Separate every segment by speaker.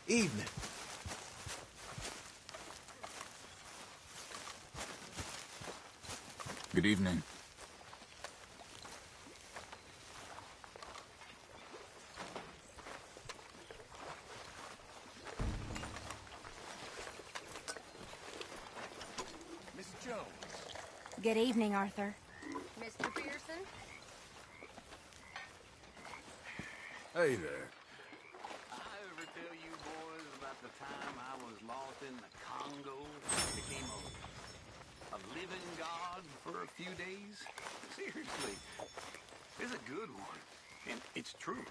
Speaker 1: Evening.
Speaker 2: Good evening.
Speaker 1: Miss Jones.
Speaker 3: Good evening, Arthur.
Speaker 4: Mr. Pearson?
Speaker 1: Hey there.
Speaker 5: I ever tell you boys about the time I was lost in the Congo, became a living god for a few days? Seriously, it's a good one. And it's true.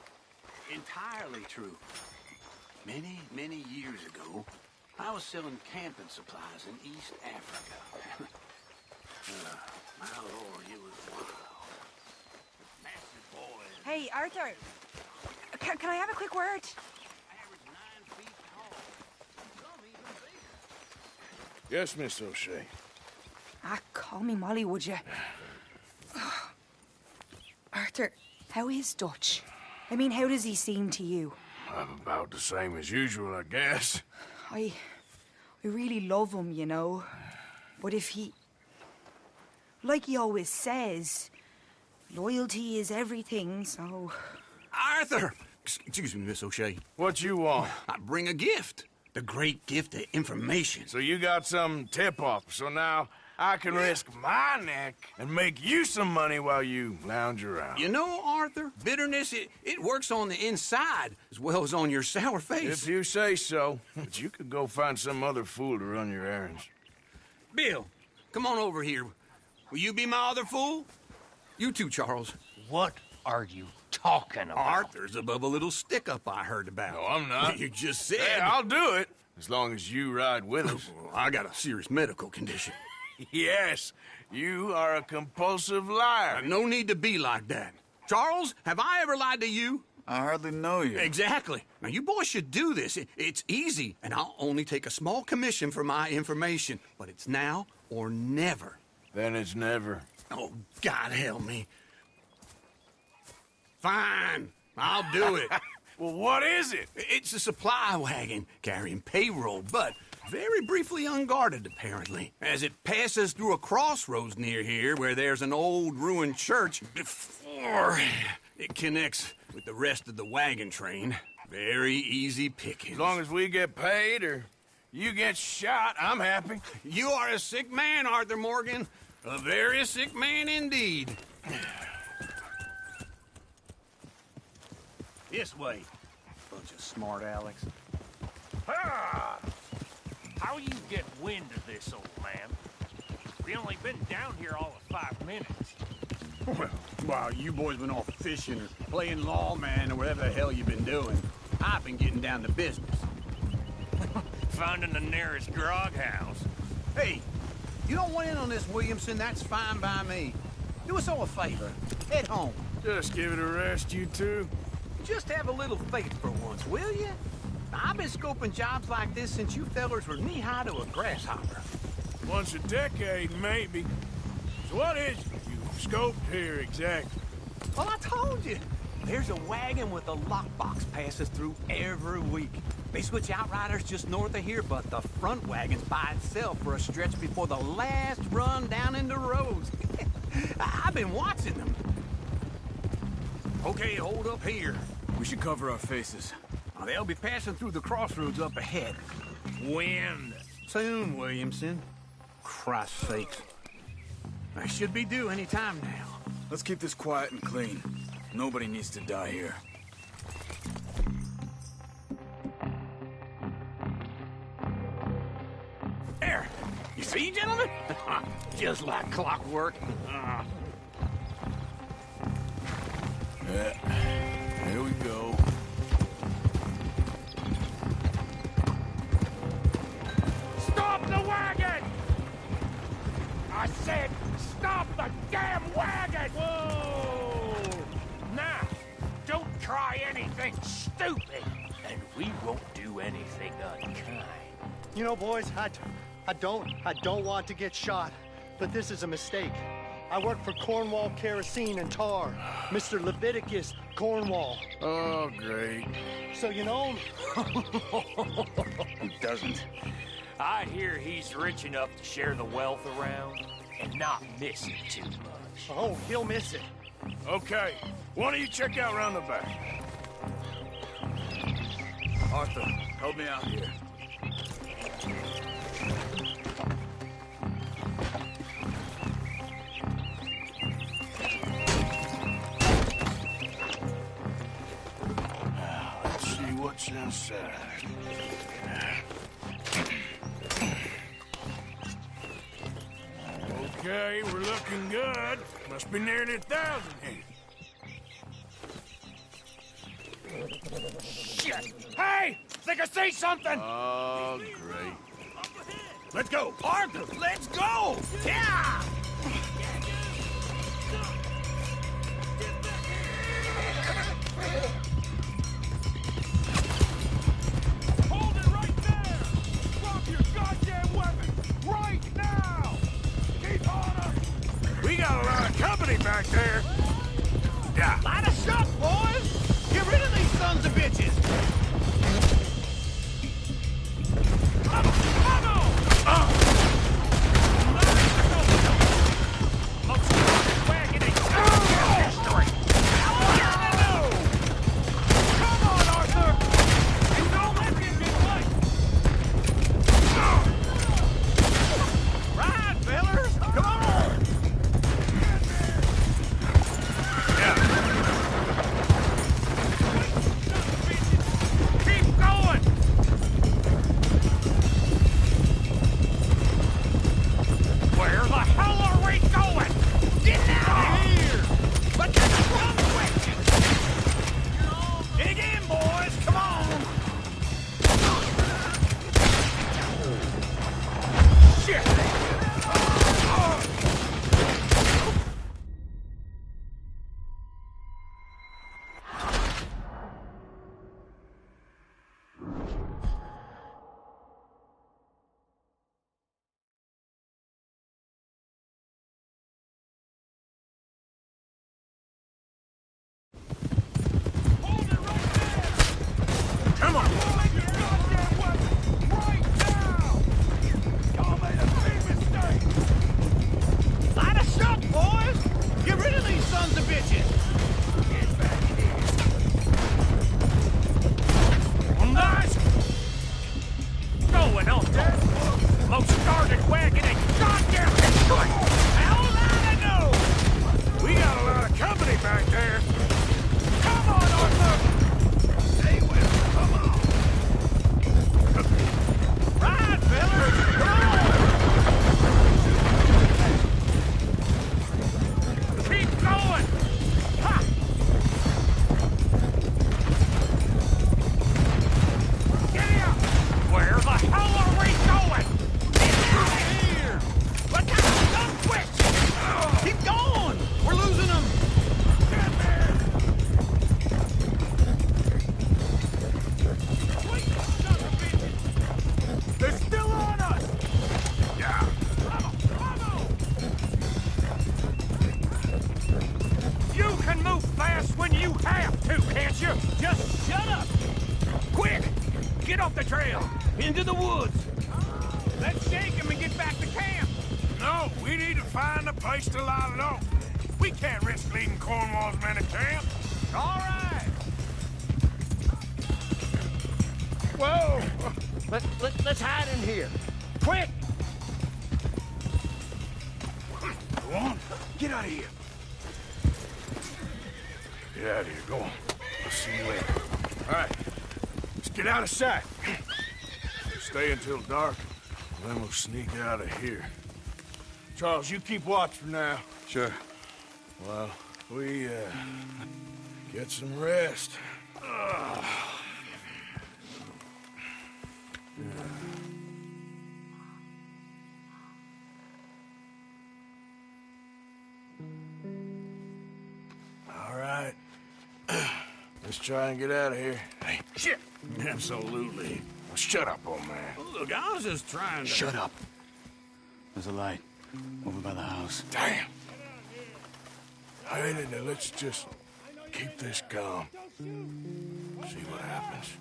Speaker 5: Entirely true. Many, many years ago, I was selling camping supplies in East Africa. My lord, it was wild. Massive boys.
Speaker 3: Hey, Arthur. Can I have a quick word?
Speaker 5: Average 9 feet tall. Some even bigger.
Speaker 1: Yes, Miss O'Shea.
Speaker 3: Call me Molly, would you? Arthur, how is Dutch? I mean, how does he seem to you?
Speaker 1: About the same as usual, I guess.
Speaker 3: I really love him, you know. But if he... Like he always says, loyalty is everything, so...
Speaker 5: Arthur! Excuse me, Miss O'Shea.
Speaker 1: What you want?
Speaker 5: I bring a gift. The great gift of information.
Speaker 1: So you got some tip-off, so now I can risk my neck and make you some money while you lounge around.
Speaker 5: You know, Arthur, bitterness, it works on the inside as well as on your sour face.
Speaker 1: If you say so. But you could go find some other fool to run your errands.
Speaker 5: Bill, come on over here. Will you be my other fool? You too, Charles.
Speaker 6: What are you talking about?
Speaker 5: Arthur's above a little stick-up I heard about.
Speaker 1: No, I'm not.
Speaker 5: You just said...
Speaker 1: Yeah, I'll do it. As long as you ride with us.
Speaker 5: I got a serious medical condition.
Speaker 1: Yes, you are a compulsive liar.
Speaker 5: No need to be like that. Charles, have I ever lied to you?
Speaker 2: I hardly know you.
Speaker 5: Exactly. Now, you boys should do this. It's easy, and I'll only take a small commission for my information. But it's now or never.
Speaker 1: Then it's never.
Speaker 5: Oh, God help me. Fine. I'll do it.
Speaker 1: Well, what is it?
Speaker 5: It's a supply wagon carrying payroll, but very briefly unguarded, apparently. As it passes through a crossroads near here where there's an old ruined church before it connects with the rest of the wagon train. Very easy pickings.
Speaker 1: As long as we get paid or you get shot, I'm happy.
Speaker 5: You are a sick man, Arthur Morgan. A very sick man indeed. This way. Bunch of smart Alex.
Speaker 6: Ah! How you get wind of this, old man? We only been down here all of 5 minutes.
Speaker 5: Well, while you boys been off fishing or playing lawman or whatever the hell you've been doing, I've been getting down to business.
Speaker 6: Finding the nearest grog house.
Speaker 5: Hey, you don't want in on this, Williamson, that's fine by me. Do us all a favor. Head home.
Speaker 1: Just give it a rest, you two.
Speaker 5: Just have a little faith for once, will you? I've been scoping jobs like this since you fellers were knee-high to a grasshopper.
Speaker 1: Once a decade, maybe. So what is it you scoped here exactly?
Speaker 5: Well, I told you. There's a wagon with a lockbox passes through every week. They switch outriders just north of here, but the front wagon's by itself for a stretch before the last run down into roads. I've been watching them. Okay, hold up here.
Speaker 7: We should cover our faces.
Speaker 5: They'll be passing through the crossroads up ahead.
Speaker 6: When?
Speaker 5: Soon, Williamson. Christ's sakes. I should be due any time now.
Speaker 7: Let's keep this quiet and clean. Nobody needs to die here.
Speaker 5: There. You see, gentlemen? Just like clockwork.
Speaker 1: Here we go.
Speaker 6: Stop the wagon! I said, stop the damn wagon! Whoa! Now, don't try anything stupid, and we won't do anything unkind.
Speaker 8: You know, boys, I don't want to get shot, but this is a mistake. I work for Cornwall Kerosene and Tar. Mr. Leviticus Cornwall.
Speaker 1: Oh, great.
Speaker 8: So you know him?
Speaker 7: Who doesn't?
Speaker 6: I hear he's rich enough to share the wealth around and not miss it too much.
Speaker 8: Oh, he'll miss it.
Speaker 1: Okay, why don't you check out around the back?
Speaker 7: Arthur, help me out here.
Speaker 1: Let's see what's inside. Okay, we're looking good. Must be nearly 1,000 here.
Speaker 6: Shit! Hey! Think I see something!
Speaker 1: Oh, great.
Speaker 6: Let's go! Arthur, let's go! Yeah! Hold it right there! Drop your goddamn weapon! Right now! Keep on us!
Speaker 1: We got a lot of company back there. Yeah.
Speaker 6: Light a shot, boys! Get rid of these sons of bitches! Come on! Come on! Most wagon ain't history! Come on, Arthur! And don't let him get away! Ride, fellers! Come on! Keep going! Where the hell are we going? Get out of here! But that's a wrong question! Dig in, boys! Come on! Shit! Hold it right there!
Speaker 1: Come on.
Speaker 6: Make your goddamn weapon! Right now! Y'all made a big mistake! Light a shot, boys! Get rid of these sons of bitches! Get back here! Nice! Going on there! Most guarded wagon in goddamn history! Hell, I know!
Speaker 1: We got a lot of company back there.
Speaker 6: Come on, Arthur!
Speaker 1: Hey, well, come on.
Speaker 6: Ride, fellas! Come on! Keep going! Ha! Get out! Where the hell are we going? Get out of here! But now, come quick! Keep going! We're losing them! Get there! Wait, son of a bitch! They're still on us!
Speaker 1: Yeah.
Speaker 6: You can move fast when you have to, can't you? Just shut up! Quick! Get off the trail! Into the woods! Let's shake him and get back to camp!
Speaker 1: No, we need to find a place to lie low. We can't risk leading Cornwall's men to camp.
Speaker 6: All right!
Speaker 1: Whoa!
Speaker 6: Let's hide in here. Quick!
Speaker 1: Go on. Get out of here. Get out of here. Go on. I'll see you later. All right. Let's get out of sight. Stay until dark, and then we'll sneak out of here. Charles, you keep watch for now.
Speaker 7: Sure.
Speaker 1: Well, we, get some rest. All right. Let's try and get out of here. Hey, shit! Absolutely. Well, shut up, old man.
Speaker 5: Look, I was just trying to...
Speaker 7: Shut up. There's a light over by the house.
Speaker 1: Damn. Hey, now let's just keep this calm. See what happens.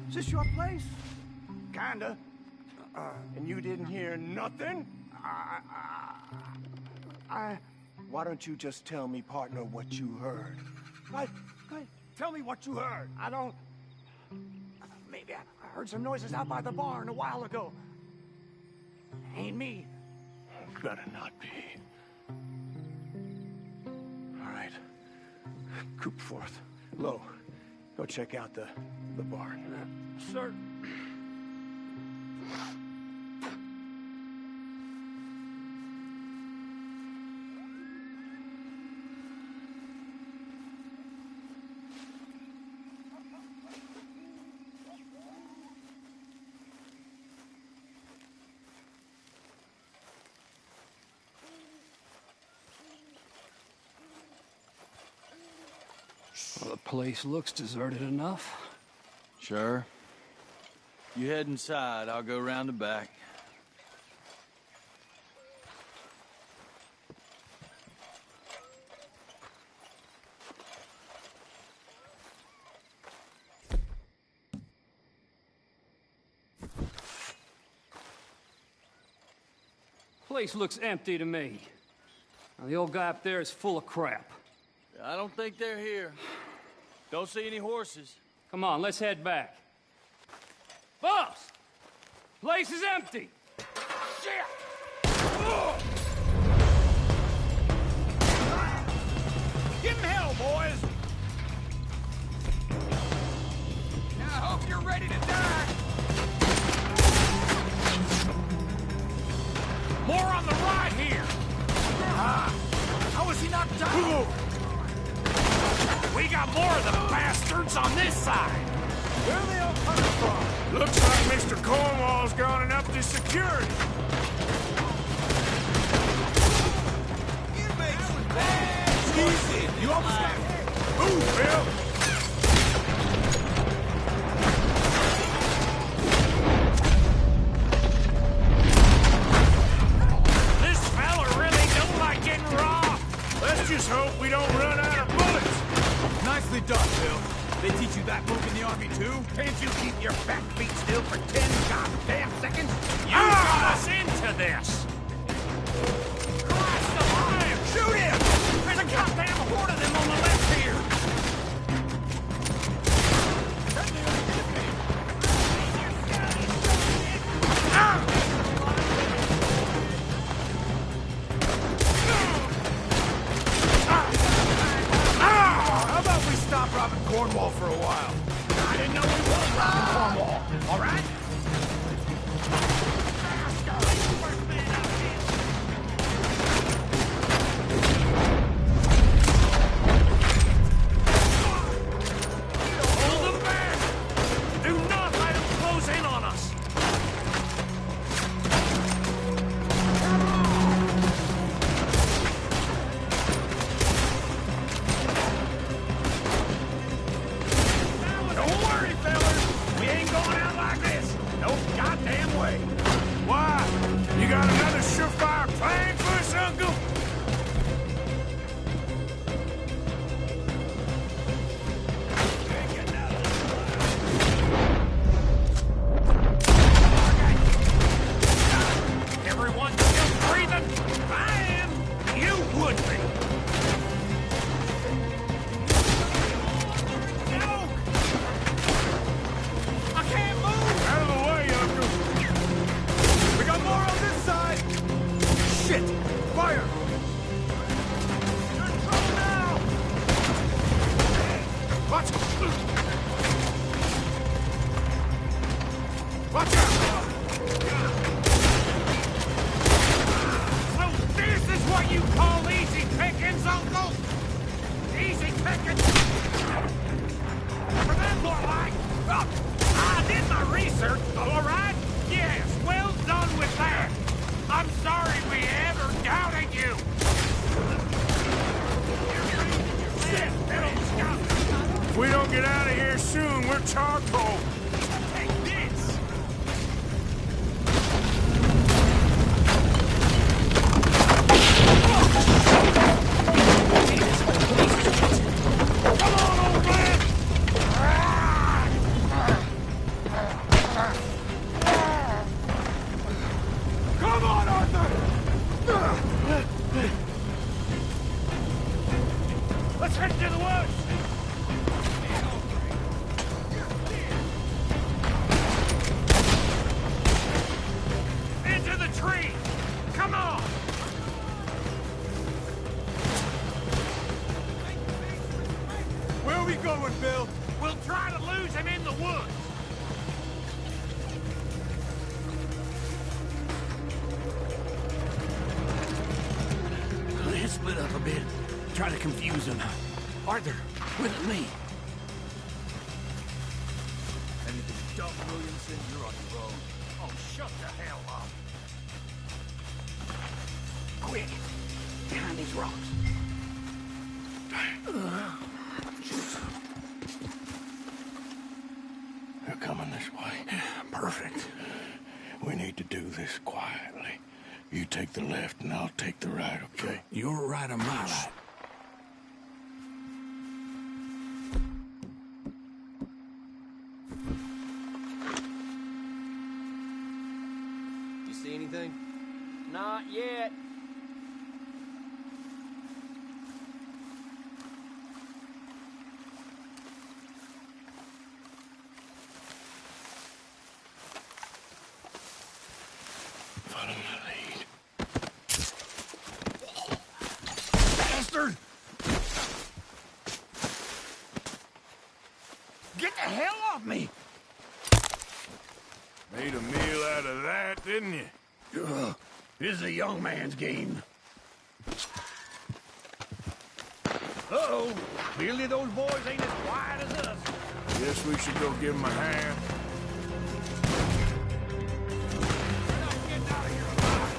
Speaker 6: Is this your place? Kinda. And you didn't hear nothing? Why don't you just tell me, partner, what you heard? Tell me what you heard. I don't... Maybe I heard some noises out by the barn a while ago. Ain't me.
Speaker 1: Better not be.
Speaker 6: All right. Coopforth. Low. Go check out the barn. Sir.
Speaker 9: Well, the place looks deserted enough.
Speaker 2: Sure. You head inside, I'll go round the back.
Speaker 9: Place looks empty to me. Now, the old guy up there is full of crap.
Speaker 2: I don't think they're here. Don't see any horses.
Speaker 9: Come on, let's head back. Boss! Place is empty!
Speaker 6: Shit! Give him hell, boys! Now, I hope you're ready to die! More on the right here! How was he knocked down? We got more of the bastards on this side! Where are they all coming from?
Speaker 1: Looks like Mr. Cornwall's gone and upped his security.
Speaker 6: Easy! You almost got hit!
Speaker 1: Move, Bill!
Speaker 6: This fella really don't like getting raw!
Speaker 1: Let's just hope we don't run out of bullets.
Speaker 7: Nicely done, Bill. They teach you that move in the army, too?
Speaker 6: Can't you keep your back feet still for 10 goddamn seconds? You got us into this! Christ alive! Shoot him! There's a goddamn horde of them on the left here! How about we stop robbing Cornwall for a while? I didn't know we were robbing Cornwall. All right? Hold them back! Do not let them close in on us! Don't worry, fellas. We ain't going out like this. No goddamn way.
Speaker 1: Why? You got another surefire plan for us, Uncle?
Speaker 6: Everyone still breathing? I am. You would be. No! I can't move!
Speaker 1: Out of the way, Uncle.
Speaker 6: We got more on this side! Shit! Fire! You're in trouble now! Watch! Watch out! So this is what you call easy pickings, Uncle? Easy pickings? For them, more like. I did my research, all right? Yes, well done with that. I'm sorry we ever doubted you. Shit,
Speaker 1: If we don't get out of here soon, we're charcoal.
Speaker 6: take this. Let's head to the woods! Into the tree! Come on!
Speaker 1: Where are we going, Bill?
Speaker 6: We'll try to lose him in the woods! Let's split up a bit. Try to confuse him. Arthur, with me.
Speaker 7: Anything Doc Williamson, you're on your own.
Speaker 6: Oh, shut the hell up. Quick! Behind these rocks.
Speaker 1: They're coming this way.
Speaker 6: Perfect.
Speaker 1: We need to do this quietly. You take the left and I'll take the right, okay?
Speaker 6: You're right on my right.
Speaker 10: You see anything?
Speaker 9: Not yet.
Speaker 1: Follow my lead.
Speaker 6: Bastard! Get the hell off me!
Speaker 1: Made a meal out of that, didn't you?
Speaker 6: This is a young man's game. Uh-oh. Clearly those boys ain't as quiet as us.
Speaker 1: Guess we should go give them a hand.
Speaker 6: We're not getting out of here alive.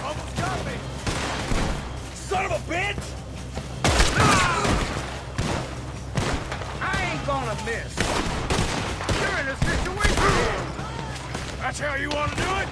Speaker 6: Almost got me! Son of a bitch! I ain't gonna miss. You're in a situation.
Speaker 1: That's how you want to do it?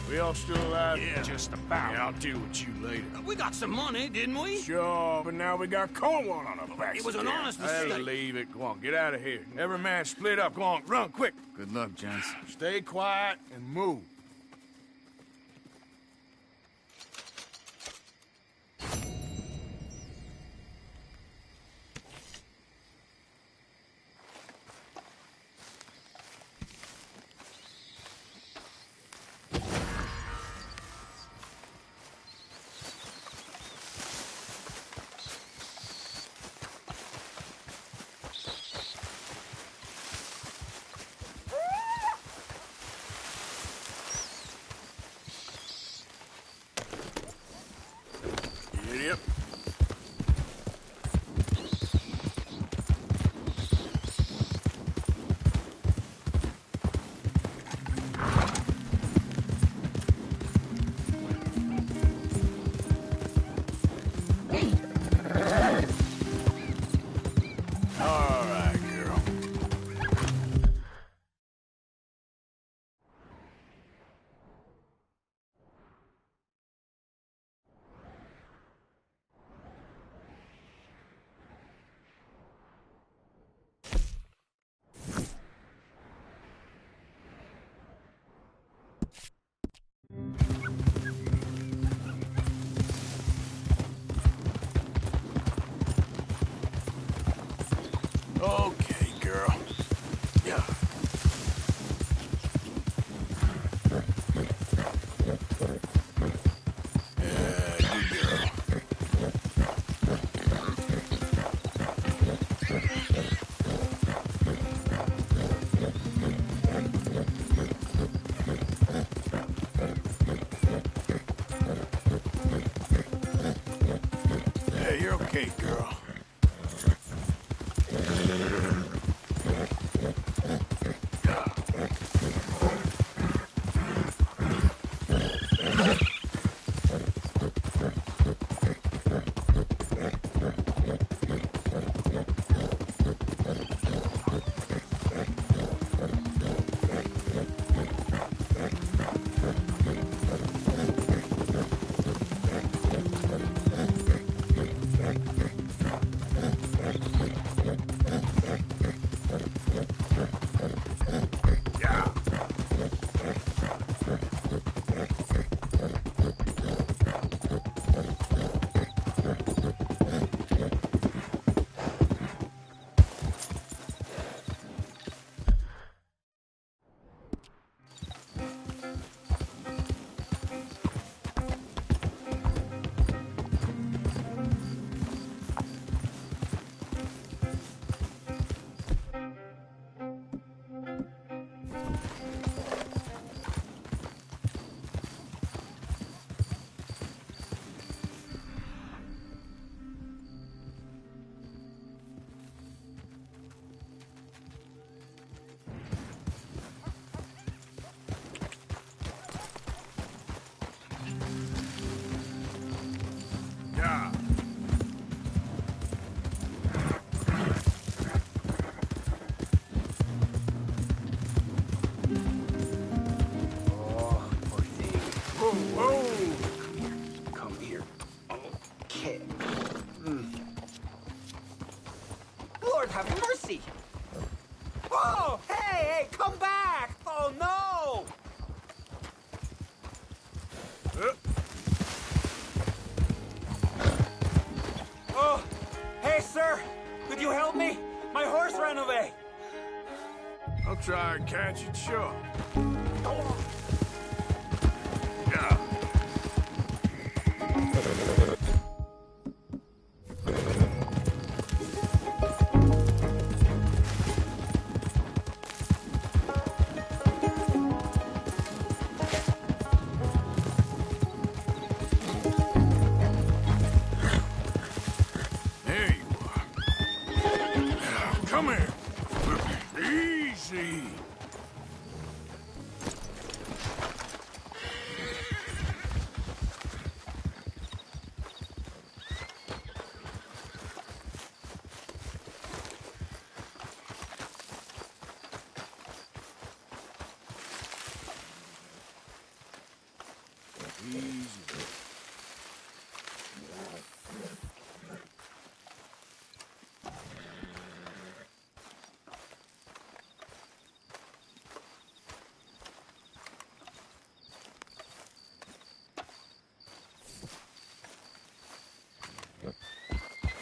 Speaker 1: We all still alive?
Speaker 6: Yeah, just about.
Speaker 1: Yeah, I'll deal with you later.
Speaker 5: We got some money, didn't we?
Speaker 1: Sure, but now we got Cornwall on our backs.
Speaker 5: It was an
Speaker 1: again.
Speaker 5: honest
Speaker 1: Hey,
Speaker 5: mistake.
Speaker 1: leave it. Go on, get out of here. Every man split up. Go on, run, quick.
Speaker 7: Good luck, gents.
Speaker 1: Stay quiet and move. Idiot. All right, girl. Okay, girl. Yeah. Good girl. okay, girl. Yeah.
Speaker 5: Oh, poor thing.
Speaker 1: Whoa, whoa!
Speaker 5: Come here. Okay.
Speaker 6: Lord have mercy! Oh, hey, come back! Oh, no! Oh, hey, sir! Could you help me? My horse ran away!
Speaker 1: I'll try and catch it, sure.
Speaker 6: Oh.
Speaker 1: Yeah. There you are. Now, come here. Easy. Easy.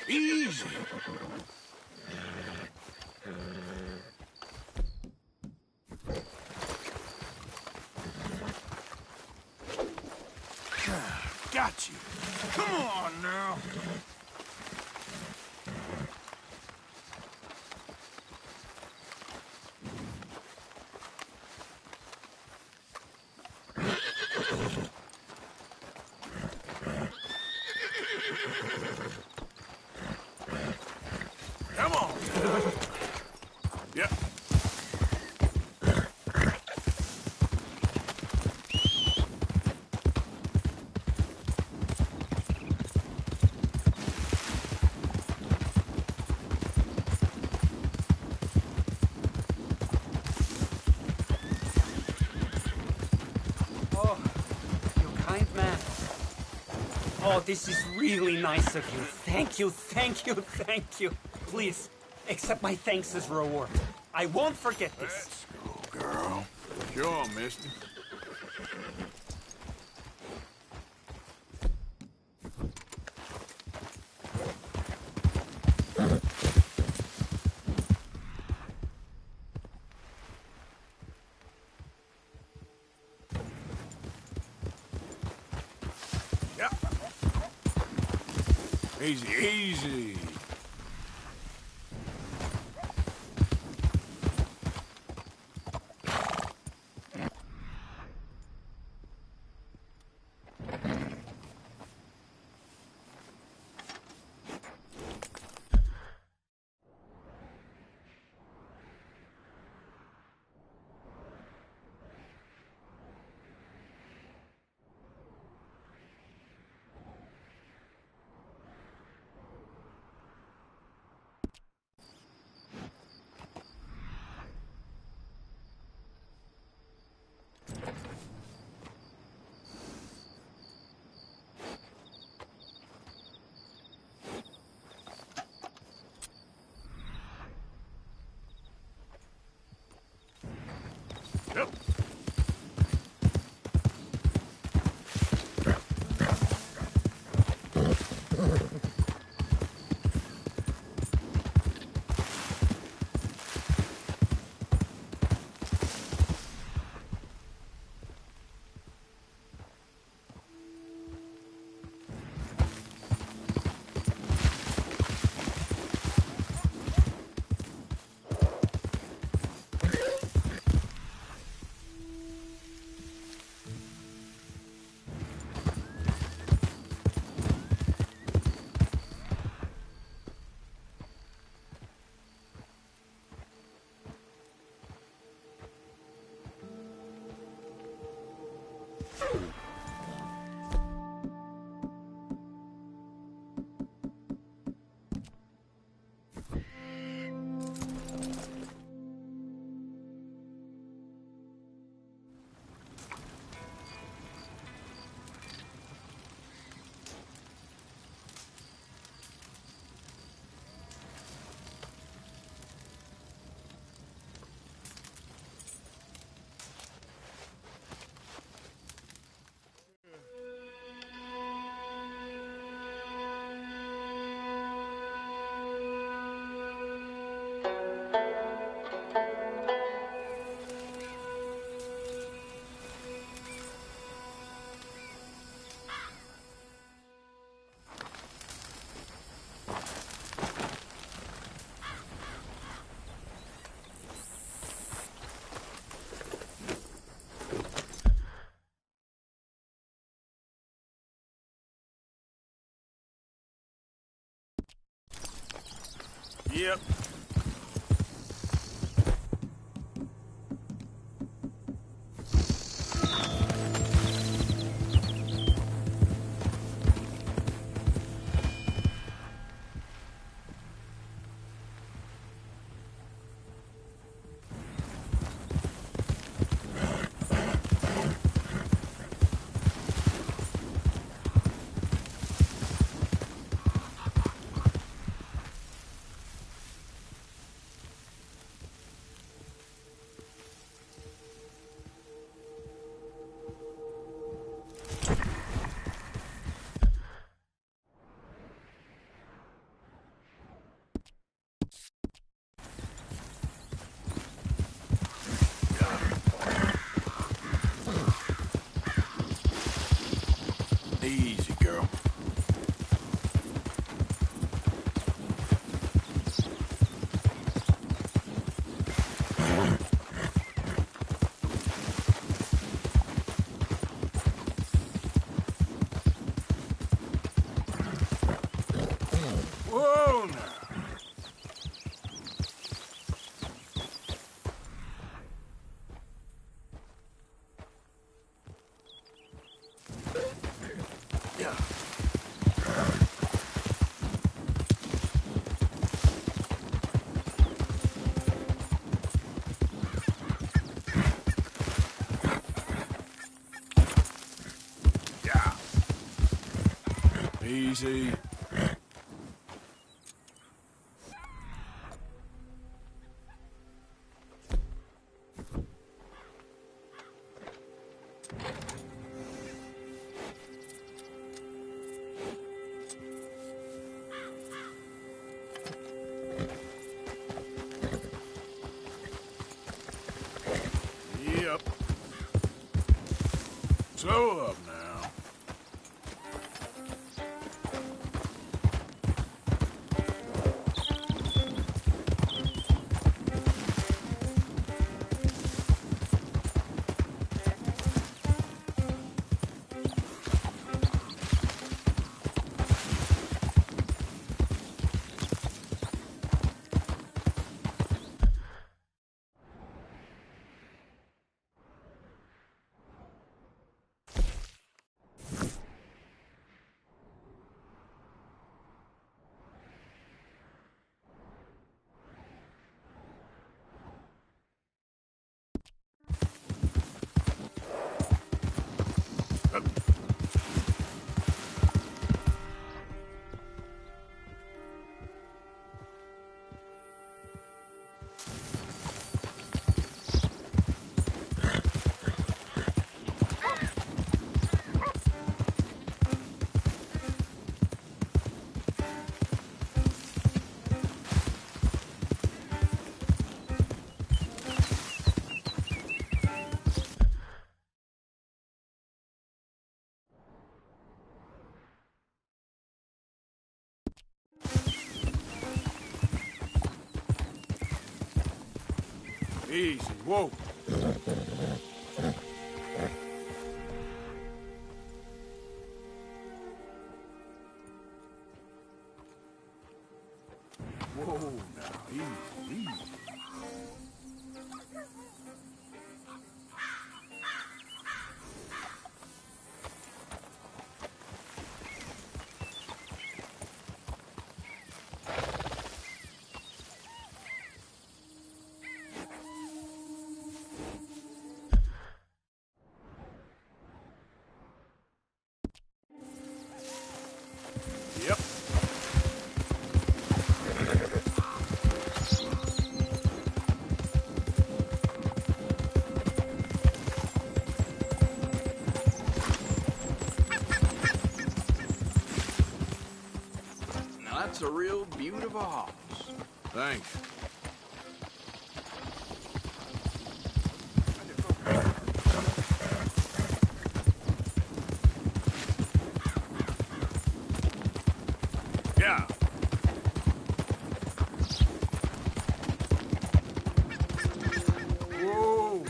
Speaker 1: Easy. Got you. Come on now. Come on. Yep.
Speaker 6: Oh, you kind man. Oh, this is really nice of you. Thank you, thank you, thank you. Please, accept my thanks as reward. I won't forget this.
Speaker 1: Let's go, girl. Sure, mister. Yeah. Easy, easy. Yep. Easy, girl. Whoa, now. Yeah. Yeah. Easy. Yep. Slow up now. Easy. Whoa. Whoa, now. Easy, easy. Yep.
Speaker 5: Now that's a real beautiful horse.
Speaker 1: Thanks. Yeah. Whoa.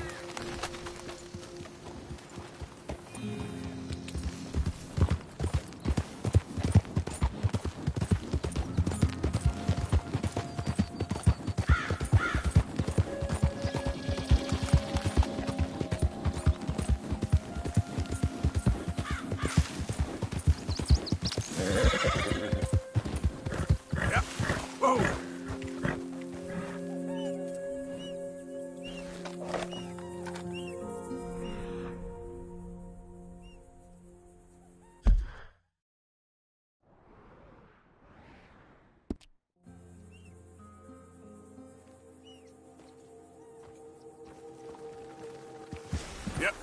Speaker 1: Yep.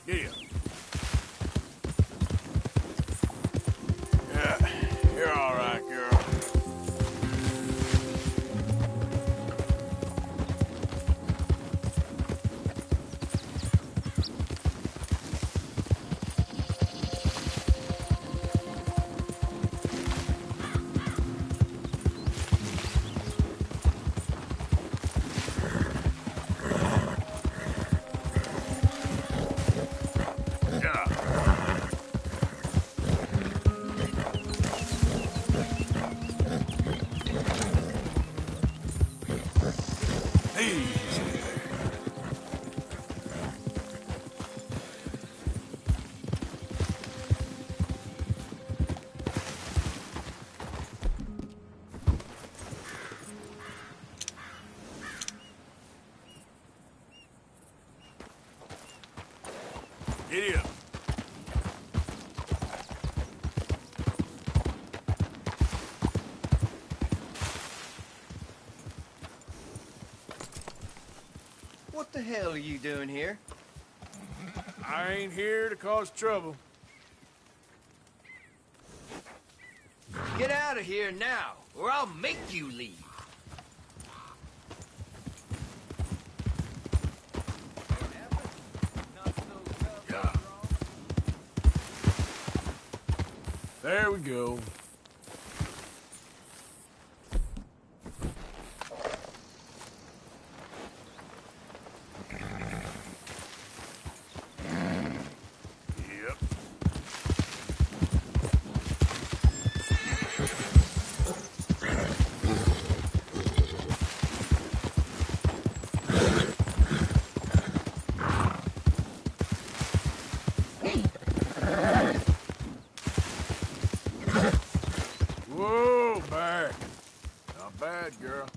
Speaker 1: Yeah. Yeah, you're all right, girl. Giddy up.
Speaker 10: What the hell are you doing here?
Speaker 1: I ain't here to cause trouble.
Speaker 10: Get out of here now, or I'll make you leave.
Speaker 1: Yeah. There we go. Yep. Whoa, back. Not bad, girl.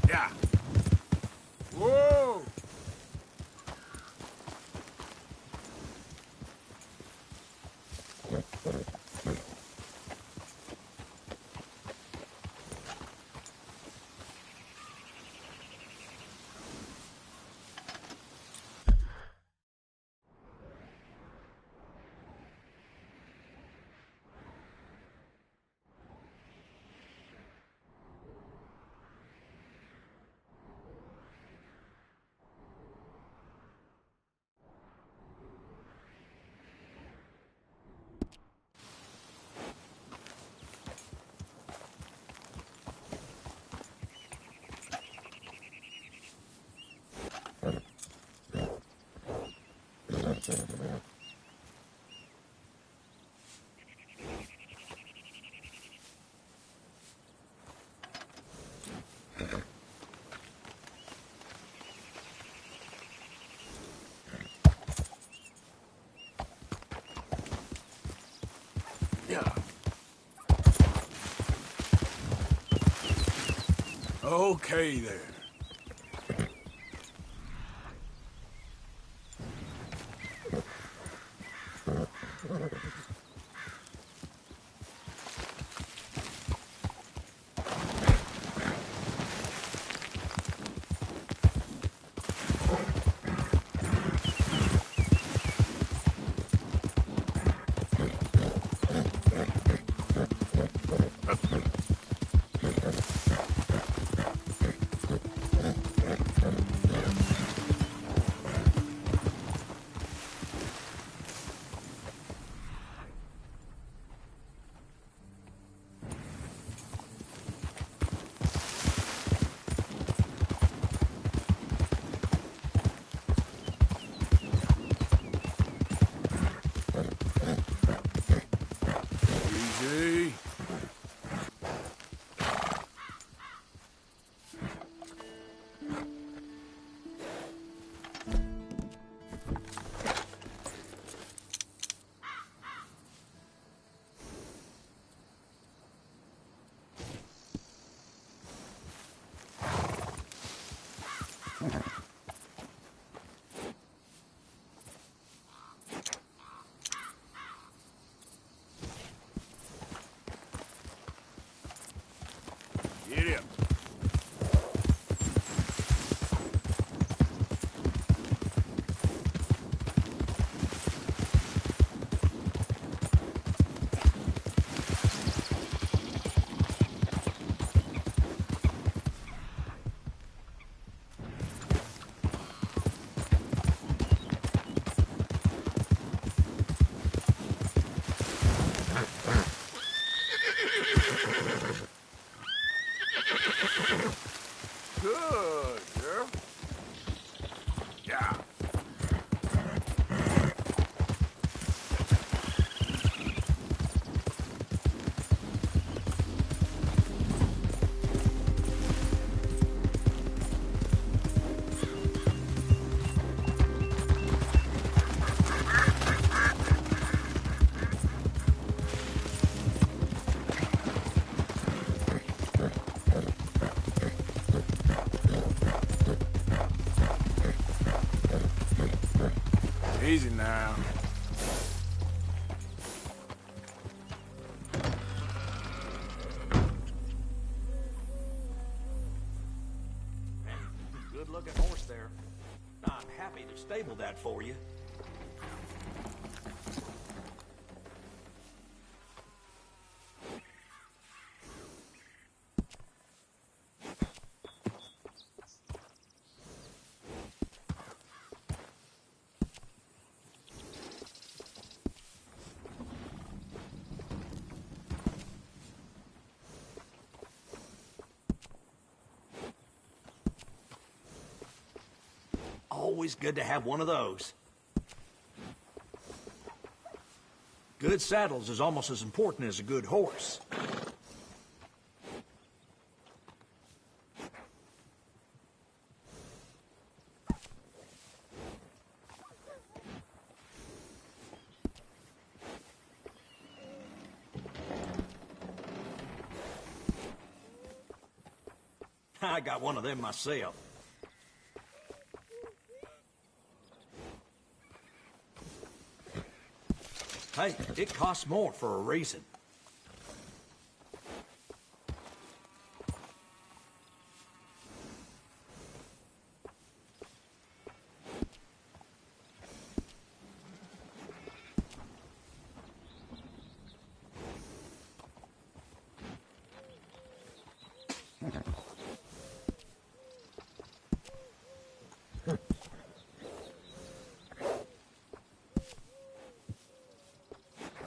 Speaker 1: Yeah. Whoa. Yeah. Okay there. Get up. Good, girl. Yeah. Easy now.
Speaker 6: Good looking horse there. I'm happy to stable that for you. Always good to have one of those. Good saddles is almost as important as a good horse. I got one of them myself. Hey, it costs more for a reason.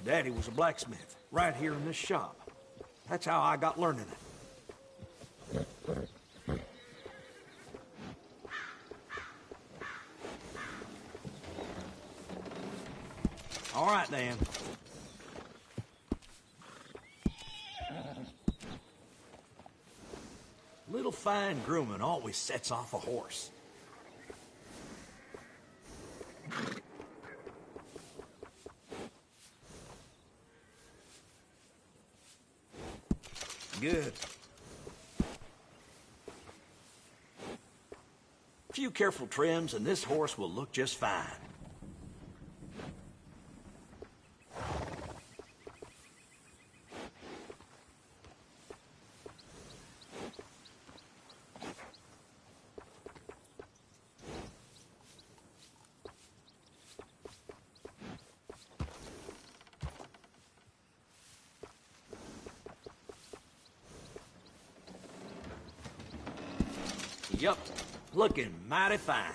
Speaker 6: Daddy was a blacksmith, right here in this shop. That's how I got learning it. All right, Dan. Little fine grooming always sets off a horse. Good. A few careful trims and this horse will look just fine. Yup, looking mighty fine.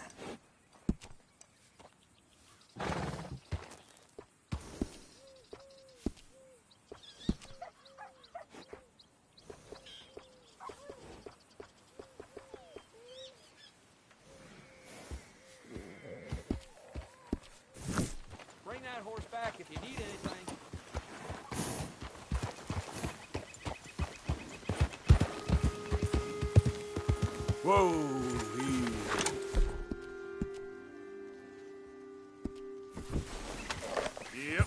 Speaker 6: Bring that horse back if you need anything.
Speaker 1: Whoa, Yep.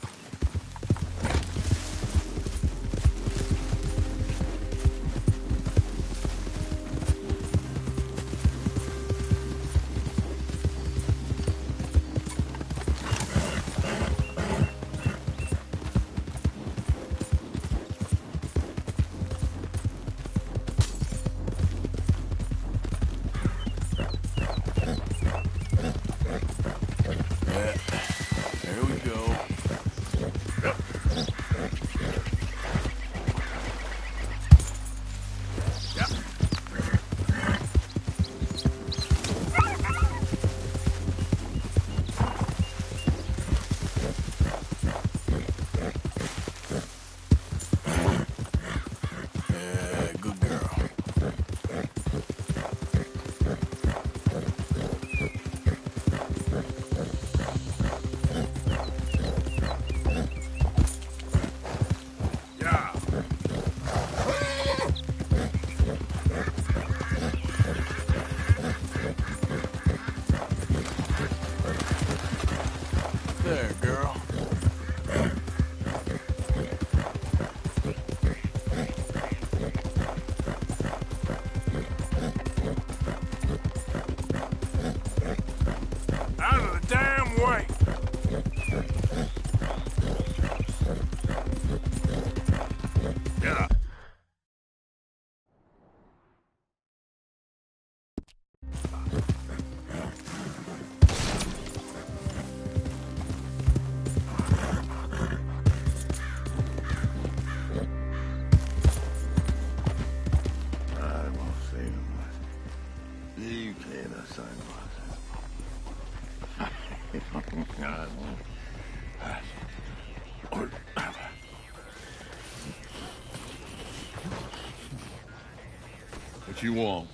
Speaker 11: What you want?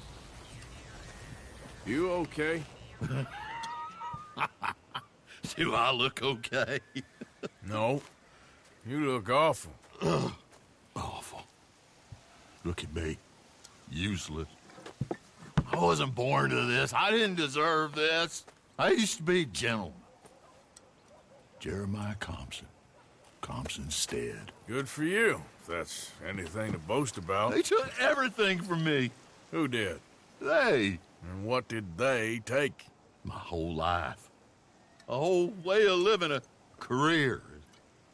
Speaker 1: You okay?
Speaker 11: Do I look okay?
Speaker 1: No. You look awful.
Speaker 11: Awful. Look at me. Useless. I wasn't born to this. I didn't deserve this. I used to be a gentleman. Jeremiah Compson. Compson Stead.
Speaker 1: Good for you, if that's anything to boast about.
Speaker 11: They took everything from me.
Speaker 1: Who did?
Speaker 11: They.
Speaker 1: And what did they take?
Speaker 11: My whole life. A whole way of living, a career.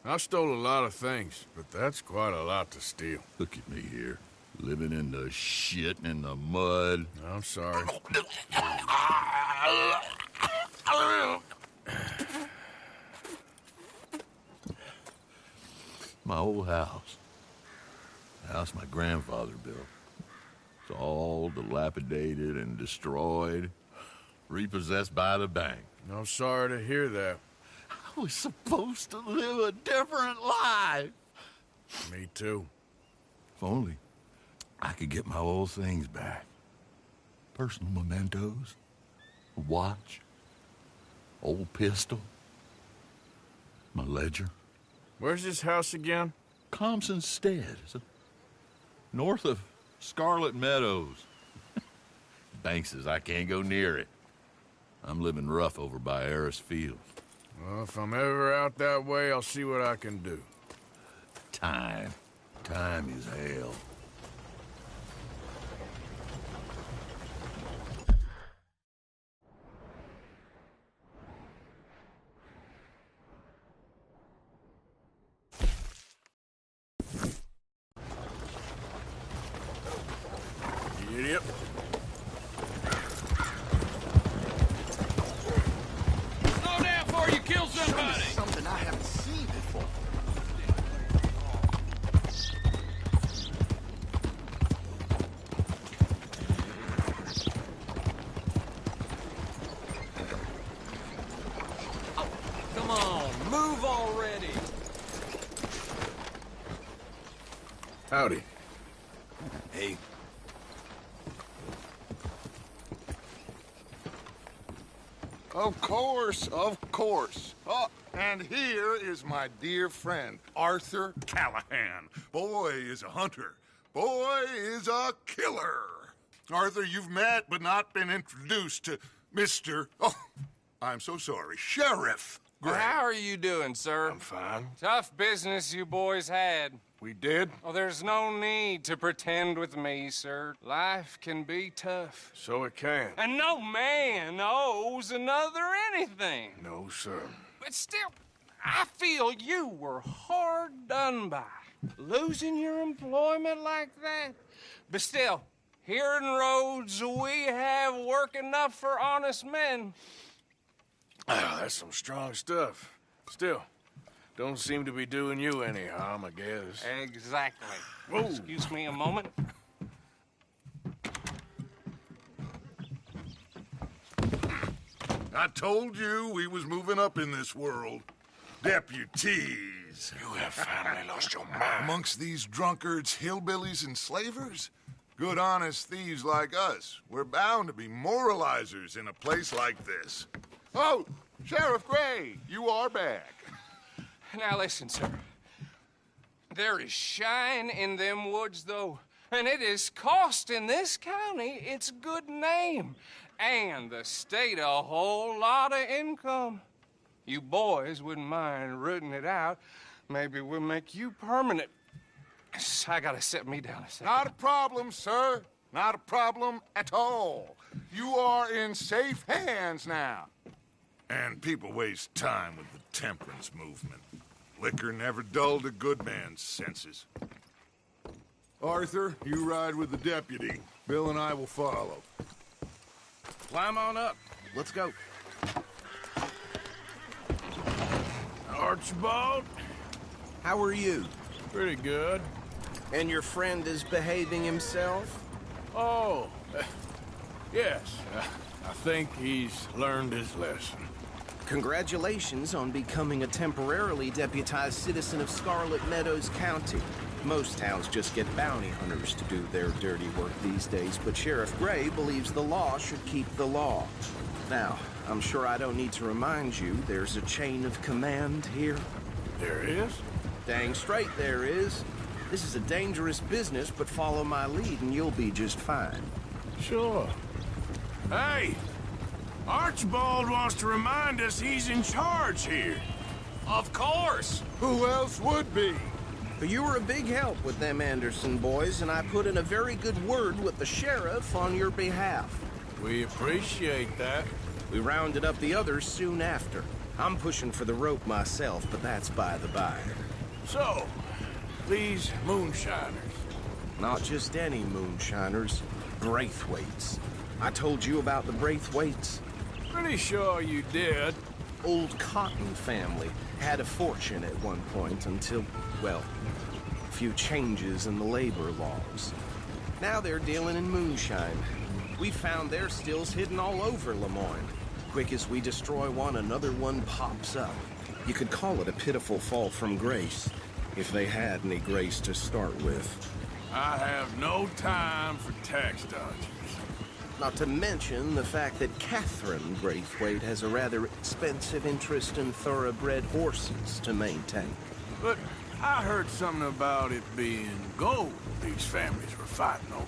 Speaker 1: I stole a lot of things, but that's quite a lot to steal.
Speaker 11: Look at me here, living in the shit and in the mud.
Speaker 1: I'm sorry.
Speaker 11: My old house. The house my grandfather built. It's all dilapidated and destroyed. Repossessed by the bank.
Speaker 1: I'm sorry to hear that.
Speaker 11: I was supposed to live a different life.
Speaker 1: Me too.
Speaker 11: If only I could get my old things back. Personal mementos. A watch. Old pistol. My ledger.
Speaker 1: Where's this house again?
Speaker 11: Compson Stead. North of Scarlet Meadows. Bank says I can't go near it. I'm living rough over by Harris Field.
Speaker 1: Well, if I'm ever out that way, I'll see what I can do.
Speaker 11: Time. Time is hell.
Speaker 1: You idiot.
Speaker 6: Slow down before you kill somebody!
Speaker 10: Something I haven't seen before.
Speaker 6: Come on, move already!
Speaker 1: Howdy.
Speaker 10: Hey.
Speaker 12: Of course, of course. Oh, and here is my dear friend, Arthur Callahan. Boy is a hunter. Boy is a killer. Arthur, you've met but not been introduced to Mr. Oh, I'm so sorry, Sheriff Gray.
Speaker 13: How are you doing, sir?
Speaker 1: I'm fine.
Speaker 13: Tough business you boys had.
Speaker 1: We did?
Speaker 13: Oh, there's no need to pretend with me, sir. Life can be tough.
Speaker 1: So it can.
Speaker 13: And no man owes another anything.
Speaker 1: No, sir.
Speaker 13: But still, I feel you were hard done by. Losing your employment like that. But still, here in Rhodes, we have work enough for honest men.
Speaker 1: Ah, that's some strong stuff. Still, don't seem to be doing you any harm, I guess.
Speaker 13: Exactly.
Speaker 1: Whoa.
Speaker 13: Excuse me a moment.
Speaker 12: I told you we was moving up in this world. Deputies.
Speaker 1: You have finally lost your mind.
Speaker 12: Amongst these drunkards, hillbillies, and slavers? Good, honest thieves like us. We're bound to be moralizers in a place like this. Oh, Sheriff Gray, you are back.
Speaker 13: Now listen, sir. There is shine in them woods, though, and it is costing this county its good name and the state a whole lot of income. You boys wouldn't mind rooting it out. Maybe we'll make you permanent. I gotta sit me down a second.
Speaker 12: Not a problem, sir. Not a problem at all. You are in safe hands now. And people waste time with the temperance movement. Liquor never dulled a good man's senses. Arthur, you ride with the deputy. Bill and I will follow.
Speaker 6: Climb on up. Let's go.
Speaker 1: Archibald?
Speaker 10: How are you?
Speaker 1: Pretty good.
Speaker 10: And your friend is behaving himself?
Speaker 1: Oh, yes. I think he's learned his lesson.
Speaker 10: Congratulations on becoming a temporarily deputized citizen of Scarlet Meadows County.
Speaker 14: Most towns just get bounty hunters to do their dirty work these days, but Sheriff Gray believes the law should keep the law. Now, I'm sure I don't need to remind you there's a chain of command here.
Speaker 1: There is?
Speaker 14: Dang straight there is. This is a dangerous business, but follow my lead and you'll be just fine.
Speaker 1: Sure. Hey! Archibald wants to remind us he's in charge here.
Speaker 5: Of course!
Speaker 12: Who else would be?
Speaker 14: But you were a big help with them Anderson boys, and I put in a very good word with the sheriff on your behalf.
Speaker 2: We appreciate that.
Speaker 14: We rounded up the others soon after. I'm pushing for the rope myself, but that's by the by.
Speaker 1: So, these moonshiners.
Speaker 14: Not just any moonshiners, Braithwaites. I told you about the Braithwaites?
Speaker 1: Pretty sure you did.
Speaker 14: Old Cotton family had a fortune at one point until, well, a few changes in the labor laws. Now they're dealing in moonshine. We found their stills hidden all over Lemoyne. Quick as we destroy one, another one pops up. You could call it a pitiful fall from grace, if they had any grace to start with.
Speaker 1: I have no time for tax dodgers.
Speaker 14: Not to mention the fact that Catherine Braithwaite has a rather expensive interest in thoroughbred horses to maintain.
Speaker 1: But I heard something about it being gold these families were fighting over.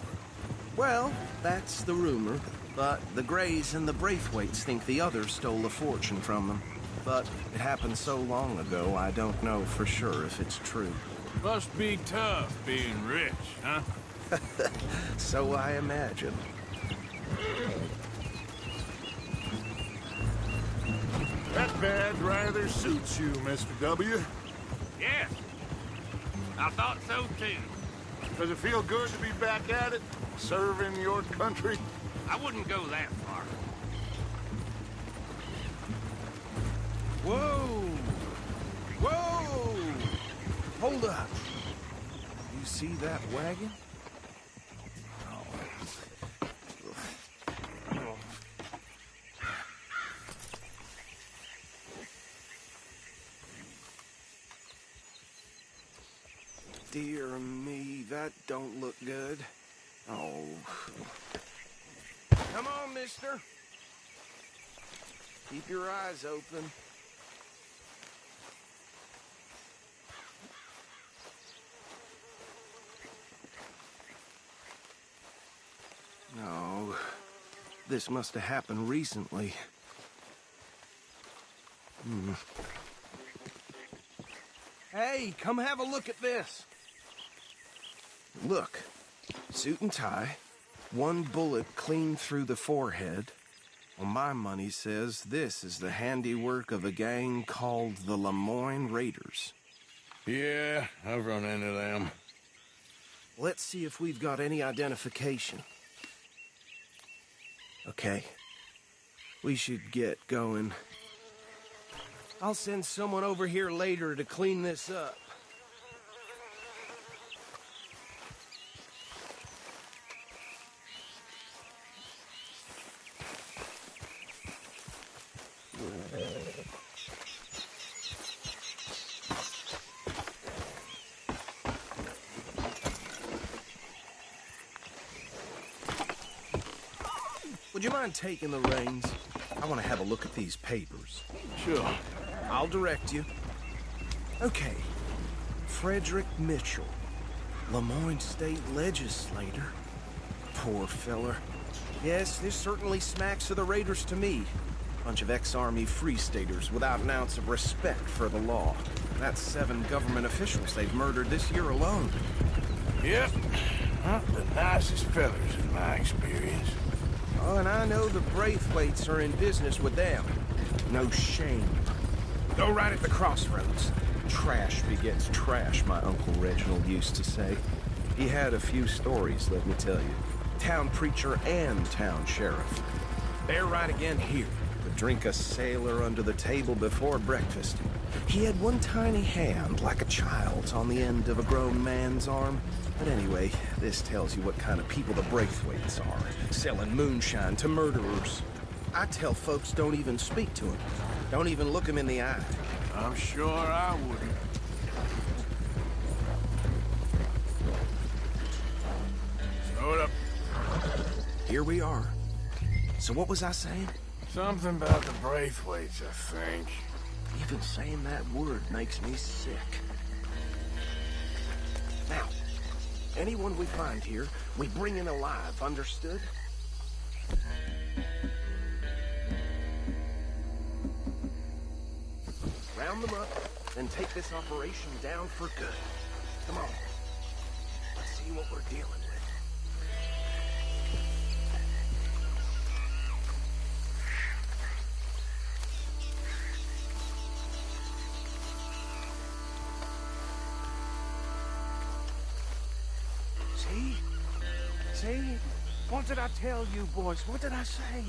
Speaker 14: Well, that's the rumor. But the Grays and the Braithwaites think the others stole a fortune from them. But it happened so long ago, I don't know for sure if it's true.
Speaker 1: Must be tough being rich, huh?
Speaker 14: So I imagine.
Speaker 12: That badge rather suits you, Mr. W.
Speaker 5: Yes. I thought so, too.
Speaker 12: Does it feel good to be back at it? Serving your country?
Speaker 5: I wouldn't go that far.
Speaker 14: Whoa! Whoa! Hold up. You see that wagon? Dear me, that don't look good. Oh. Come on, mister. Keep your eyes open. No. This must have happened recently. Hey, come have a look at this. Look, suit and tie, one bullet clean through the forehead. Well, my money says this is the handiwork of a gang called the Lemoyne Raiders.
Speaker 1: Yeah, I've run into them.
Speaker 14: Let's see if we've got any identification. Okay. We should get going. I'll send someone over here later to clean this up. Would you mind taking the reins? I want to have a look at these papers.
Speaker 1: Sure.
Speaker 14: I'll direct you. Okay. Frederick Mitchell, Lemoyne State Legislator. Poor feller. Yes, this certainly smacks of the Raiders to me. Bunch of ex-Army Free Staters without an ounce of respect for the law. That's 7 government officials they've murdered this year alone.
Speaker 1: Yep. Not the nicest fellers in my experience.
Speaker 14: Oh, and I know the Braithwaites are in business with them. No shame. Go right at the crossroads. Trash begets trash, my Uncle Reginald used to say. He had a few stories, let me tell you. Town preacher and town sheriff. They're right again here. Would drink a sailor under the table before breakfast. He had one tiny hand, like a child's, on the end of a grown man's arm. But anyway, this tells you what kind of people the Braithwaites are. Selling moonshine to murderers. I tell folks don't even speak to him. Don't even look him in the eye.
Speaker 1: I'm sure I wouldn't.
Speaker 14: here we are. So what was I saying?
Speaker 1: Something about the Braithwaites, I think.
Speaker 14: Even saying that word makes me sick. Now, anyone we find here, we bring in alive, understood? Round them up, and take this operation down for good. Come on. Let's see what we're dealing with. See? What did I tell you, boys? What did I say?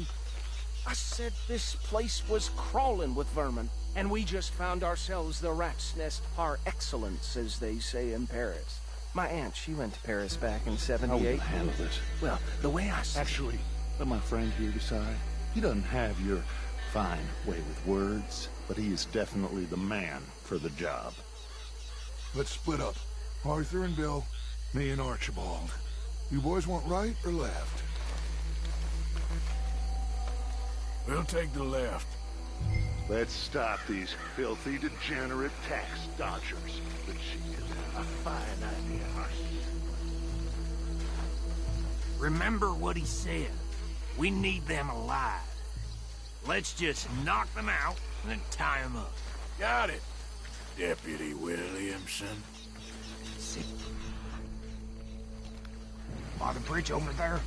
Speaker 14: I said this place was crawling with vermin, and we just found ourselves the rat's nest par excellence, as they say in Paris. My aunt, she went to Paris back in '78.
Speaker 15: How will you handle this?
Speaker 14: Well, the way I see
Speaker 15: Actually, let my friend here decide. He doesn't have your fine way with words, but he is definitely the man for the job.
Speaker 12: Let's split up. Arthur and Bill, me and Archibald. You boys want right or left?
Speaker 1: We'll take the left.
Speaker 15: Let's stop these filthy, degenerate tax dodgers. The chief is a fine idea.
Speaker 10: Remember what he said. We need them alive. Let's just knock them out and then tie them up.
Speaker 1: Got it, Deputy Williamson.
Speaker 10: See? By the bridge over there?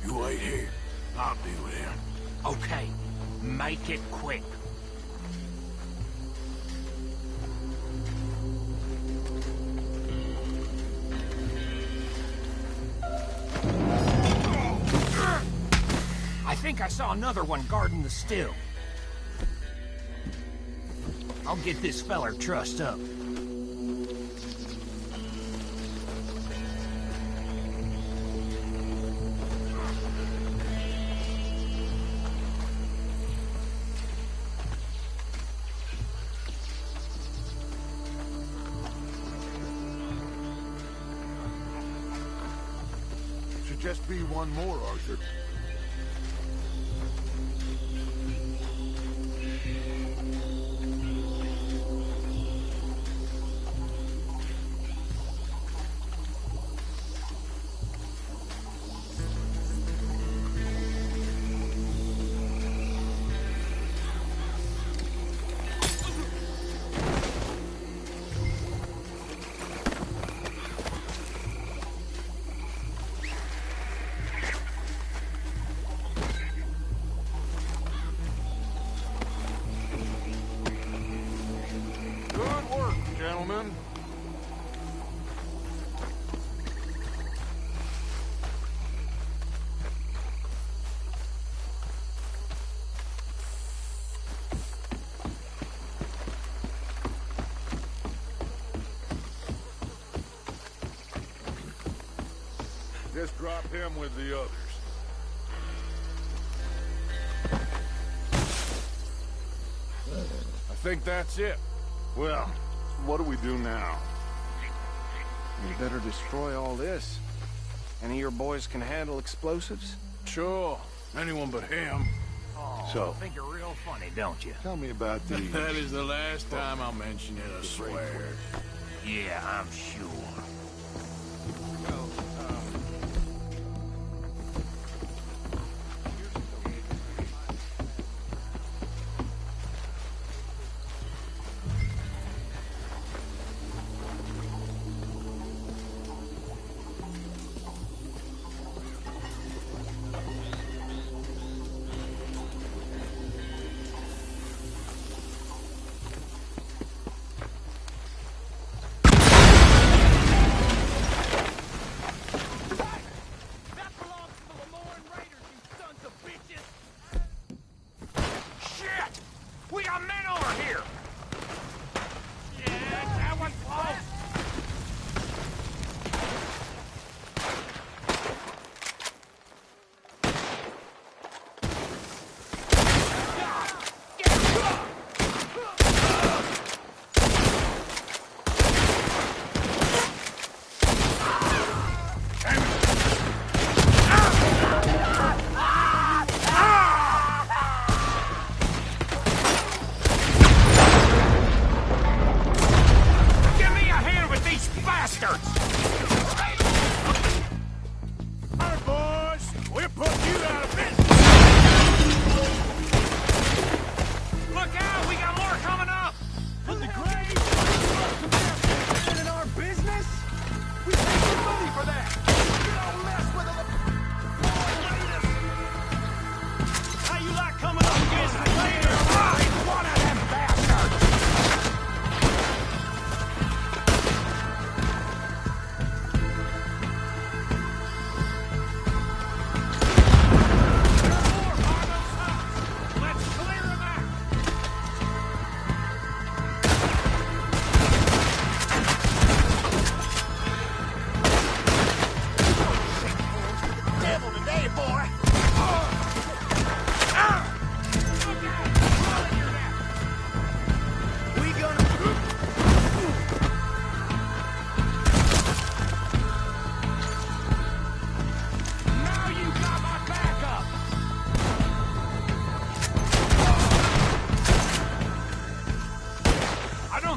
Speaker 1: You wait here. I'll deal with him.
Speaker 10: Okay, make it quick. I think I saw another one guarding the still. I'll get this feller trussed up.
Speaker 12: Should just be one more, Arthur. Good work, gentlemen. Just drop him with the others. I think that's it. Well, what do we do now?
Speaker 14: You better destroy all this. Any of your boys can handle explosives?
Speaker 1: Sure. Anyone but him.
Speaker 10: Oh,
Speaker 15: So-
Speaker 10: you think you're real funny, don't you?
Speaker 15: Tell me about these.
Speaker 1: That is the last time I'll mention it, I swear.
Speaker 10: Yeah, I'm sure.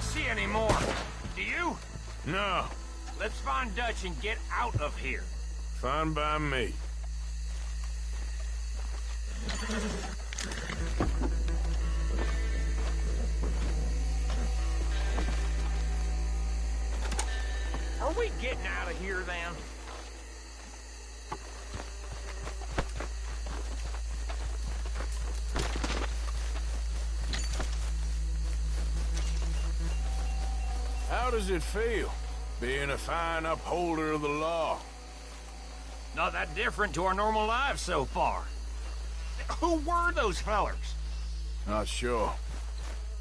Speaker 10: don't see any more. Do you?
Speaker 1: No.
Speaker 10: Let's find Dutch and get out of here.
Speaker 1: Fine by me.
Speaker 10: Are we getting out of here, then?
Speaker 1: How does it feel, being a fine upholder of the law?
Speaker 10: Not that different to our normal lives so far. Who were those fellers?
Speaker 1: Not sure.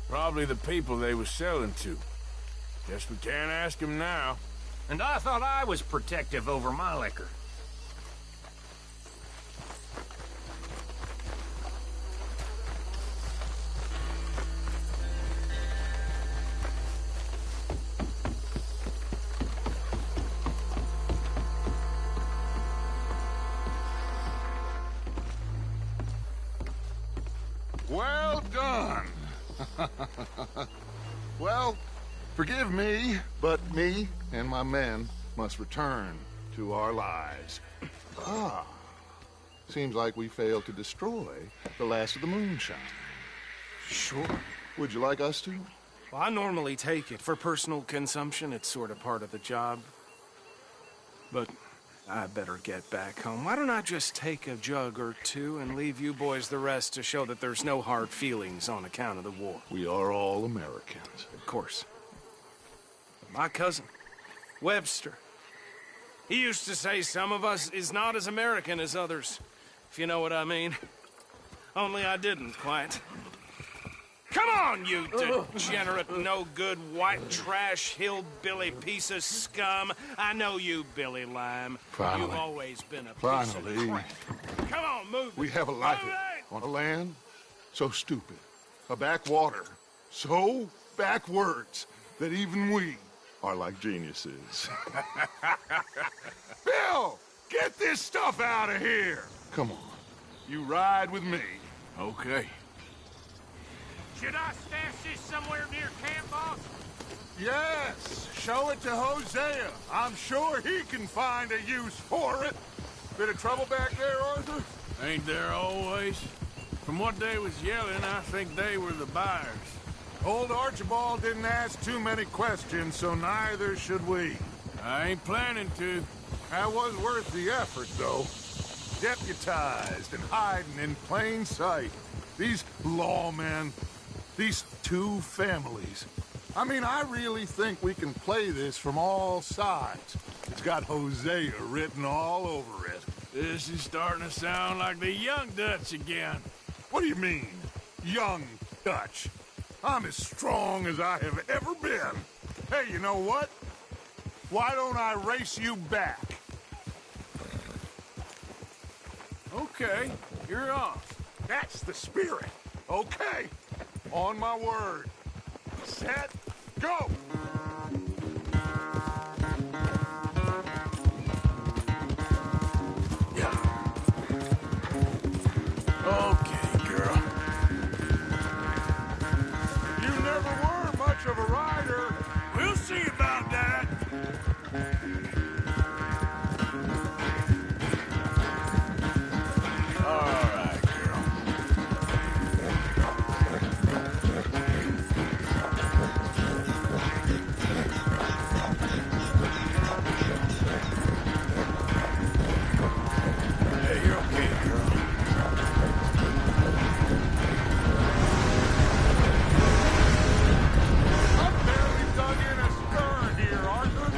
Speaker 1: Probably the people they were selling to. Guess we can't ask them now.
Speaker 10: And I thought I was protective over my liquor.
Speaker 12: Well done. Well, forgive me, but me and my men must return to our lives. Ah, seems like we failed to destroy the last of the moonshine.
Speaker 14: Sure.
Speaker 12: Would you like us to?
Speaker 14: Well, I normally take it. For personal consumption, it's sort of part of the job. But I better get back home. Why don't I just take a jug or two and leave you boys the rest to show that there's no hard feelings on account of the war?
Speaker 12: We are all Americans.
Speaker 14: Of course. My cousin, Webster, he used to say some of us is not as American as others, if you know what I mean. Only I didn't quite. Come on, you degenerate, no-good, white trash, hillbilly piece of scum. I know you, Billy Lime.
Speaker 12: Finally.
Speaker 14: You've always been a piece
Speaker 12: Finally.
Speaker 14: of crap. Come on, move.
Speaker 12: We have a life on a land so stupid, a backwater so backwards that even we are like geniuses. Bill, get this stuff out of here. Come on, you ride with me.
Speaker 1: Okay.
Speaker 10: Should I stash this somewhere near camp, boss?
Speaker 12: Yes, show it to Hosea. I'm sure he can find a use for it. Bit of trouble back there, Arthur?
Speaker 1: Ain't there always? From what they was yelling, I think they were the buyers.
Speaker 12: Old Archibald didn't ask too many questions, so neither should we.
Speaker 1: I ain't planning to.
Speaker 12: That was worth the effort, though. Deputized and hiding in plain sight. These lawmen, these two families. I mean, I really think we can play this from all sides. It's got Hosea written all over it.
Speaker 1: This is starting to sound like the young Dutch again.
Speaker 12: What do you mean, young Dutch? I'm as strong as I have ever been. Hey, you know what? Why don't I race you back?
Speaker 1: Okay, you're off.
Speaker 12: That's the spirit. Okay, on my word. Set, go!
Speaker 1: Okay, girl.
Speaker 12: You never were much of a rider.
Speaker 1: We'll see about that. All right, girl. Hey, you're okay, girl.
Speaker 12: I've barely dug in a stern here, Arthur.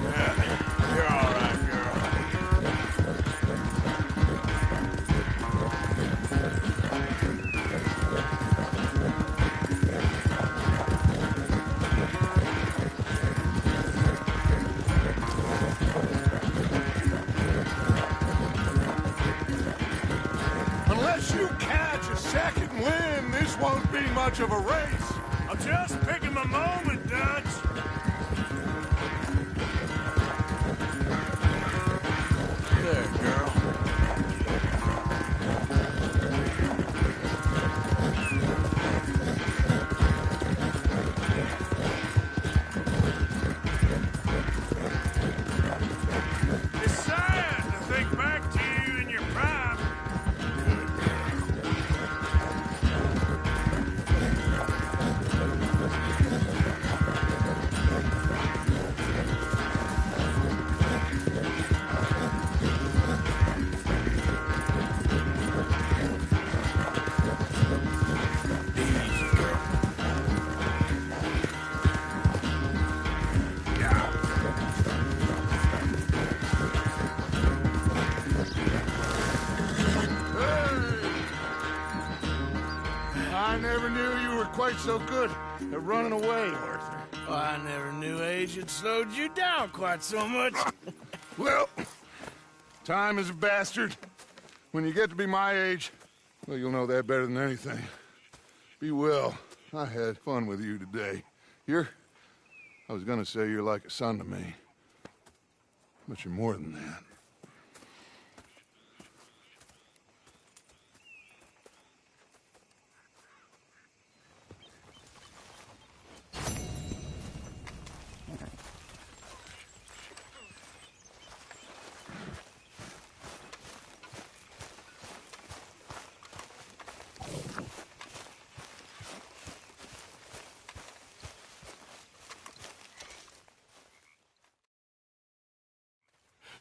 Speaker 1: Yeah, you're all right, girl.
Speaker 12: Unless you catch a second wind, this won't be much of a race.
Speaker 1: I'm just picking my moment, Dutch.
Speaker 12: so good at running away, Arthur?
Speaker 14: Oh, I never knew age had slowed you down quite so much.
Speaker 12: Well, time is a bastard. When you get to be my age, well, you'll know that better than anything. Be well. I had fun with you today. I was gonna say you're like a son to me. But you're more than that.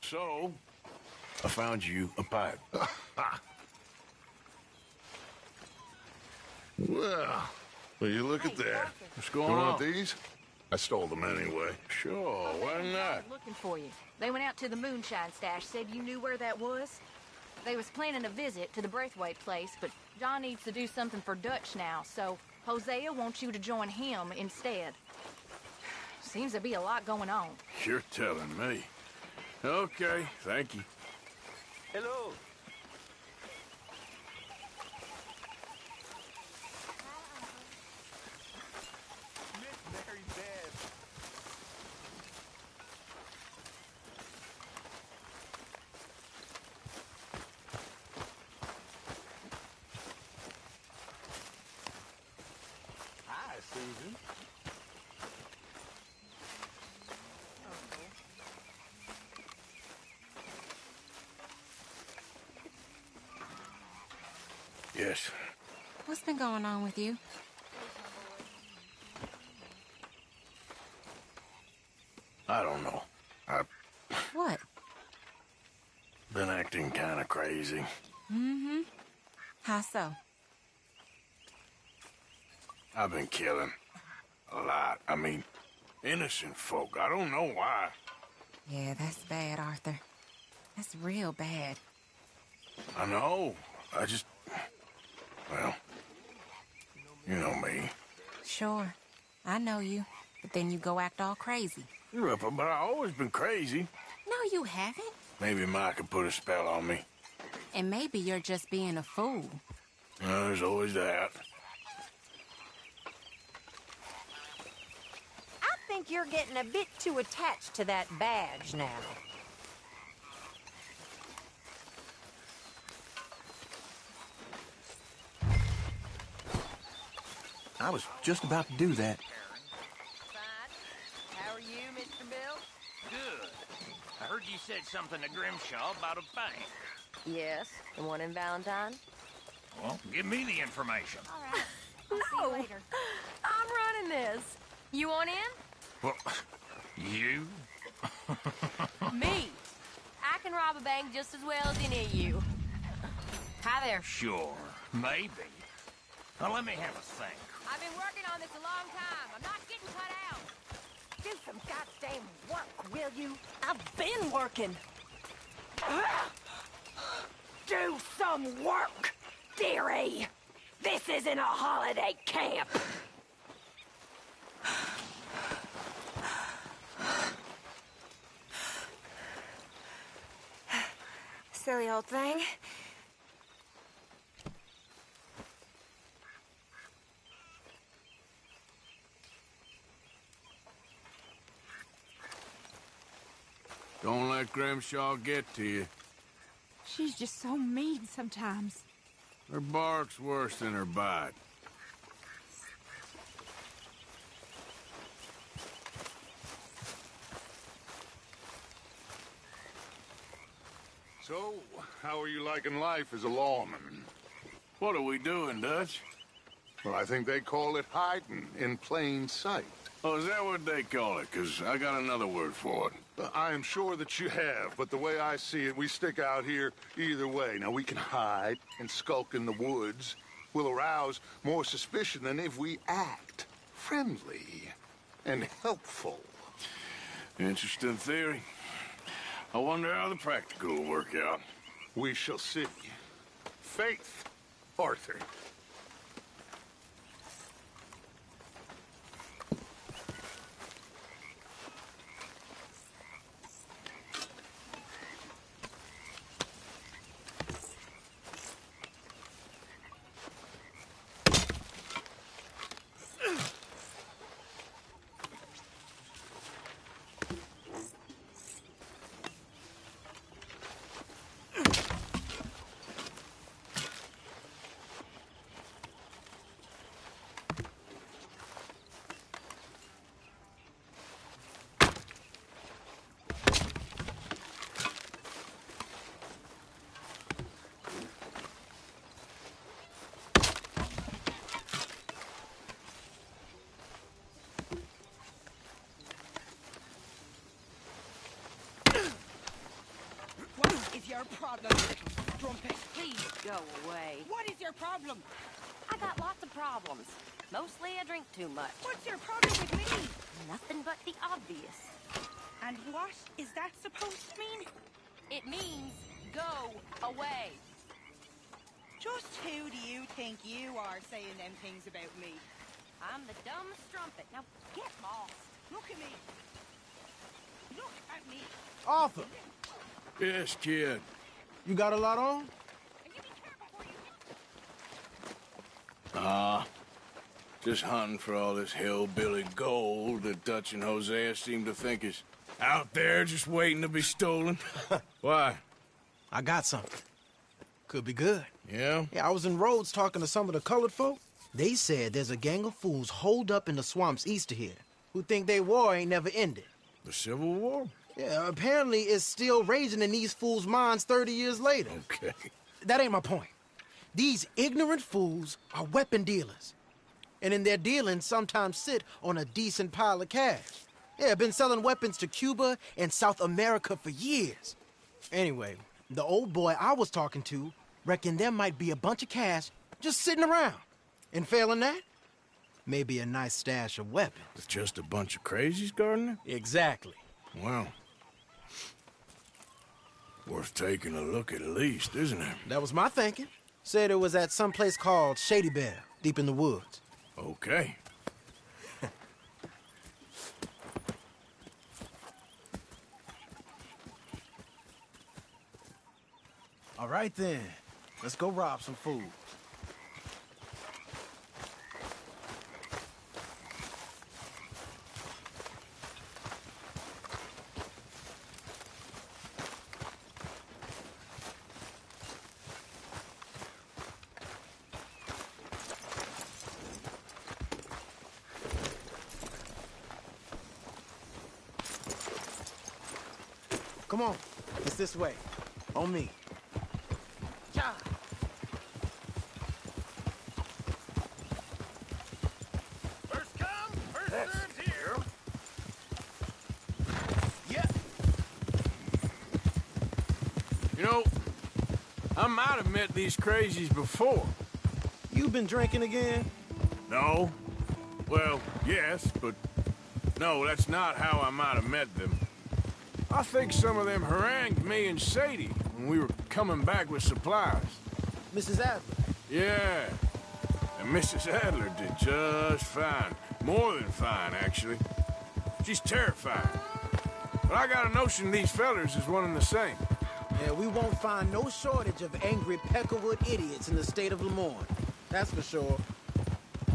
Speaker 1: So, I found you a pipe.
Speaker 12: Well, will you look at that?
Speaker 1: What's going
Speaker 12: You
Speaker 1: on?
Speaker 12: want these? I stole them anyway.
Speaker 1: Sure, why not?
Speaker 4: Looking for you. They went out to the moonshine stash, said you knew where that was. They was planning a visit to the Braithwaite place, but John needs to do something for Dutch now, so Hosea wants you to join him instead. Seems to be a lot going on.
Speaker 1: You're telling me. Okay, thank you.
Speaker 10: Hello. Miss Mary Beth. Hi, Susan.
Speaker 1: Yes.
Speaker 16: What's been going on with you?
Speaker 1: I don't know. I've
Speaker 16: What?
Speaker 1: been acting kind of crazy.
Speaker 16: Mm-hmm. How so?
Speaker 1: I've been killing. A lot. I mean, innocent folk. I don't know why.
Speaker 16: Yeah, that's bad, Arthur. That's real bad.
Speaker 1: I know. I just... Well, you know me.
Speaker 16: Sure. I know you. But then you go act all crazy.
Speaker 1: But I've always been crazy.
Speaker 16: No, you haven't.
Speaker 1: Maybe Mike could put a spell on me.
Speaker 16: And maybe you're just being a fool.
Speaker 1: There's always that.
Speaker 17: I think you're getting a bit too attached to that badge now.
Speaker 14: I was just about to do that.
Speaker 4: How are you, Mr. Bill?
Speaker 10: Good. I heard you said something to Grimshaw about a bank.
Speaker 4: Yes, the one in Valentine.
Speaker 10: Well, give me the information.
Speaker 4: All right. I'll see you later. I'm running this. You want in?
Speaker 10: Well, you?
Speaker 4: Me. I can rob a bank just as well as any of you. Hi there.
Speaker 10: Sure, maybe. Now let me have a think.
Speaker 4: I've been working on this a long time. I'm not getting cut out.
Speaker 17: Do some goddamn work, will you? I've been working. Do some work, dearie. This isn't a holiday camp.
Speaker 3: Silly old thing.
Speaker 1: Don't let Grimshaw get to you.
Speaker 3: She's just so mean sometimes.
Speaker 1: Her bark's worse than her bite.
Speaker 12: So, how are you liking life as a lawman?
Speaker 1: What are we doing, Dutch?
Speaker 12: Well, I think they call it hiding in plain sight.
Speaker 1: Oh, is that what they call it? 'Cause I got another word for it.
Speaker 12: I am sure that you have, but the way I see it, we stick out here either way. Now, we can hide and skulk in the woods. We'll arouse more suspicion than if we act friendly and helpful.
Speaker 1: Interesting theory. I wonder how the practical will work out.
Speaker 12: We shall see. Faith, Arthur.
Speaker 3: your problem, little strumpet?
Speaker 17: Please go away.
Speaker 3: What is your problem?
Speaker 17: I got lots of problems. Mostly I drink too much.
Speaker 3: What's your problem with me?
Speaker 17: Nothing but the obvious.
Speaker 3: And what is that supposed to mean?
Speaker 17: It means go away.
Speaker 3: Just who do you think you are saying them things about me?
Speaker 17: I'm the dumb strumpet. Now get lost.
Speaker 3: Look at me. Look at me.
Speaker 14: Arthur,
Speaker 1: Yes, kid.
Speaker 14: you got a lot on?
Speaker 1: Just hunting for all this hillbilly gold that Dutch and Hosea seem to think is out there just waiting to be stolen. Why?
Speaker 14: I got something. Could be good.
Speaker 1: Yeah?
Speaker 14: Yeah, I was in Rhodes talking to some of the colored folk. They said there's a gang of fools holed up in the swamps east of here who think their war ain't never ended.
Speaker 1: The Civil War?
Speaker 14: Yeah, apparently it's still raging in these fools' minds 30 years later.
Speaker 1: Okay.
Speaker 14: That ain't my point. These ignorant fools are weapon dealers. And in their dealing, sometimes sit on a decent pile of cash. Yeah, been selling weapons to Cuba and South America for years. Anyway, the old boy I was talking to reckoned there might be a bunch of cash just sitting around. And failing that, maybe a nice stash of weapons.
Speaker 1: It's just a bunch of crazies, Gardner?
Speaker 14: Exactly.
Speaker 1: Well, worth taking a look at least, isn't it?
Speaker 14: That was my thinking. Said it was at some place called Shady Belle, deep in the woods.
Speaker 1: Okay.
Speaker 14: All right then, let's go rob some fools. Come on, it's this way. On me. Ja.
Speaker 6: First come, first served here.
Speaker 14: Yeah.
Speaker 1: You know, I might have met these crazies before.
Speaker 14: You been drinking again?
Speaker 1: No. Well, yes, but no, that's not how I might have met them. I think some of them harangued me and Sadie when we were coming back with supplies.
Speaker 14: Mrs. Adler?
Speaker 1: Yeah. And Mrs. Adler did just fine. More than fine, actually. She's terrifying. But I got a notion these fellers is one and the same.
Speaker 14: Yeah, we won't find no shortage of angry Peckerwood idiots in the state of Lemoyne. That's for sure.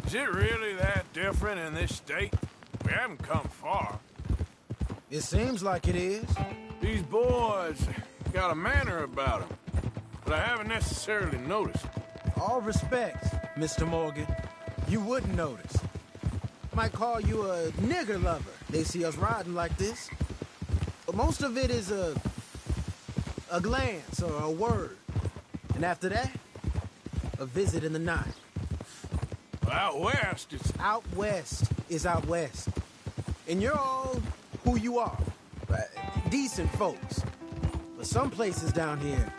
Speaker 1: Is it really that different in this state? We haven't come far.
Speaker 14: It seems like it is.
Speaker 1: These boys got a manner about them, but I haven't necessarily noticed.
Speaker 14: All respect, Mr. Morgan. You wouldn't notice. Might call you a nigger lover. They see us riding like this. But most of it is a glance or a word. And after that, a visit in the night.
Speaker 1: Out west, it's...
Speaker 14: Out west is out west. And you're all who you are. Decent folks. But some places down here,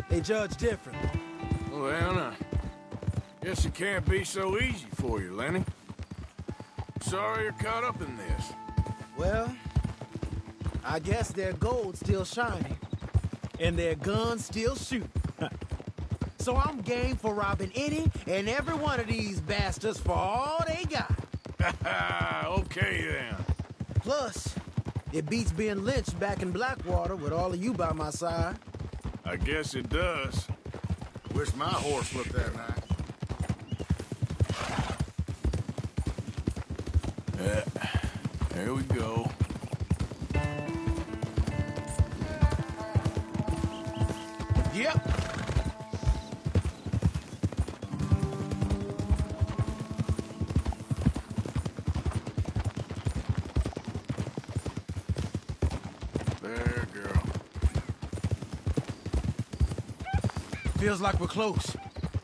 Speaker 14: they judge differently.
Speaker 1: Well, I guess it can't be so easy for you, Lenny. Sorry you're caught up in this.
Speaker 14: Well, I guess their gold's still shining, and their guns still shoot. So I'm game for robbing any and every one of these bastards for all they got.
Speaker 1: Okay, then.
Speaker 14: Plus, it beats being lynched back in Blackwater with all of you by my side.
Speaker 1: I guess it does.
Speaker 12: Wish my horse looked that nice.
Speaker 1: There we go.
Speaker 14: Yep.
Speaker 1: There, girl.
Speaker 14: Feels like we're close.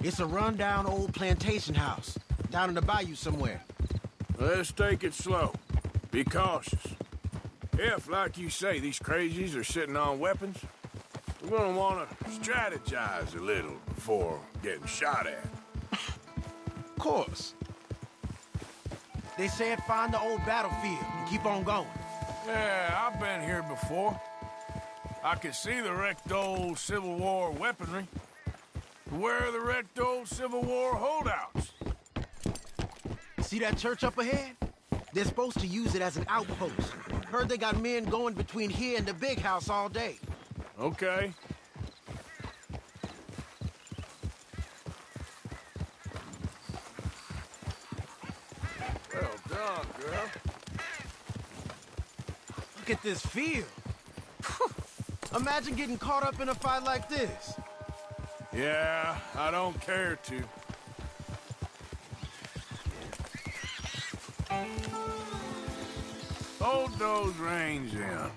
Speaker 14: It's a rundown old plantation house, down in the bayou somewhere.
Speaker 1: Let's take it slow. Be cautious. If, like you say, these crazies are sitting on weapons, We're gonna wanna strategize a little before getting shot at.
Speaker 14: Of course.
Speaker 6: They said find the old battlefield and keep on going.
Speaker 1: Yeah, I've been here before. I can see the wrecked old Civil War weaponry. Where are the wrecked old Civil War holdouts?
Speaker 6: See that church up ahead? They're supposed to use it as an outpost. Heard they got men going between here and the big house all day.
Speaker 1: Okay. Well done, girl.
Speaker 6: Look at this field. Imagine getting caught up in a fight like this.
Speaker 1: Yeah, I don't care to. Hold those reins in.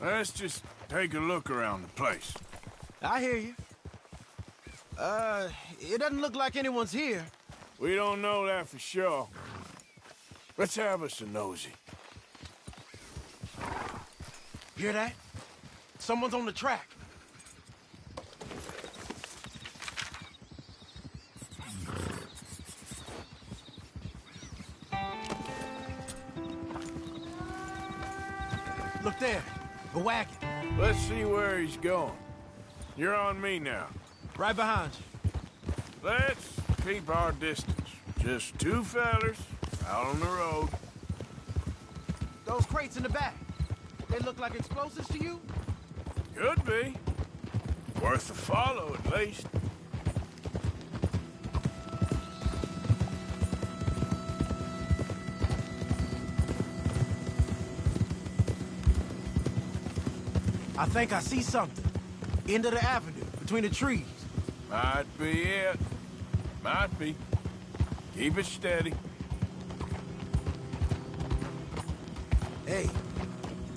Speaker 1: Let's just take a look around the place.
Speaker 6: I hear you. It doesn't look like anyone's here.
Speaker 1: We don't know that for sure. Let's have us a nosy.
Speaker 6: Hear that? Someone's on the track. Look there, a wagon.
Speaker 1: Let's see where he's going. You're on me now.
Speaker 6: Right behind you.
Speaker 1: Let's keep our distance. Just two fellers out on the road.
Speaker 6: Those crates in the back, they look like explosives to you?
Speaker 1: Could be. Worth a follow, at least.
Speaker 6: I think I see something. End of the avenue, between the trees.
Speaker 1: Might be it. Might be. Keep it steady.
Speaker 6: Hey,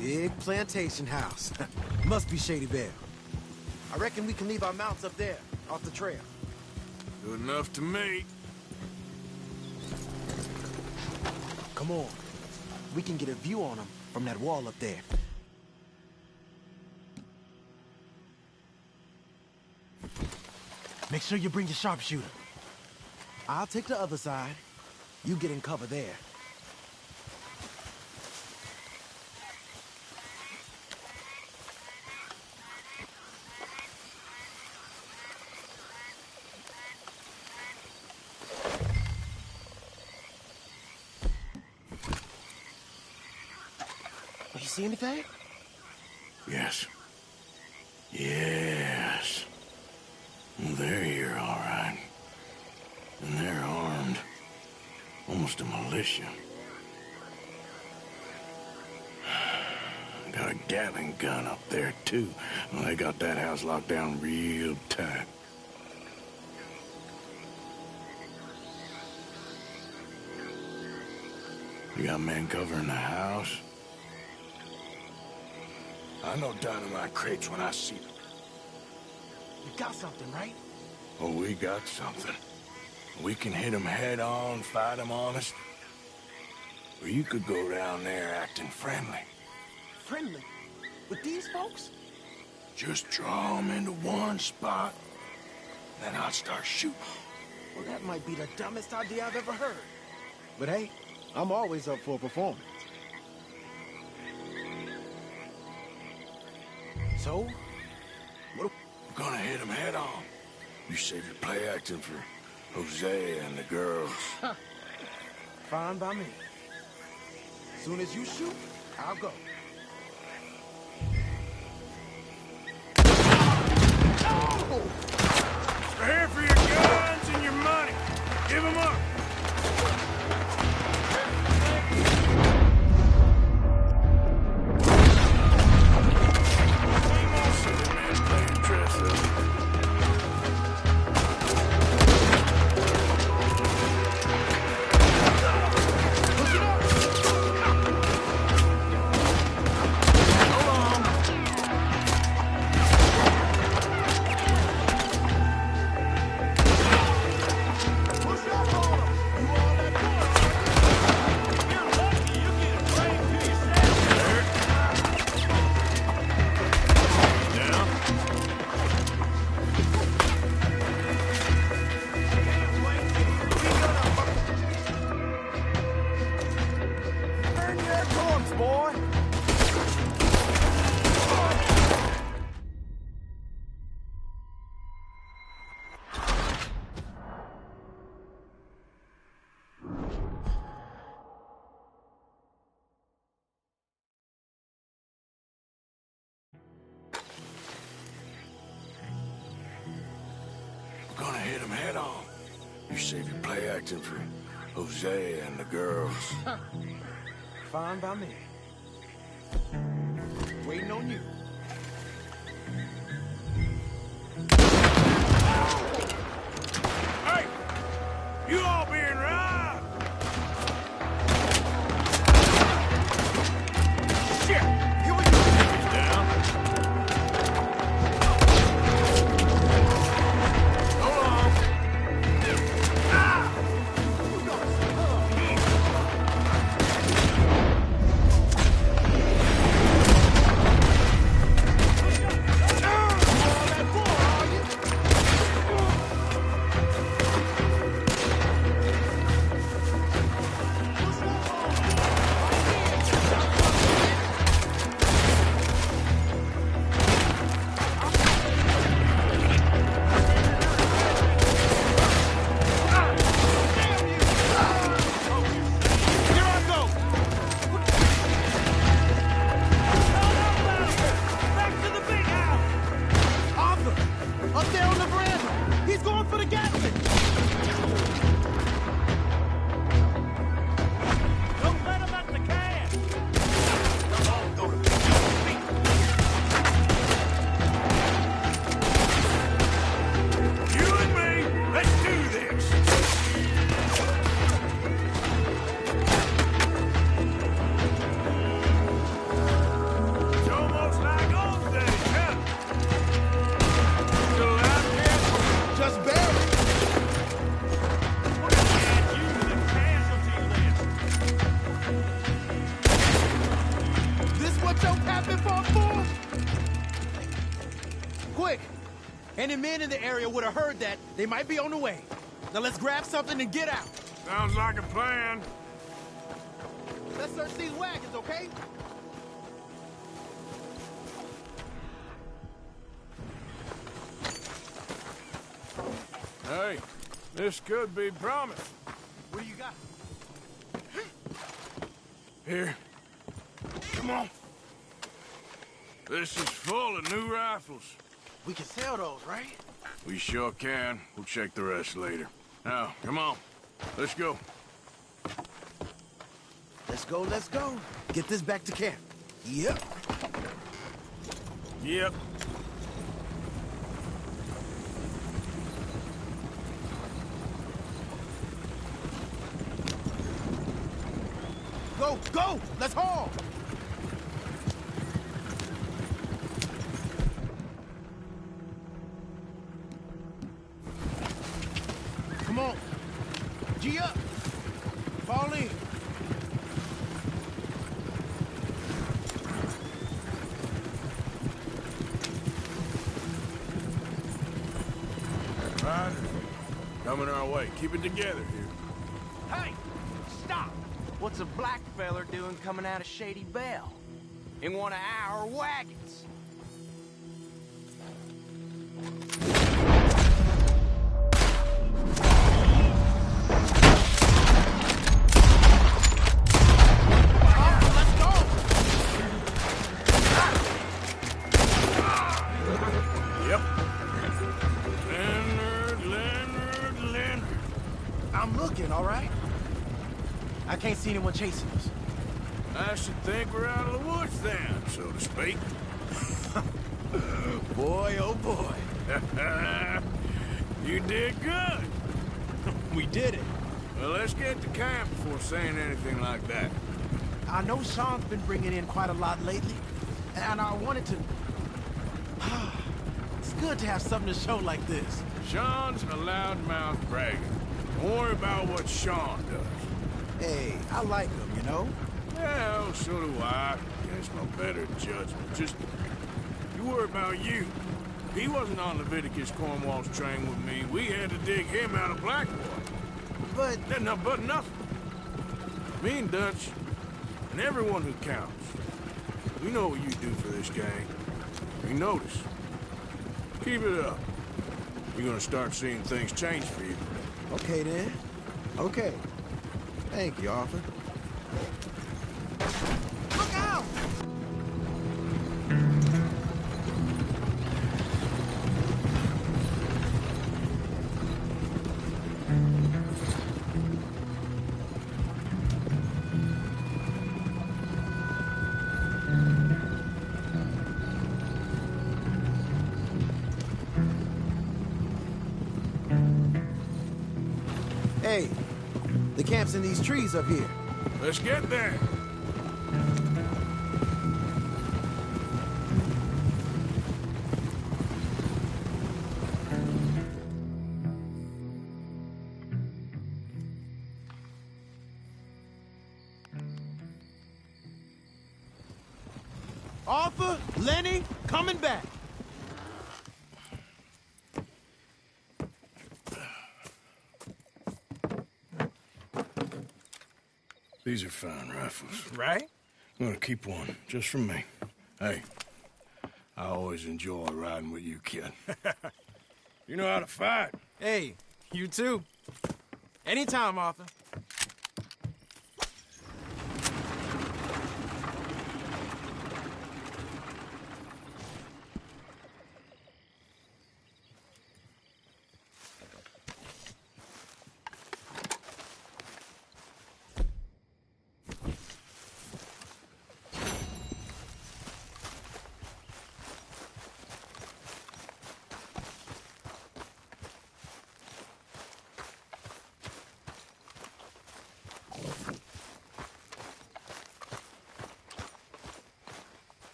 Speaker 6: big plantation house. Must be Shady Belle. I reckon we can leave our mounts up there, off the trail.
Speaker 1: Good enough to me.
Speaker 6: Come on. We can get a view on them from that wall up there. Make sure you bring your sharpshooter. I'll take the other side. You get in cover there. You see anything?
Speaker 1: Yes. Yes. They're here, all right. And they're armed. Almost a militia. Got a Gatling gun up there, too. Well, they got that house locked down real tight. You got men covering the house? I know dynamite crates when I see them.
Speaker 6: You got something, right?
Speaker 1: Oh, we got something. We can hit them head on, fight them honest. Or you could go down there acting friendly.
Speaker 6: Friendly? With these folks?
Speaker 1: Just draw them into one spot, then I'll start shooting.
Speaker 6: Well, that might be the dumbest idea I've ever heard. But hey, I'm always up for a performance. So,
Speaker 1: We're gonna hit them head on. You save your play acting for Hosea and the girls.
Speaker 6: Fine by me. Soon as you shoot, I'll go.
Speaker 1: We're here for your guns and your money. Give them up.
Speaker 6: Push up on 'em!
Speaker 1: him head on. You save your play acting for Hosea and the girls.
Speaker 14: Fine by me. Waiting on you.
Speaker 1: Hey! You all being right! Shit! Here we go! He's down. Hold on. Ah!
Speaker 14: Any men in the area would have heard that. They might be on the way. Now let's grab something and get out.
Speaker 1: Sounds like a plan.
Speaker 14: Let's search these wagons, okay?
Speaker 1: Hey, this could be promised.
Speaker 14: What do you got?
Speaker 1: Here. Come on. This is full of new rifles.
Speaker 14: We can sell those, right?
Speaker 1: We sure can. We'll check the rest later. Now, come on. Let's go.
Speaker 14: Let's go, let's go. Get this back to camp. Yep.
Speaker 1: Yep.
Speaker 14: Go, go! Let's haul! Come on. G up. Fall in.
Speaker 1: Riders, coming our way. Keep it together here.
Speaker 6: Hey! Stop! What's a black feller doing coming out of Shady Belle? In one of our wagons?
Speaker 14: I can't see anyone chasing us.
Speaker 1: I should think we're out of the woods then, so to speak.
Speaker 14: Boy, oh boy.
Speaker 1: You did good.
Speaker 14: We did it.
Speaker 1: Well, let's get to camp before saying anything like that.
Speaker 14: I know Sean's been bringing in quite a lot lately, and I wanted to... It's good to have something to show like this.
Speaker 1: Sean's a loudmouth bragger. Don't worry about what Sean does.
Speaker 14: Hey, I like him, you know?
Speaker 1: Well, so do I. Guess no better judgment. Just, you worry about you. He wasn't on Leviticus Cornwall's train with me. We had to dig him out of Blackwater.
Speaker 14: But...
Speaker 1: But nothing. Me and Dutch, and everyone who counts, we know what you do for this gang. We notice. Keep it up. You're gonna start seeing things change for you.
Speaker 14: Okay, then. Okay. Thank you, Arthur. Look out! camps in these trees up here.
Speaker 1: Let's get there.
Speaker 14: Arthur, Lenny, coming back.
Speaker 1: These are fine rifles.
Speaker 14: Right?
Speaker 1: I'm gonna keep one, just for me. Hey, I always enjoy riding with you, kid. You know how to fight.
Speaker 14: Hey, you too. Anytime, Arthur.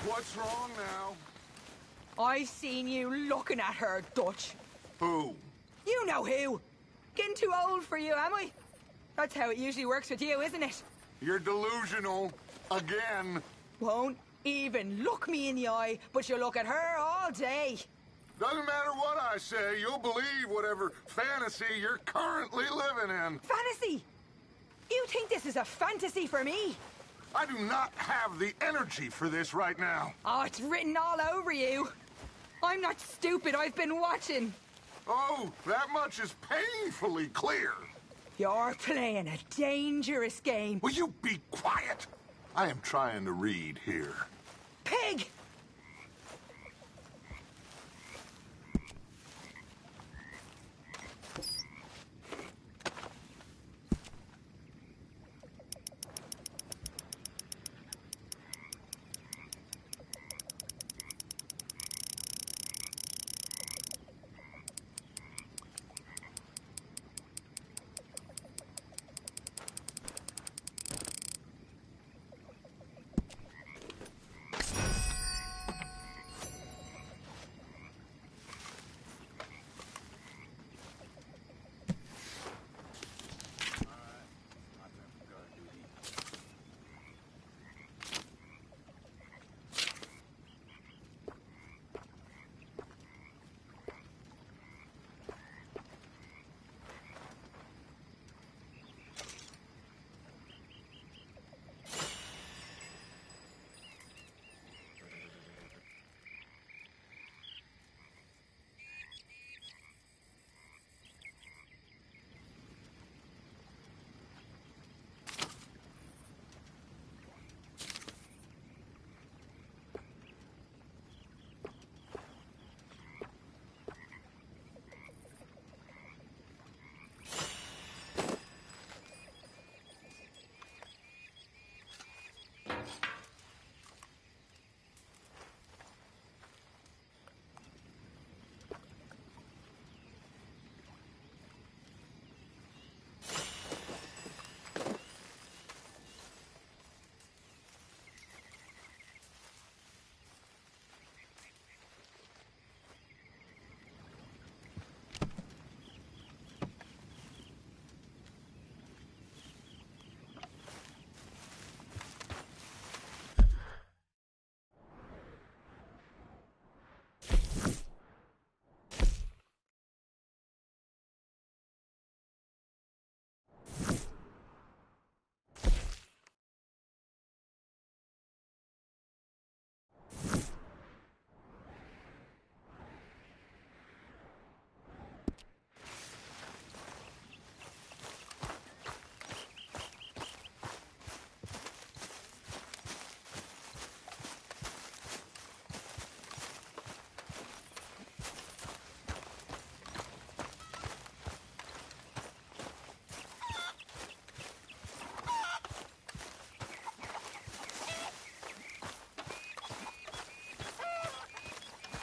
Speaker 12: What's wrong now?
Speaker 17: I've seen you looking at her, Dutch.
Speaker 12: Who?
Speaker 17: You know who. Getting too old for you, am I? That's how it usually works with you, isn't it?
Speaker 12: You're delusional. Again.
Speaker 17: Won't even look me in the eye, but you look at her all day.
Speaker 12: Doesn't matter what I say, you'll believe whatever fantasy you're currently living in.
Speaker 17: Fantasy? You think this is a fantasy for me?
Speaker 12: I do not have the energy for this right now.
Speaker 17: Oh, it's written all over you. I'm not stupid, I've been watching.
Speaker 12: Oh, that much is painfully clear.
Speaker 17: You're playing a dangerous game.
Speaker 12: Will you be quiet? I am trying to read here.
Speaker 17: Pig!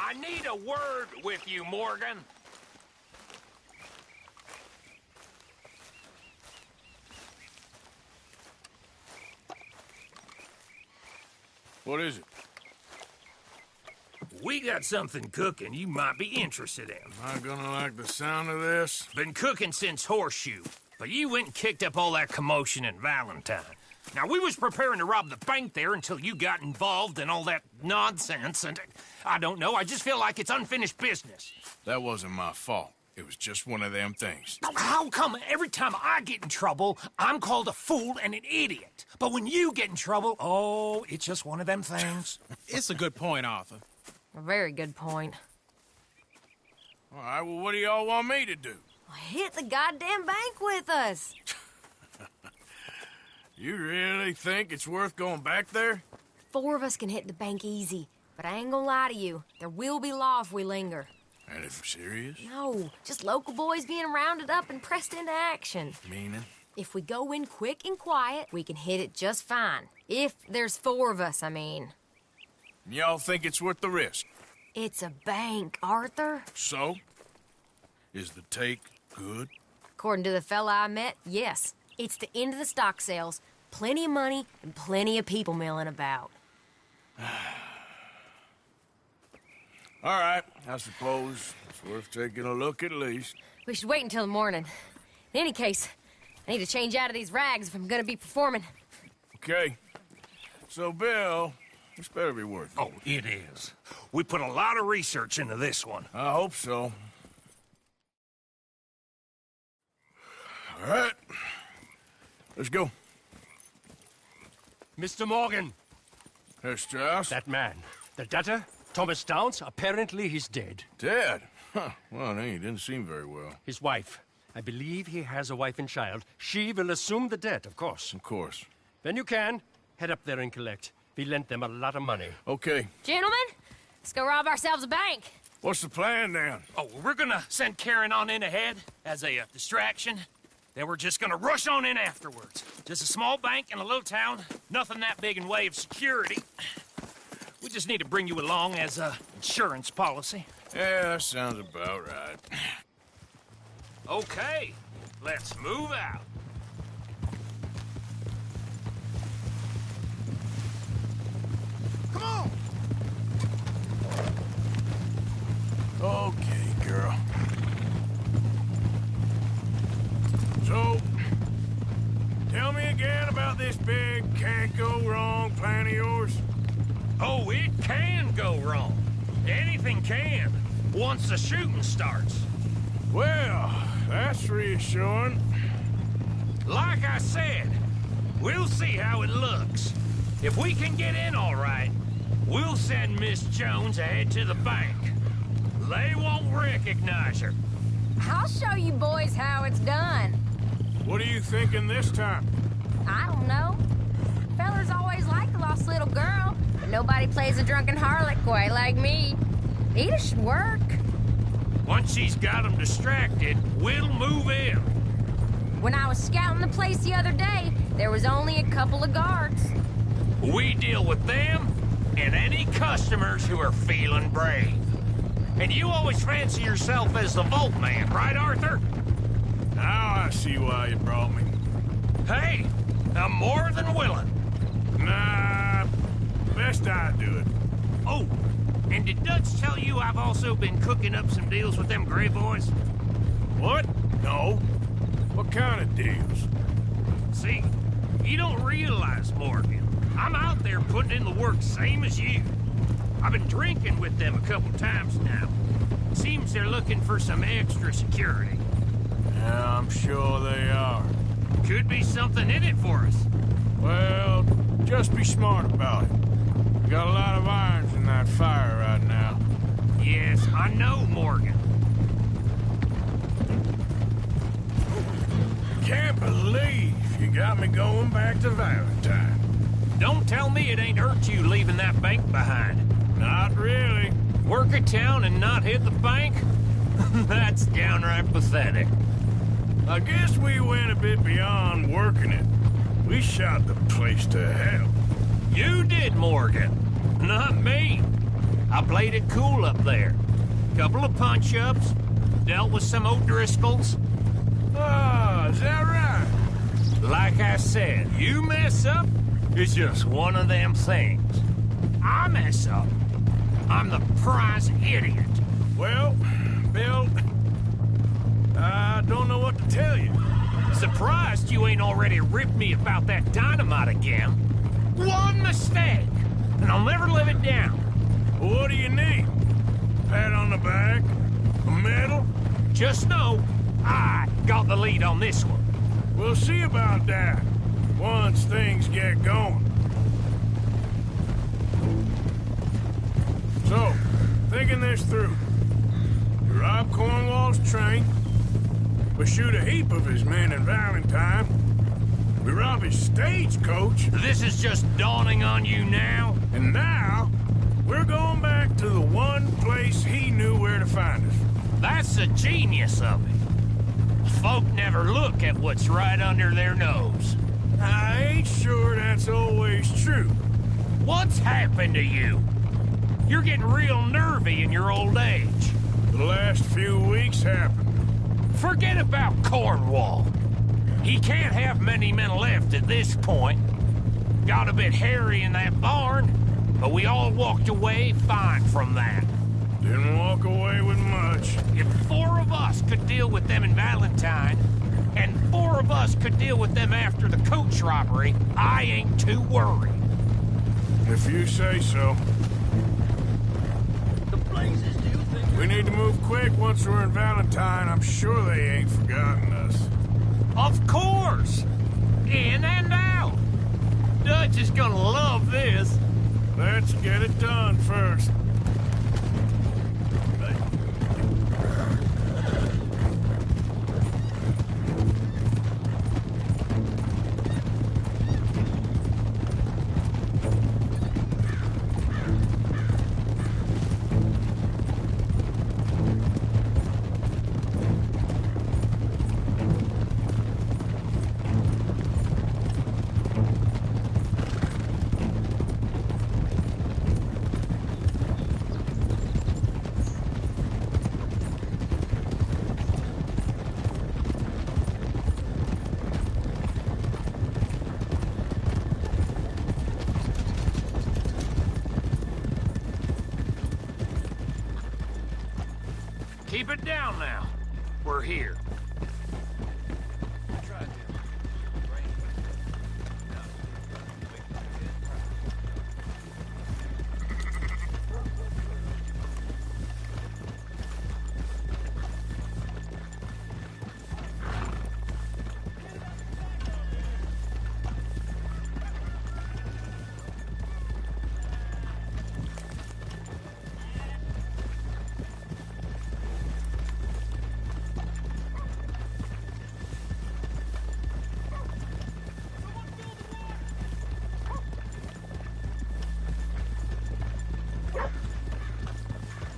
Speaker 10: I need a word with you, Morgan.
Speaker 1: What is it?
Speaker 10: We got something cooking you might be interested in.
Speaker 1: Am I gonna like the sound of this?
Speaker 10: Been cooking since Horseshoe, but you went and kicked up all that commotion in Valentine. Now, we was preparing to rob the bank there until you got involved in all that nonsense, and I don't know, I just feel like it's unfinished business.
Speaker 1: That wasn't my fault. It was just one of them things.
Speaker 10: How come every time I get in trouble, I'm called a fool and an idiot? But when you get in trouble, oh, it's just one of them things.
Speaker 14: It's a good point, Arthur.
Speaker 16: A very good point.
Speaker 1: All right, well, what do y'all want me to do?
Speaker 16: Hit the goddamn bank with us.
Speaker 1: You really think it's worth going back there?
Speaker 16: 4 of us can hit the bank easy, but I ain't gonna lie to you. There will be law if we linger.
Speaker 1: Anything serious?
Speaker 16: No, just local boys being rounded up and pressed into action.
Speaker 1: Meaning?
Speaker 16: If we go in quick and quiet, we can hit it just fine. If there's 4 of us, I mean.
Speaker 1: Y'all think it's worth the risk?
Speaker 16: It's a bank, Arthur.
Speaker 1: So? Is the take good?
Speaker 16: According to the fella I met, yes. It's the end of the stock sales. Plenty of money and plenty of people milling about.
Speaker 1: All right, I suppose it's worth taking a look at least.
Speaker 16: We should wait until the morning. In any case, I need to change out of these rags if I'm gonna be performing.
Speaker 1: Okay. So, Bill, this better be worth it.
Speaker 10: Oh, it is. We put a lot of research into this one.
Speaker 1: I hope so. All right. Let's go.
Speaker 18: Mr. Morgan.
Speaker 1: Herr Strauss?
Speaker 18: That man. The debtor, Thomas Downs, apparently he's dead.
Speaker 1: Dead? Huh. Well, he didn't seem very well.
Speaker 18: His wife. I believe he has a wife and child. She will assume the debt, of course.
Speaker 1: Of course.
Speaker 18: When you can, head up there and collect. We lent them a lot of money.
Speaker 1: Okay.
Speaker 16: Gentlemen, let's go rob ourselves a bank.
Speaker 1: What's the plan, then?
Speaker 10: Oh, we're gonna send Karen on in ahead as a distraction. Then we're just gonna rush on in afterwards. Just a small bank in a little town. Nothing that big in way of security. We just need to bring you along as a insurance policy.
Speaker 1: Yeah, that sounds about right.
Speaker 10: Okay, let's move out.
Speaker 1: Come on! Okay, girl. So, tell me again about this big can't-go-wrong plan of yours.
Speaker 10: Oh, it can go wrong. Anything can, once the shooting starts.
Speaker 1: Well, that's reassuring.
Speaker 10: Like I said, we'll see how it looks. If we can get in all right, we'll send Miss Jones ahead to the bank. They won't recognize her.
Speaker 16: I'll show you boys how it's done.
Speaker 1: What are you thinking this time?
Speaker 16: I don't know. Fellers always like a lost little girl, but nobody plays a drunken harlot quite like me. It should work.
Speaker 10: Once she's got them distracted, we'll move in.
Speaker 16: When I was scouting the place the other day, there was only a couple of guards.
Speaker 10: We deal with them and any customers who are feeling brave. And you always fancy yourself as the Vault Man, right, Arthur?
Speaker 1: Now I see why you brought me.
Speaker 10: Hey, I'm more than willing.
Speaker 1: Nah, best I do it.
Speaker 10: Oh, and did Dutch tell you I've also been cooking up some deals with them Gray Boys?
Speaker 1: What? No. What kind of deals?
Speaker 10: See, you don't realize, Morgan. I'm out there putting in the work same as you. I've been drinking with them a couple times now. Seems they're looking for some extra security.
Speaker 1: Yeah, I'm sure they are.
Speaker 10: Could be something in it for us.
Speaker 1: Well, just be smart about it. We got a lot of irons in that fire right now.
Speaker 10: Yes, I know, Morgan.
Speaker 1: Can't believe you got me going back to Valentine.
Speaker 10: Don't tell me it ain't hurt you leaving that bank behind.
Speaker 1: Not really.
Speaker 10: Work a town and not hit the bank? That's downright pathetic.
Speaker 1: I guess we went a bit beyond working it. We shot the place to hell.
Speaker 10: You did, Morgan. Not me. I played it cool up there. Couple of punch-ups, dealt with some O'Driscolls.
Speaker 1: Ah, is that right?
Speaker 10: Like I said, you mess up, it's just one of them things. I mess up, I'm the prize idiot.
Speaker 1: Well, Bill, I don't know what to tell you.
Speaker 10: Surprised you ain't already ripped me about that dynamite again. One mistake, and I'll never live it down.
Speaker 1: Well, what do you need? Pat on the back? A medal?
Speaker 10: Just know, I got the lead on this one.
Speaker 1: We'll see about that once things get going. So, thinking this through. We rob Cornwall's train. We shoot a heap of his men in Valentine. We rob his stagecoach.
Speaker 10: This is just dawning on you now?
Speaker 1: And now, we're going back to the one place he knew where to find us.
Speaker 10: That's the genius of it. Folk never look at what's right under their nose.
Speaker 1: I ain't sure that's always true.
Speaker 10: What's happened to you? You're getting real nervy in your old age.
Speaker 1: The last few weeks happened.
Speaker 10: Forget about Cornwall. He can't have many men left at this point. Got a bit hairy in that barn, but we all walked away fine from that.
Speaker 1: Didn't walk away with much.
Speaker 10: If 4 of us could deal with them in Valentine, and 4 of us could deal with them after the coach robbery, I ain't too worried.
Speaker 1: If you say so.
Speaker 2: The blazes, do you think?
Speaker 1: We need to move quick once we're in Valentine. I'm sure they ain't forgotten us.
Speaker 10: Of course! In and out. Dutch is gonna love this.
Speaker 1: Let's get it done first.
Speaker 10: Keep it down now. We're here.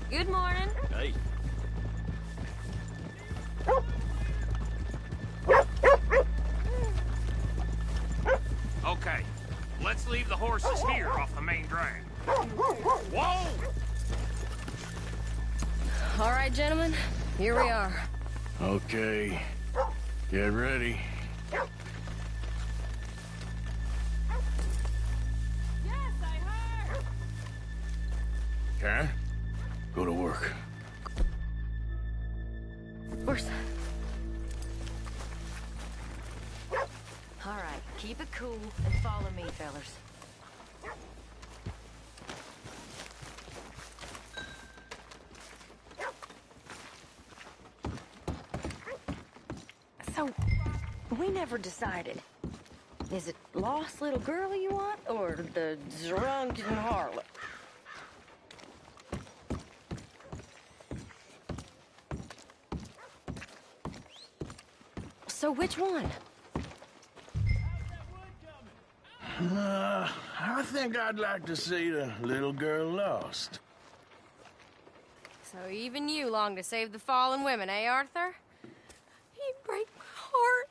Speaker 16: Good morning.
Speaker 2: Hey.
Speaker 10: Okay, let's leave the horses here off the main drag. Whoa!
Speaker 16: All right, gentlemen, here we are.
Speaker 1: Okay, get ready.
Speaker 16: Yes, I heard.
Speaker 1: Karen, go to work.
Speaker 16: Where's...
Speaker 4: All right, keep it cool and follow me, fellers. So, we never decided. Is it lost little girl you want, or the drunken harlot? So which one?
Speaker 1: I think I'd like to see the little girl lost.
Speaker 16: So even you long to save the fallen women, eh, Arthur? You break my heart.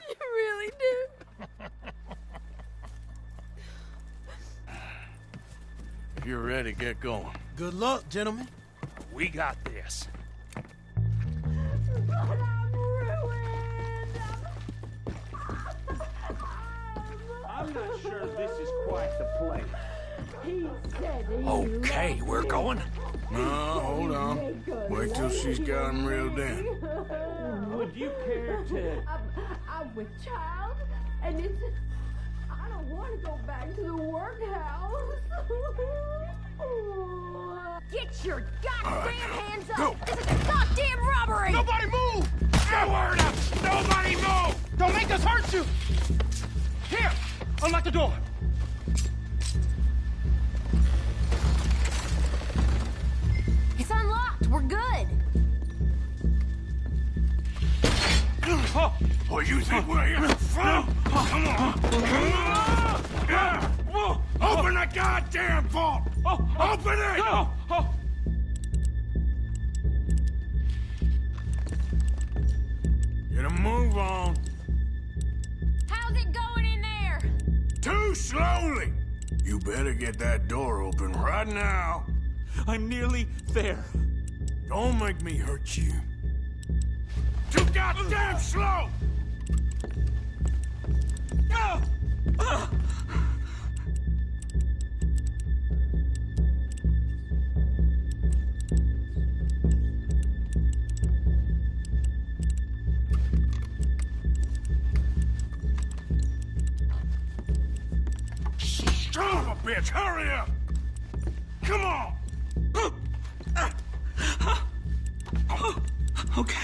Speaker 16: You really do.
Speaker 1: If you're ready, get going.
Speaker 6: Good luck, gentlemen.
Speaker 10: We got this.
Speaker 6: I'm not sure this is quite the place.
Speaker 10: Okay, we're going.
Speaker 1: No, hold on. Wait till she's got him reeled in.
Speaker 6: Would you care to...
Speaker 17: I'm with child, and it's... I don't want to go back to the workhouse.
Speaker 16: Get your goddamn hands up!
Speaker 1: Go.
Speaker 16: This is a goddamn robbery!
Speaker 6: Nobody move!
Speaker 10: No word up! Nobody move!
Speaker 6: Don't make us hurt you! Here! Unlock the door!
Speaker 16: It's unlocked. We're good.
Speaker 1: Oh, you think we're here for fun? Come on! Come on! Open the goddamn vault! Open it! Get a move on.
Speaker 16: How's it going in there?
Speaker 1: Too slowly! You better get that door open right now.
Speaker 6: I'm nearly there.
Speaker 1: Don't make me hurt you. Too goddamn slow! Son of a bitch, hurry up! Come on!
Speaker 6: Okay.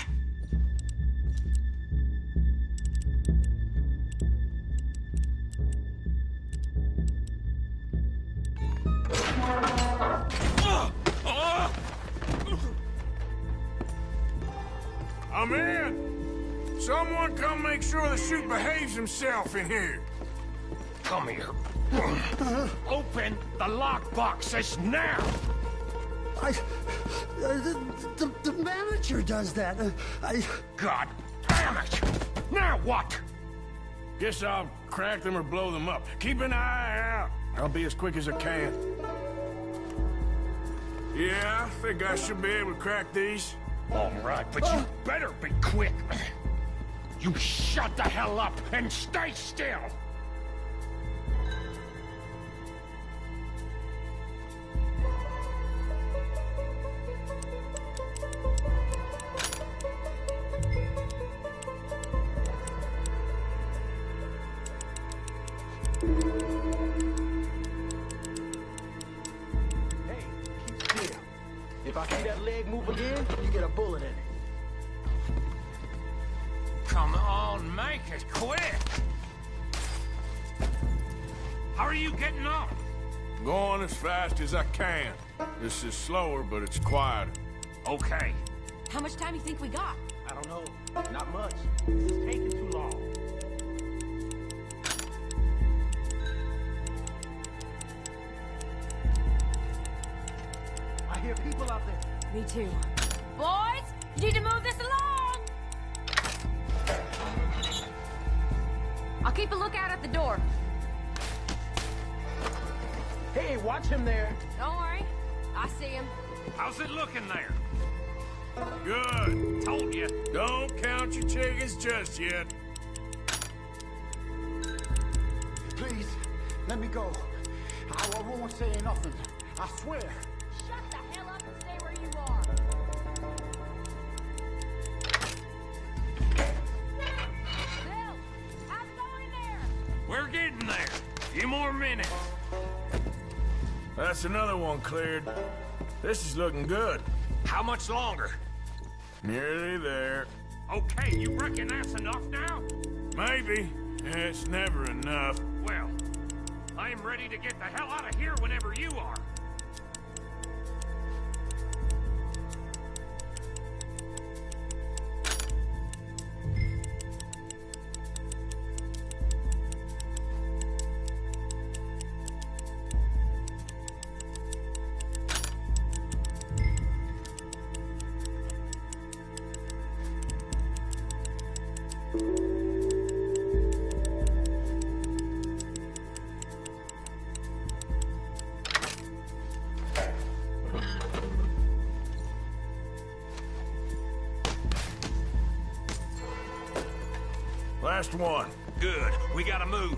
Speaker 1: I'm in! Someone come make sure the chute behaves himself in here.
Speaker 10: Come here. Open the lockbox this now!
Speaker 8: The manager does that.
Speaker 10: God damn it! Now what?
Speaker 1: Guess I'll crack them or blow them up. Keep an eye out. I'll be as quick as I can. Yeah, I think I should be able to crack these.
Speaker 10: All right, but you better be quick. You shut the hell up and stay still!
Speaker 8: Hey, keep still. If I see that leg move again, you get a bullet in it.
Speaker 10: Come on, make it quick! How are you getting on?
Speaker 1: Going as fast as I can. This is slower, but it's quieter.
Speaker 10: Okay.
Speaker 16: How much time do you think we got?
Speaker 8: I don't know. Not much. This is taking too long. I hear people out there.
Speaker 16: Me too. Boys, you need to move this along! I'll keep a lookout at the door.
Speaker 8: Hey, watch him there.
Speaker 16: Don't worry. I see him.
Speaker 10: How's it looking there?
Speaker 1: Good.
Speaker 10: Told you.
Speaker 1: Don't count your chickens just yet.
Speaker 8: Please, let me go. I won't say nothing. I swear.
Speaker 16: Shut the hell up and stay where you are. Bill, how's it going in there?
Speaker 10: We're getting there. Few more minutes.
Speaker 1: That's another one cleared. This is looking good.
Speaker 10: How much longer?
Speaker 1: Nearly there.
Speaker 10: Okay, you reckon that's enough now?
Speaker 1: Maybe. It's never enough.
Speaker 10: Well, I am ready to get the hell out of here whenever you are.
Speaker 1: Last one.
Speaker 10: Good. We gotta move.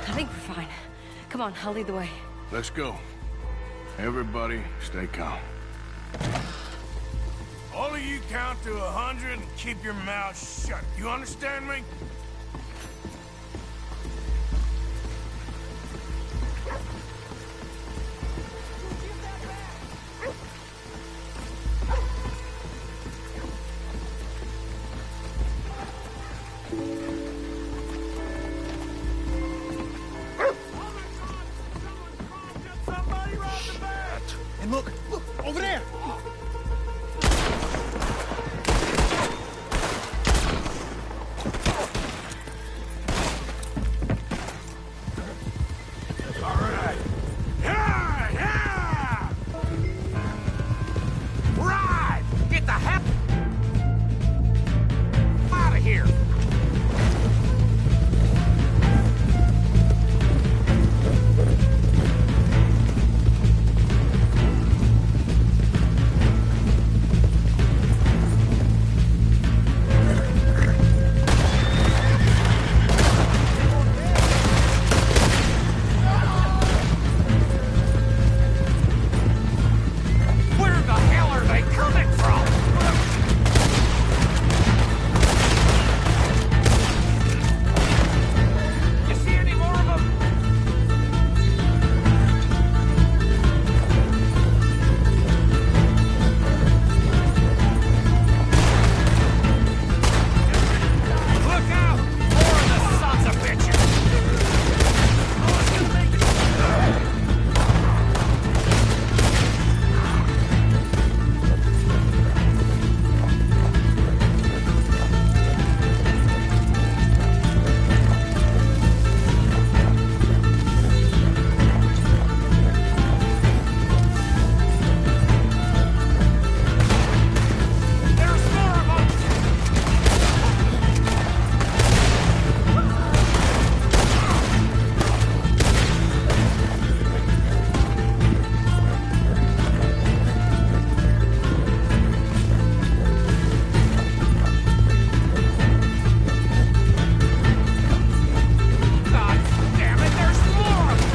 Speaker 16: I think we're fine. Come on, I'll lead the way.
Speaker 1: Let's go. Everybody, stay calm. All of you count to 100 and keep your mouths shut. You understand me?
Speaker 6: And look, over there!
Speaker 10: Right! Get the heck out of here! Where the hell are they coming from? You see any more of them? Look out! More of the sons of bitches! There's more of them! God damn it, there's more of them!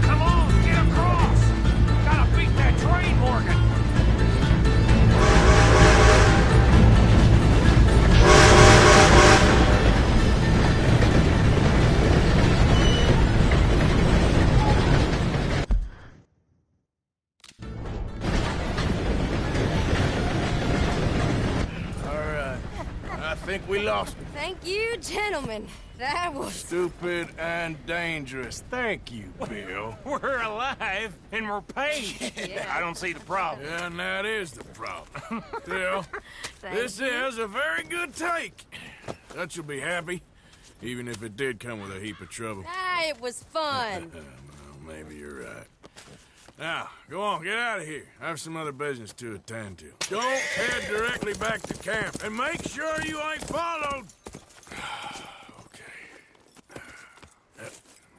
Speaker 10: Come on, get across! Gotta beat that train, Morgan!
Speaker 1: All right. I think we lost it.
Speaker 16: Thank you, gentlemen. That was...
Speaker 1: Stupid and dangerous. Thank you, Bill.
Speaker 10: We're alive and we're paid.
Speaker 16: Yeah.
Speaker 10: I don't see the problem.
Speaker 1: Yeah, and that is the problem. Bill,
Speaker 16: Thank
Speaker 1: this
Speaker 16: you.
Speaker 1: is a very good take. Dutch will be happy, even if it did come with a heap of trouble.
Speaker 16: Ah, it was fun.
Speaker 1: Well, maybe you're right. Now, go on, get out of here. I have some other business to attend to. Don't head directly back to camp, and make sure you ain't followed. Okay.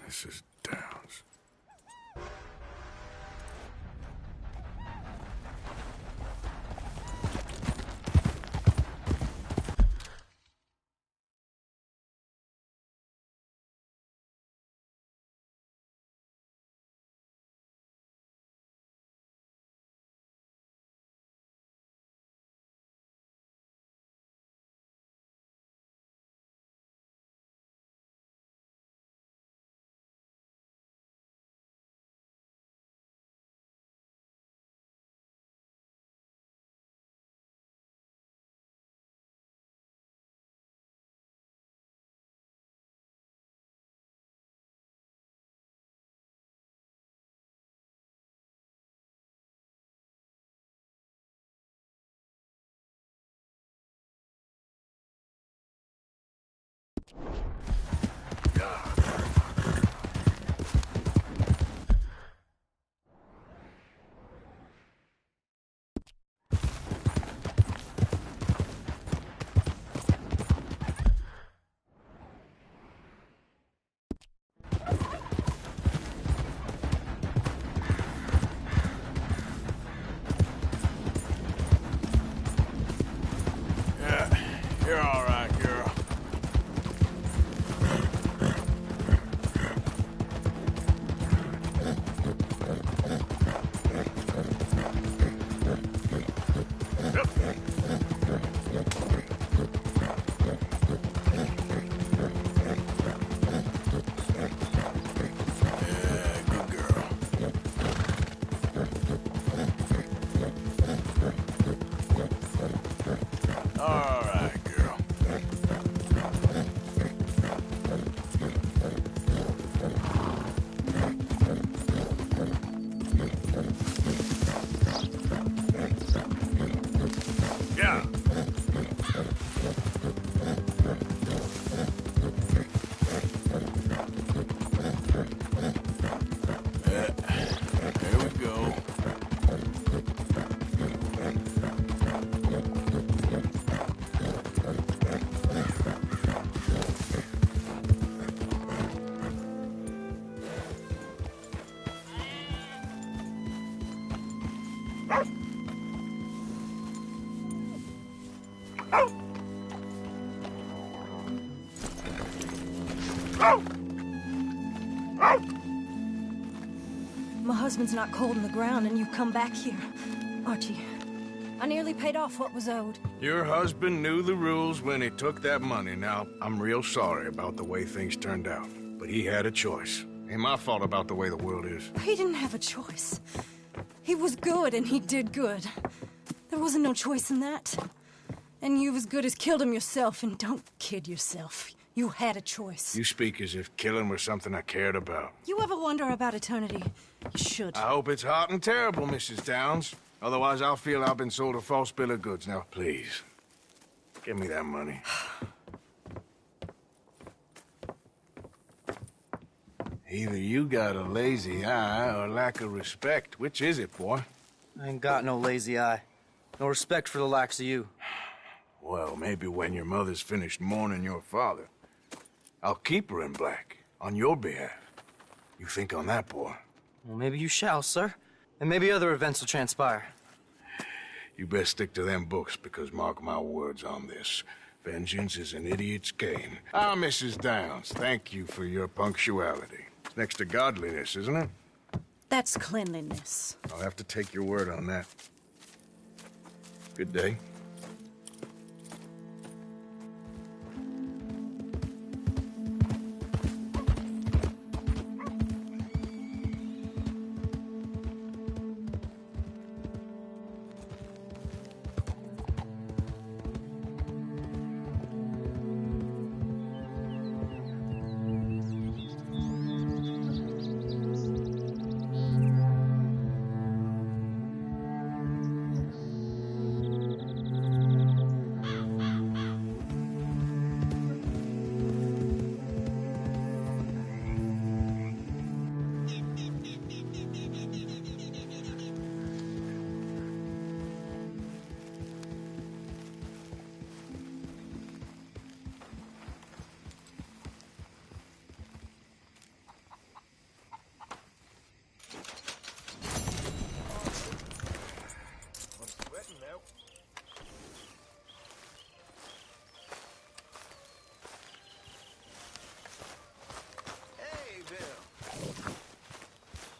Speaker 1: This is Downs.
Speaker 19: My husband's not cold in the ground, and you come back here. Archie, I nearly paid off what was owed.
Speaker 1: Your husband knew the rules when he took that money. Now, I'm real sorry about the way things turned out. But he had a choice. Ain't my fault about the way the world is.
Speaker 19: He didn't have a choice. He was good, and he did good. There wasn't no choice in that. And you've as good as killed him yourself, and don't kid yourself. You had a choice.
Speaker 1: You speak as if killing was something I cared about.
Speaker 19: You ever wonder about eternity? You should.
Speaker 1: I hope it's hot and terrible, Mrs. Downs. Otherwise, I'll feel I've been sold a false bill of goods. Now, please, give me that money. Either you got a lazy eye or lack of respect. Which is it, boy?
Speaker 20: I ain't got no lazy eye. No respect for the likes of you.
Speaker 1: Well, maybe when your mother's finished mourning your father, I'll keep her in black, on your behalf. You think on that, boy?
Speaker 20: Well, maybe you shall, sir. And maybe other events will transpire.
Speaker 1: You best stick to them books, because mark my words on this. Vengeance is an idiot's game. Ah, Mrs. Downs, thank you for your punctuality. It's next to godliness, isn't it?
Speaker 19: That's cleanliness.
Speaker 1: I'll have to take your word on that. Good day.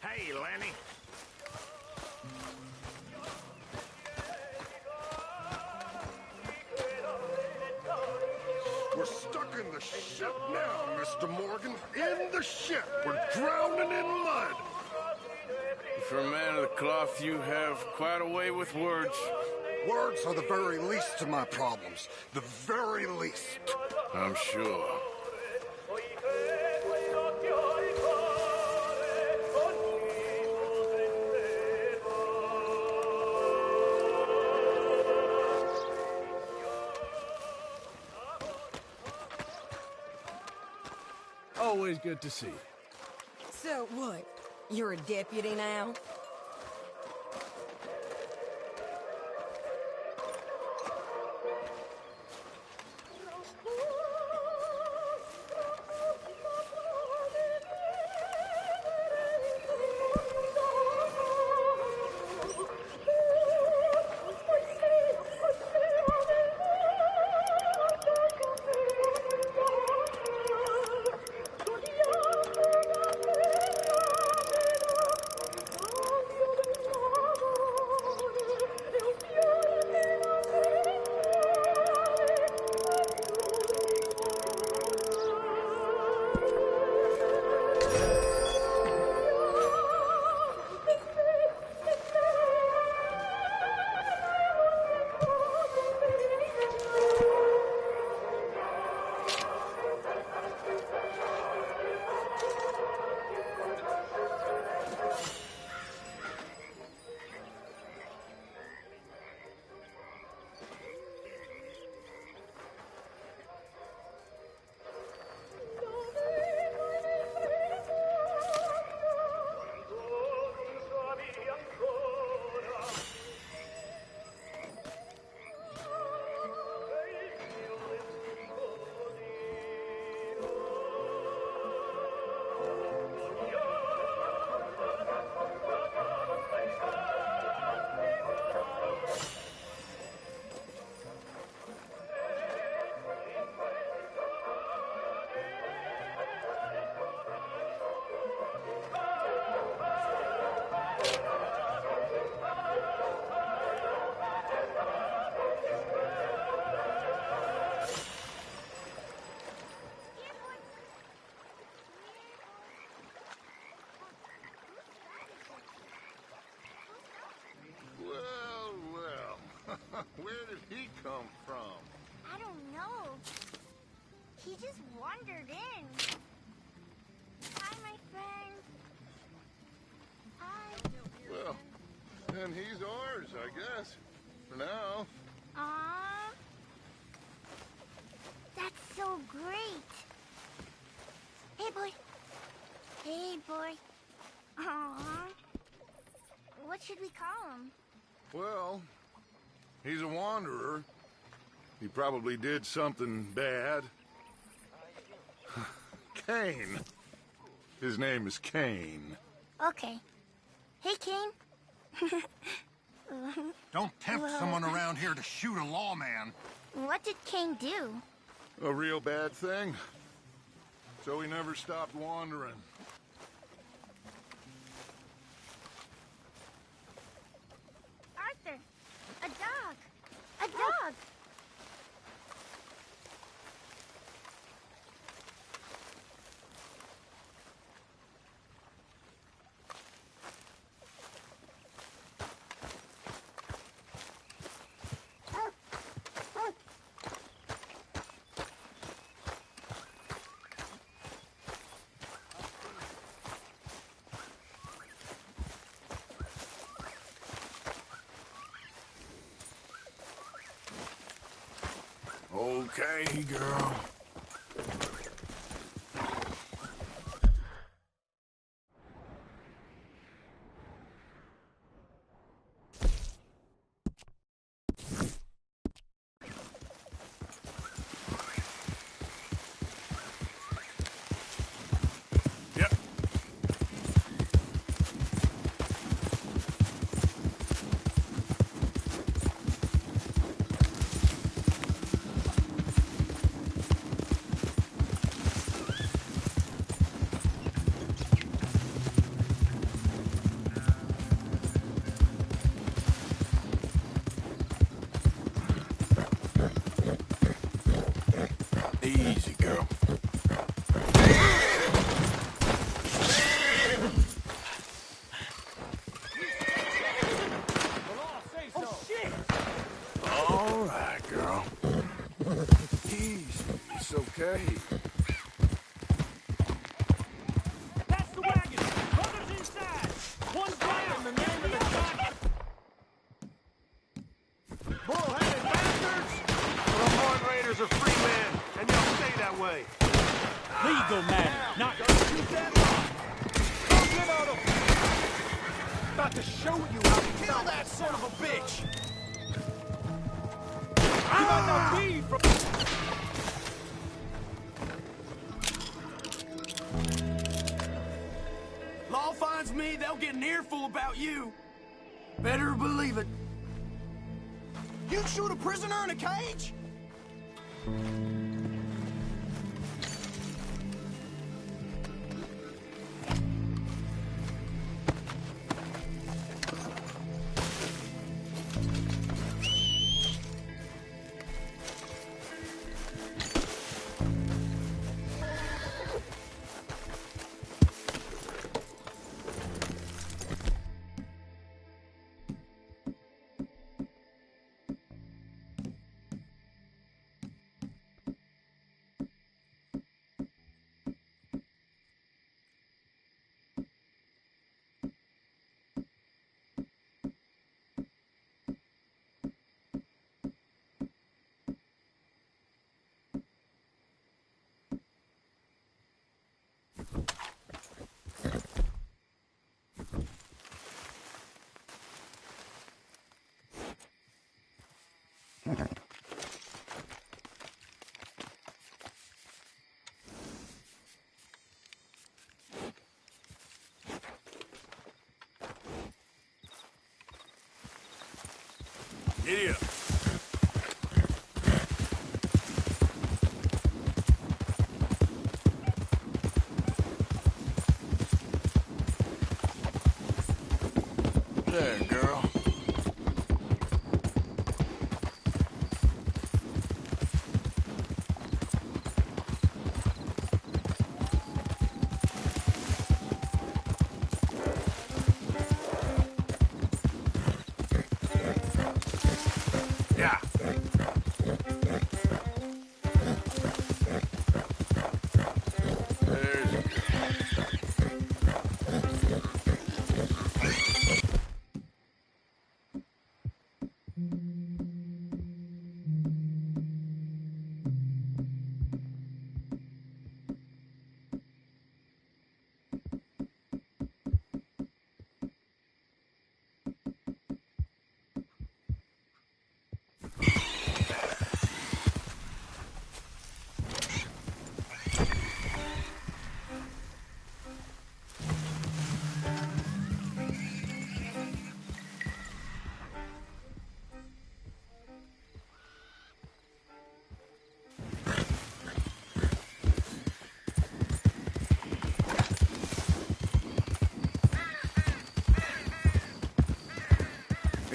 Speaker 6: Hey, Lanny.
Speaker 12: We're stuck in the ship now, Mr. Morgan. In the ship. We're drowning in mud.
Speaker 1: For a man of the cloth, you have quite a way with words.
Speaker 12: Words are the very least of my problems. The very least.
Speaker 1: I'm sure.
Speaker 14: Always good to see you.
Speaker 17: So what? You're a deputy now?
Speaker 12: Where did he come from?
Speaker 21: I don't know. He just wandered in. Hi, my friend. Hi.
Speaker 12: Well, then he's ours, I guess. For now.
Speaker 21: Aww. That's so great. Hey, boy. Hey, boy. Aww. What should we call him?
Speaker 12: Well, he's a wanderer. He probably did something bad. Kane. His name is Kane.
Speaker 21: Okay. Hey, Kane.
Speaker 22: Don't tempt someone around here to shoot a lawman.
Speaker 21: What did Kane do?
Speaker 12: A real bad thing. So he never stopped wandering.
Speaker 21: Arthur, a dog. A dog.
Speaker 1: Okay, girl. Easy, girl.
Speaker 6: Oh, shit!
Speaker 1: All right, girl. Easy. It's okay.
Speaker 6: That's the wagon! Brothers inside! One down! In the name of the God! Bullheaded bastards! The Horn Raiders are free men, and they'll stay that way. Legal matter, not shoot that lot. Come get on them! About to show you how to kill that son of a bitch! You might not be from... Law finds me, they'll get an earful about you. Better believe it. You'd shoot a prisoner in a cage?
Speaker 1: Giddy up. There, girl. Yeah.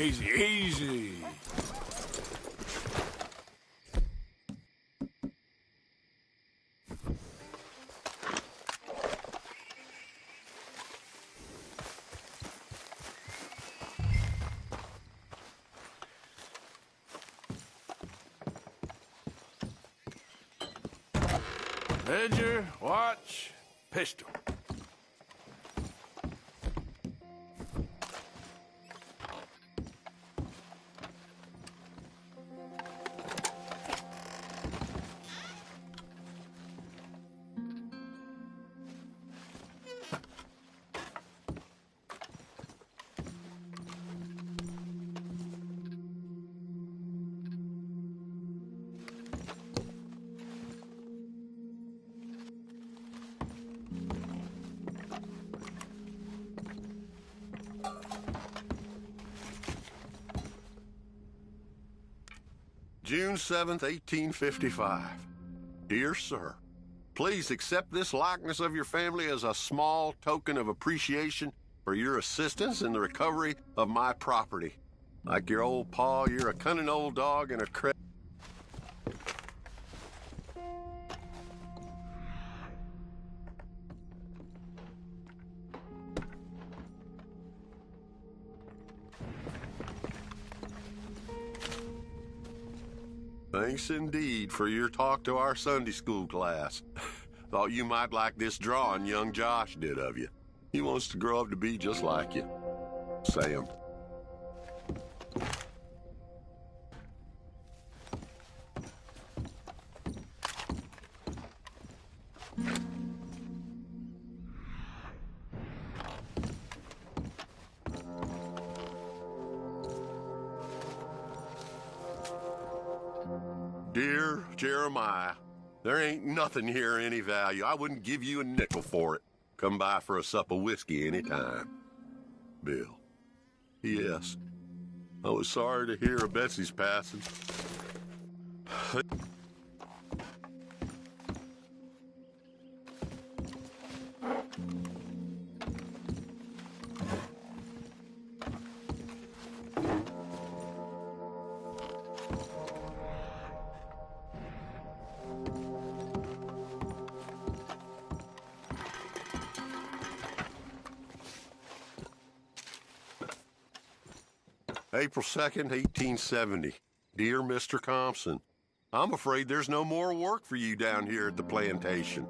Speaker 1: Easy, easy. Ledger, watch, pistol.
Speaker 7: June 7th, 1855. Dear Sir, please accept this likeness of your family as a small token of appreciation for your assistance in the recovery of my property. Like your old pa, you're a cunning old dog and a Thanks indeed for your talk to our Sunday school class. Thought you might like this drawing young Josh did of you. He wants to grow up to be just like you. Sam. Dear Jeremiah, there ain't nothing here of any value. I wouldn't give you a nickel for it. Come by for a sup of whiskey any time. Bill. P.S. I was sorry to hear of Betsy's passing. April 2nd, 1870. Dear Mr. Thompson, I'm afraid there's no more work for you down here at the plantation.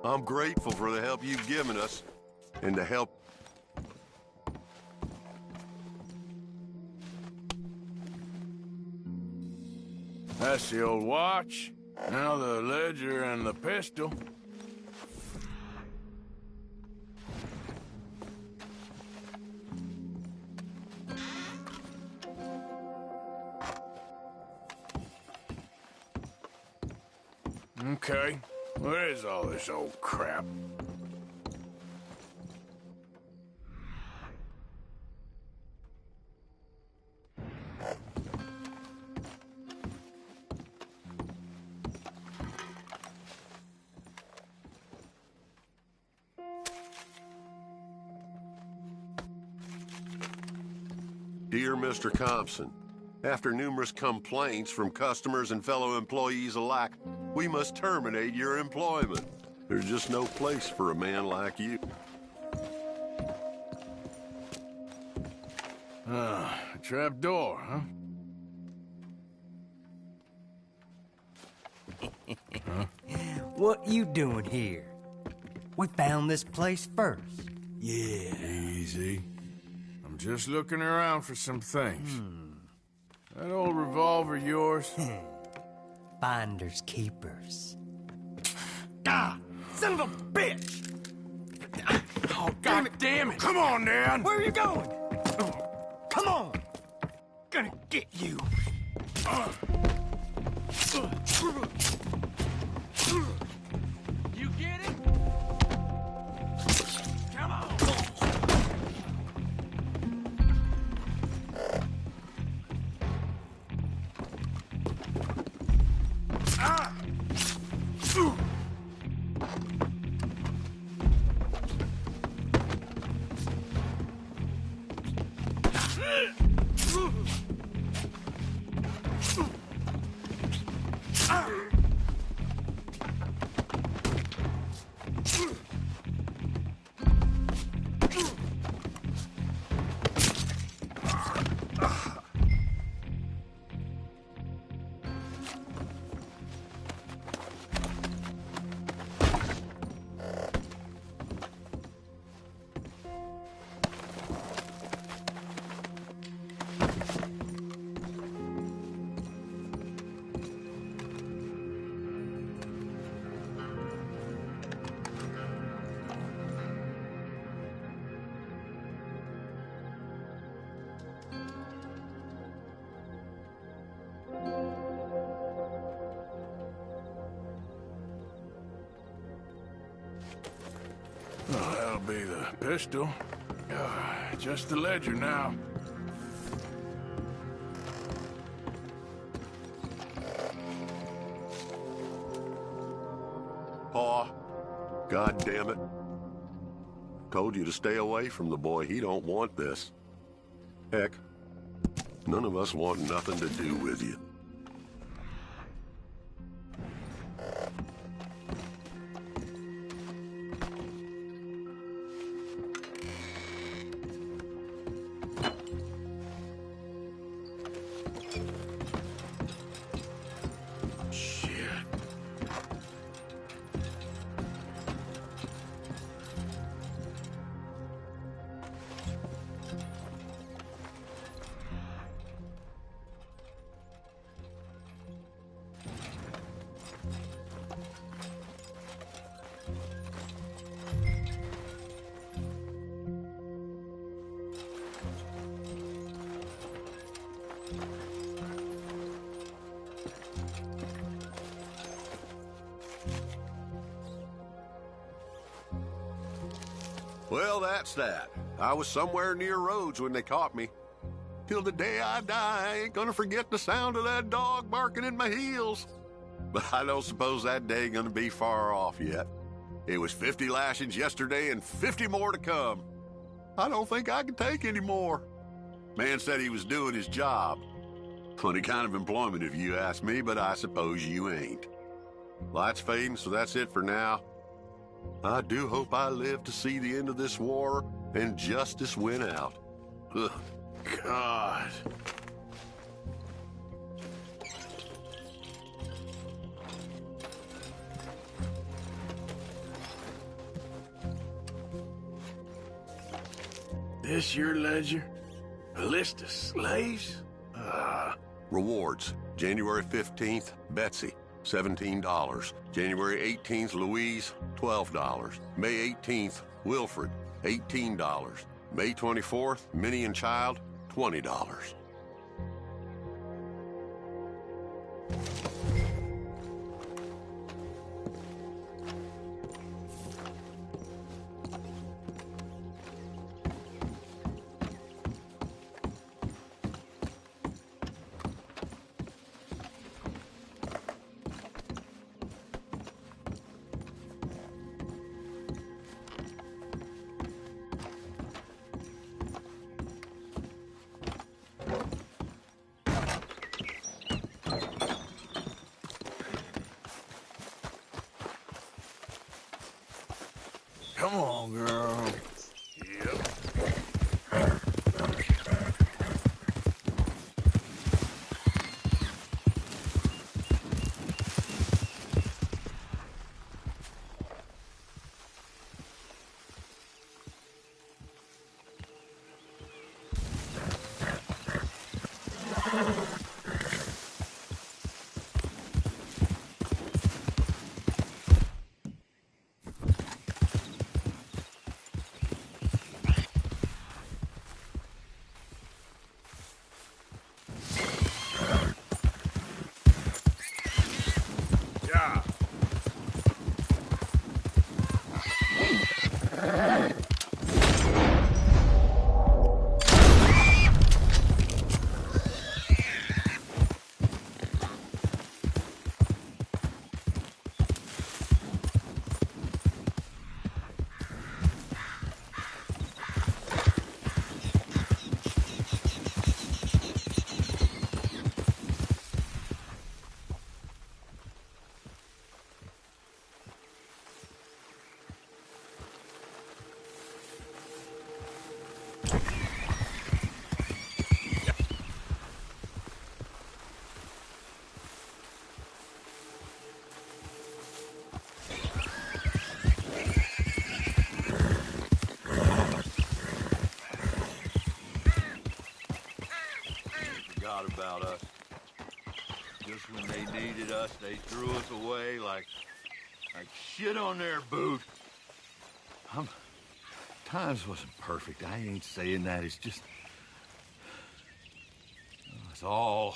Speaker 7: I'm grateful for the help you've given us and the help...
Speaker 1: That's the old watch. Now the ledger and the pistol. Okay, where is all this old crap?
Speaker 7: Dear Mr. Thompson, after numerous complaints from customers and fellow employees alike, we must terminate your employment. There's just no place for a man like you.
Speaker 1: A trap door, huh?
Speaker 9: What you doing here? We found this place first.
Speaker 1: Yeah. Easy. I'm just looking around for some things. That old revolver yours?
Speaker 9: Finders keepers.
Speaker 6: Ah! Son of a bitch!
Speaker 1: Oh, God damn it! Come on, Dan!
Speaker 6: Where are you going? Come on! Gonna get you! You get it? Come on! Ah!
Speaker 1: Oh, that'll be the pistol. Just the ledger now.
Speaker 7: Pa, God damn it. Told you to stay away from the boy. He don't want this. Heck, none of us want nothing to do with you. Well, that's that. I was somewhere near Rhodes when they caught me. Till the day I die, I ain't gonna forget the sound of that dog barking in my heels. But I don't suppose that day gonna be far off yet. It was 50 lashings yesterday and 50 more to come. I don't think I can take any more. Man said he was doing his job. Funny kind of employment if you ask me, but I suppose you ain't. Light's fading, so that's it for now. I do hope I live to see the end of this war and justice win out. Ugh, God.
Speaker 1: This your ledger? A list of slaves?
Speaker 7: Rewards. January 15th, Betsy, $17. January 18th, Louise, $12. May 18th, Wilfred, $18. May 24th, Minnie and Child, $20.
Speaker 1: Come on, girl. Yep.
Speaker 11: forgot about us. Just when they needed us, they threw us away like shit on their boot. Times wasn't perfect. I ain't saying that. It's just... It's all...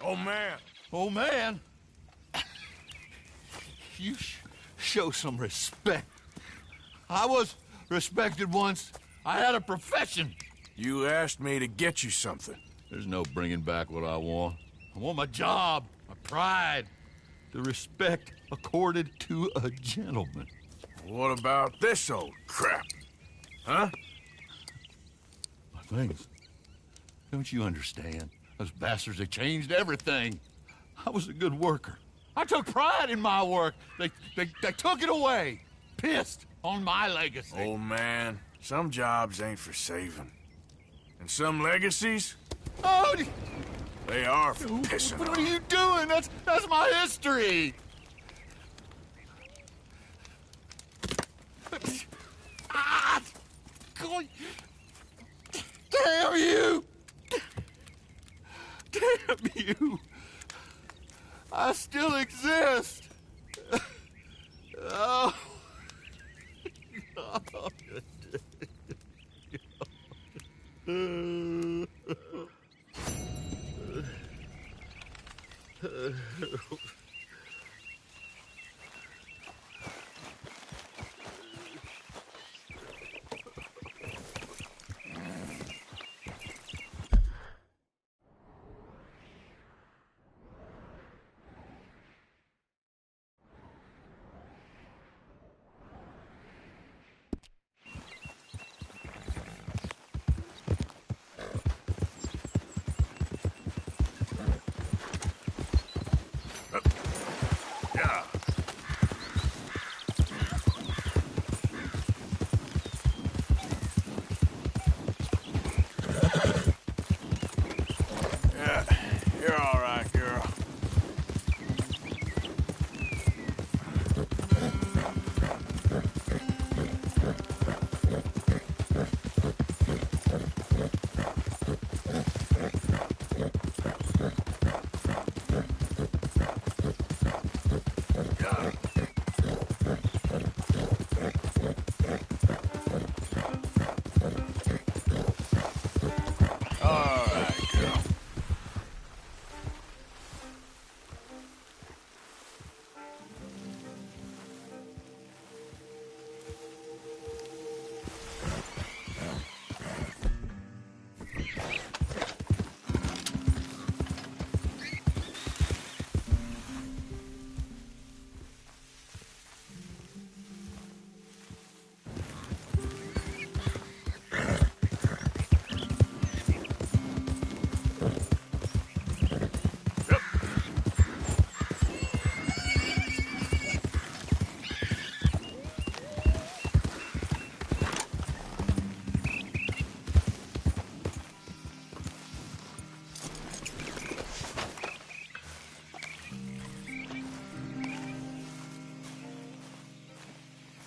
Speaker 1: Oh, man.
Speaker 11: Oh, man. You show some respect. I was respected once. I had a profession.
Speaker 1: You asked me to get you something.
Speaker 11: There's no bringing back what I want. I want my job, my pride, the respect accorded to a gentleman.
Speaker 1: What about this old crap? Huh?
Speaker 11: My things. Don't you understand? Those bastards, they changed everything. I was a good worker. I took pride in my work. They took it away. Pissed on my legacy.
Speaker 1: Old man, some jobs ain't for saving. And some legacies,
Speaker 11: Oh,
Speaker 1: they are for pissing
Speaker 11: what
Speaker 1: on.
Speaker 11: are you doing? That's my history. Ah! Damn you! Damn you! I still exist. Oh.
Speaker 1: You're all right, girl. All right, girl.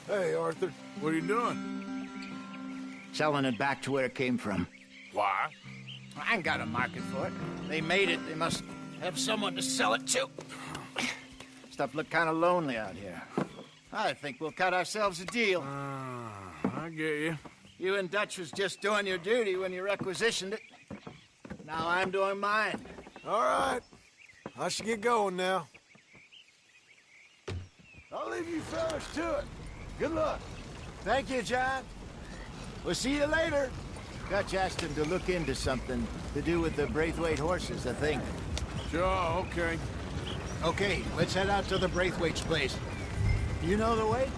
Speaker 1: Hey, Arthur. What are you doing?
Speaker 13: Selling it back to where it came from.
Speaker 1: Why?
Speaker 6: I ain't got a market for it. They made it. They must have someone to sell it to. Stuff look kind of lonely out here. I think we'll cut ourselves a deal.
Speaker 1: I get you.
Speaker 6: You and Dutch was just doing your duty when you requisitioned it. Now I'm doing mine.
Speaker 23: All right. I should get going now. I'll leave you fellas to it. Good luck.
Speaker 6: Thank you, John. We'll see you later.
Speaker 13: Dutch asked him to look into something to do with the Braithwaite horses, I think.
Speaker 1: Sure, okay.
Speaker 6: Okay, let's head out to the Braithwaite's place. You know the way?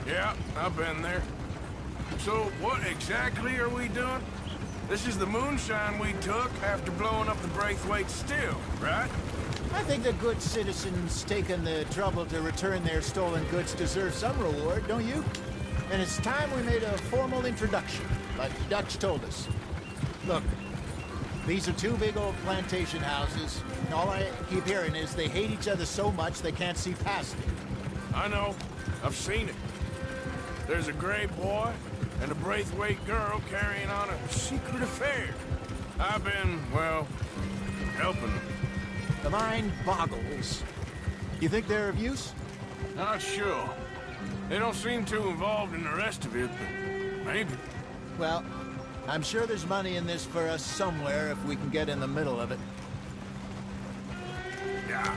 Speaker 1: Yeah, I've been there. So, what exactly are we doing? This is the moonshine we took after blowing up the Braithwaite still, right?
Speaker 13: I think the good citizens taking the trouble to return their stolen goods deserve some reward, don't you? And it's time we made a formal introduction, like Dutch told us. Look, these are two big old plantation houses, and all I keep hearing is they hate each other so much they can't see past it.
Speaker 1: I know. I've seen it. There's a gray boy and a Braithwaite girl carrying on a secret affair. I've been, well, helping them.
Speaker 13: The mind boggles. You think they're of use?
Speaker 1: Not sure. They don't seem too involved in the rest of it, but maybe.
Speaker 13: Well, I'm sure there's money in this for us somewhere if we can get in the middle of it.
Speaker 1: Yeah.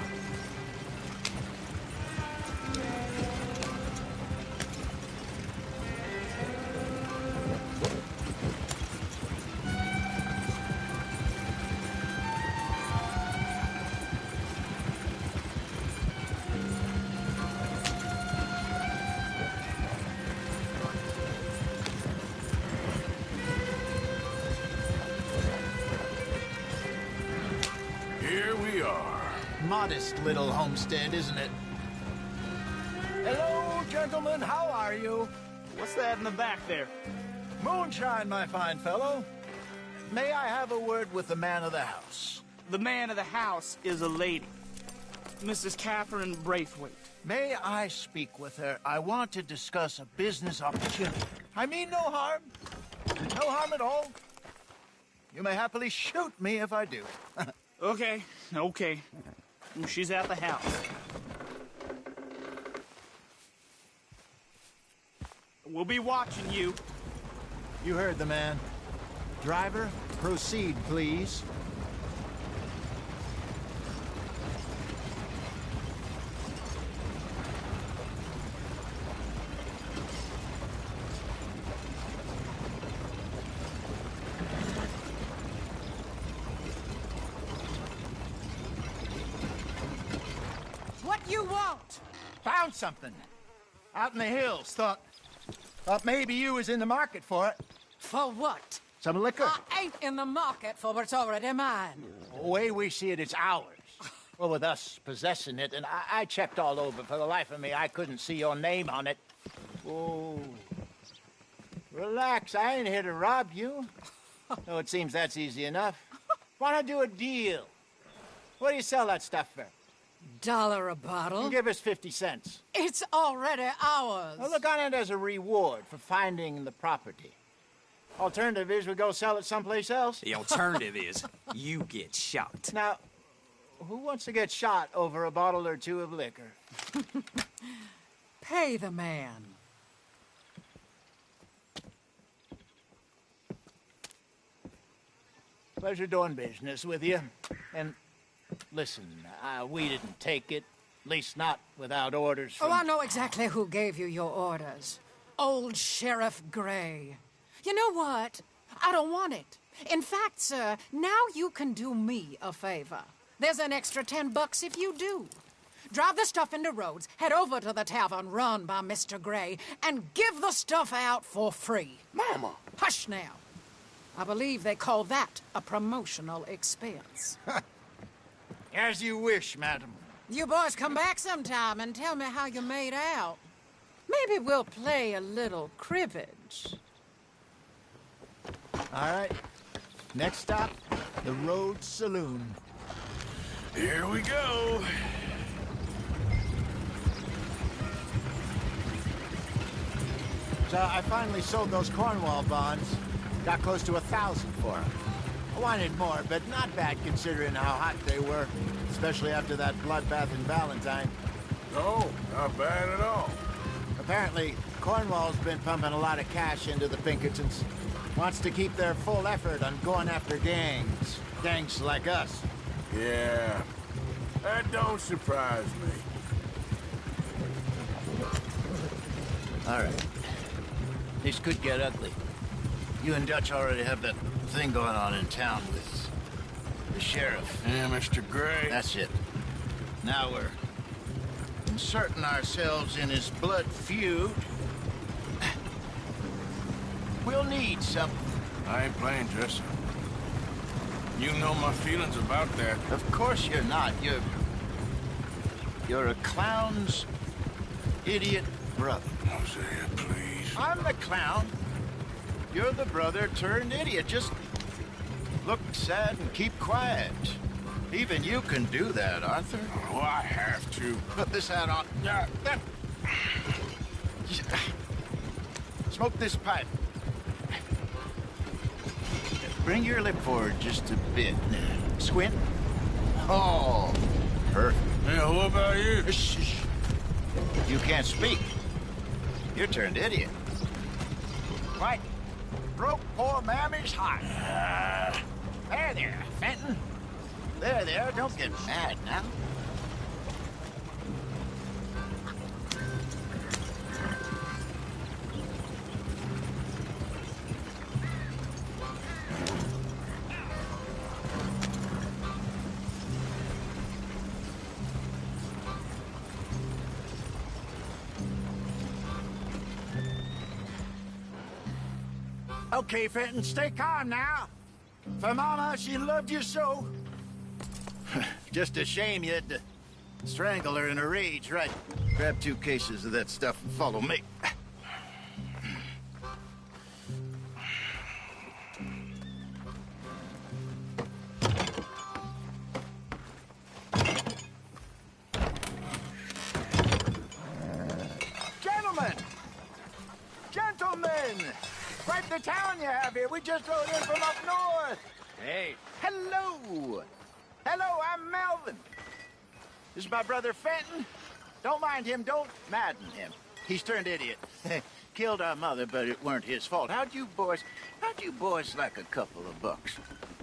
Speaker 13: Modest little homestead, isn't it? Hello, gentlemen. How are you?
Speaker 6: What's that in the back there?
Speaker 13: Moonshine, my fine fellow. May I have a word with the man of the house?
Speaker 6: The man of the house is a lady. Mrs. Catherine Braithwaite.
Speaker 13: May I speak with her? I want to discuss a business opportunity. I mean no harm. No harm at all. You may happily shoot me if I do.
Speaker 6: Okay. She's at the house. We'll be watching you.
Speaker 13: You heard the man. Driver, proceed, please.
Speaker 8: You want?
Speaker 13: Found something. Out in the hills. Thought maybe you was in the market for it.
Speaker 8: For what?
Speaker 13: Some liquor.
Speaker 8: I ain't in the market for what's already mine.
Speaker 13: The way we see it, it's ours. Well, with us possessing it, and I checked all over. For the life of me, I couldn't see your name on it. Oh. Relax, I ain't here to rob you. Oh, it seems that's easy enough. Wanna do a deal? What do you sell that stuff for?
Speaker 8: $1 a bottle?
Speaker 13: You give us 50 cents.
Speaker 8: It's already ours.
Speaker 13: Well, look on it as a reward for finding the property. Alternative is we go sell it someplace else.
Speaker 3: The alternative is you get shot.
Speaker 13: Now, who wants to get shot over a bottle or two of liquor?
Speaker 8: Pay the man.
Speaker 13: Pleasure doing business with you. And listen, we didn't take it. At least not without orders from...
Speaker 8: Oh, I know exactly who gave you your orders. Old Sheriff Gray. You know what? I don't want it. In fact, sir, now you can do me a favor. There's an extra $10 if you do. Drive the stuff into Rhodes, head over to the tavern run by Mr. Gray, and give the stuff out for free.
Speaker 12: Mama!
Speaker 8: Hush now. I believe they call that a promotional expense.
Speaker 13: As you wish, madam.
Speaker 8: You boys come back sometime and tell me how you made out. Maybe we'll play a little cribbage.
Speaker 13: All right. Next stop, the Rhodes Saloon.
Speaker 1: Here we go.
Speaker 13: So I finally sold those Cornwall bonds. Got close to 1,000 for them. I wanted more, but not bad considering how hot they were, especially after that bloodbath in Valentine.
Speaker 1: No, not bad at all.
Speaker 13: Apparently, Cornwall's been pumping a lot of cash into the Pinkertons. Wants to keep their full effort on going after gangs. Gangs like us.
Speaker 1: Yeah, that don't surprise me.
Speaker 13: All right. This could get ugly. You and Dutch already have that thing going on in town with the sheriff.
Speaker 1: Yeah, Mr. Gray.
Speaker 13: That's it. Now we're inserting ourselves in his blood feud. We'll need something.
Speaker 1: I ain't playing dress up. You know my feelings about that.
Speaker 13: Of course you're not. You're a clown's idiot brother.
Speaker 1: Hosea, please.
Speaker 13: I'm the clown. You're the brother turned idiot. Just look sad and keep quiet. Even you can do that, Arthur.
Speaker 1: Oh, I have to.
Speaker 13: Put this hat on. Smoke this pipe. Bring your lip forward just a bit. Squint. Oh, perfect.
Speaker 1: Yeah, what about you?
Speaker 13: Shh. You can't speak. You're turned idiot. Right. Broke poor Mammy's heart. There, Fenton. There, don't get mad now. Okay, Fenton, stay calm now. For Mama, she loved you so. Just a shame you had to strangle her in a rage, right? Grab 2 cases of that stuff and follow me. Gentlemen! Quite the town you have here. We just rode in from up north. Hey. Hello. I'm Melvin. This is my brother Fenton. Don't mind him. Don't madden him. He's turned idiot. Killed our mother, but it weren't his fault. How'd you boys like a couple of bucks?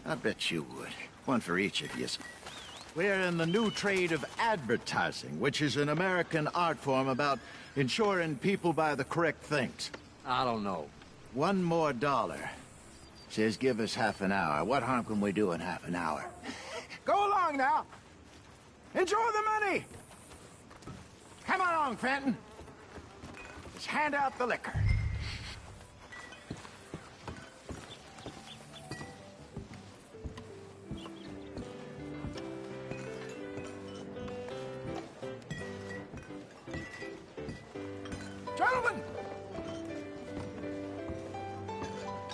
Speaker 13: I bet you would. One for each of you. We're in the new trade of advertising, which is an American art form about ensuring people buy the correct things.
Speaker 9: I don't know.
Speaker 13: $1 more. Says give us half an hour. What harm can we do in half an hour? Go along now. Enjoy the money. Come along, Fenton. Let's hand out the liquor.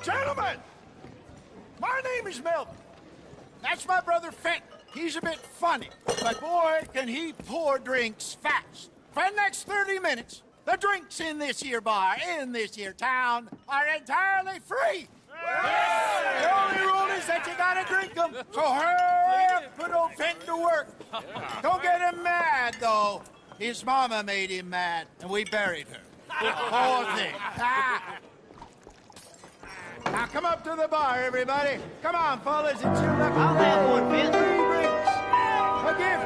Speaker 13: Gentlemen! My name is Melvin. That's my brother Fenton. He's a bit funny, but boy, can he pour drinks fast. For the next 30 minutes, the drinks in this here bar, in this here town, are entirely free. The only rule is that you gotta drink them. So hurry up, put old Fenton to work. Don't get him mad, though. His mama made him mad, and we buried her. Poor thing. Now come up to the bar, everybody. Come on, fellas, it's your lucky day. I'll have one, Finn. 3 drinks. A gift.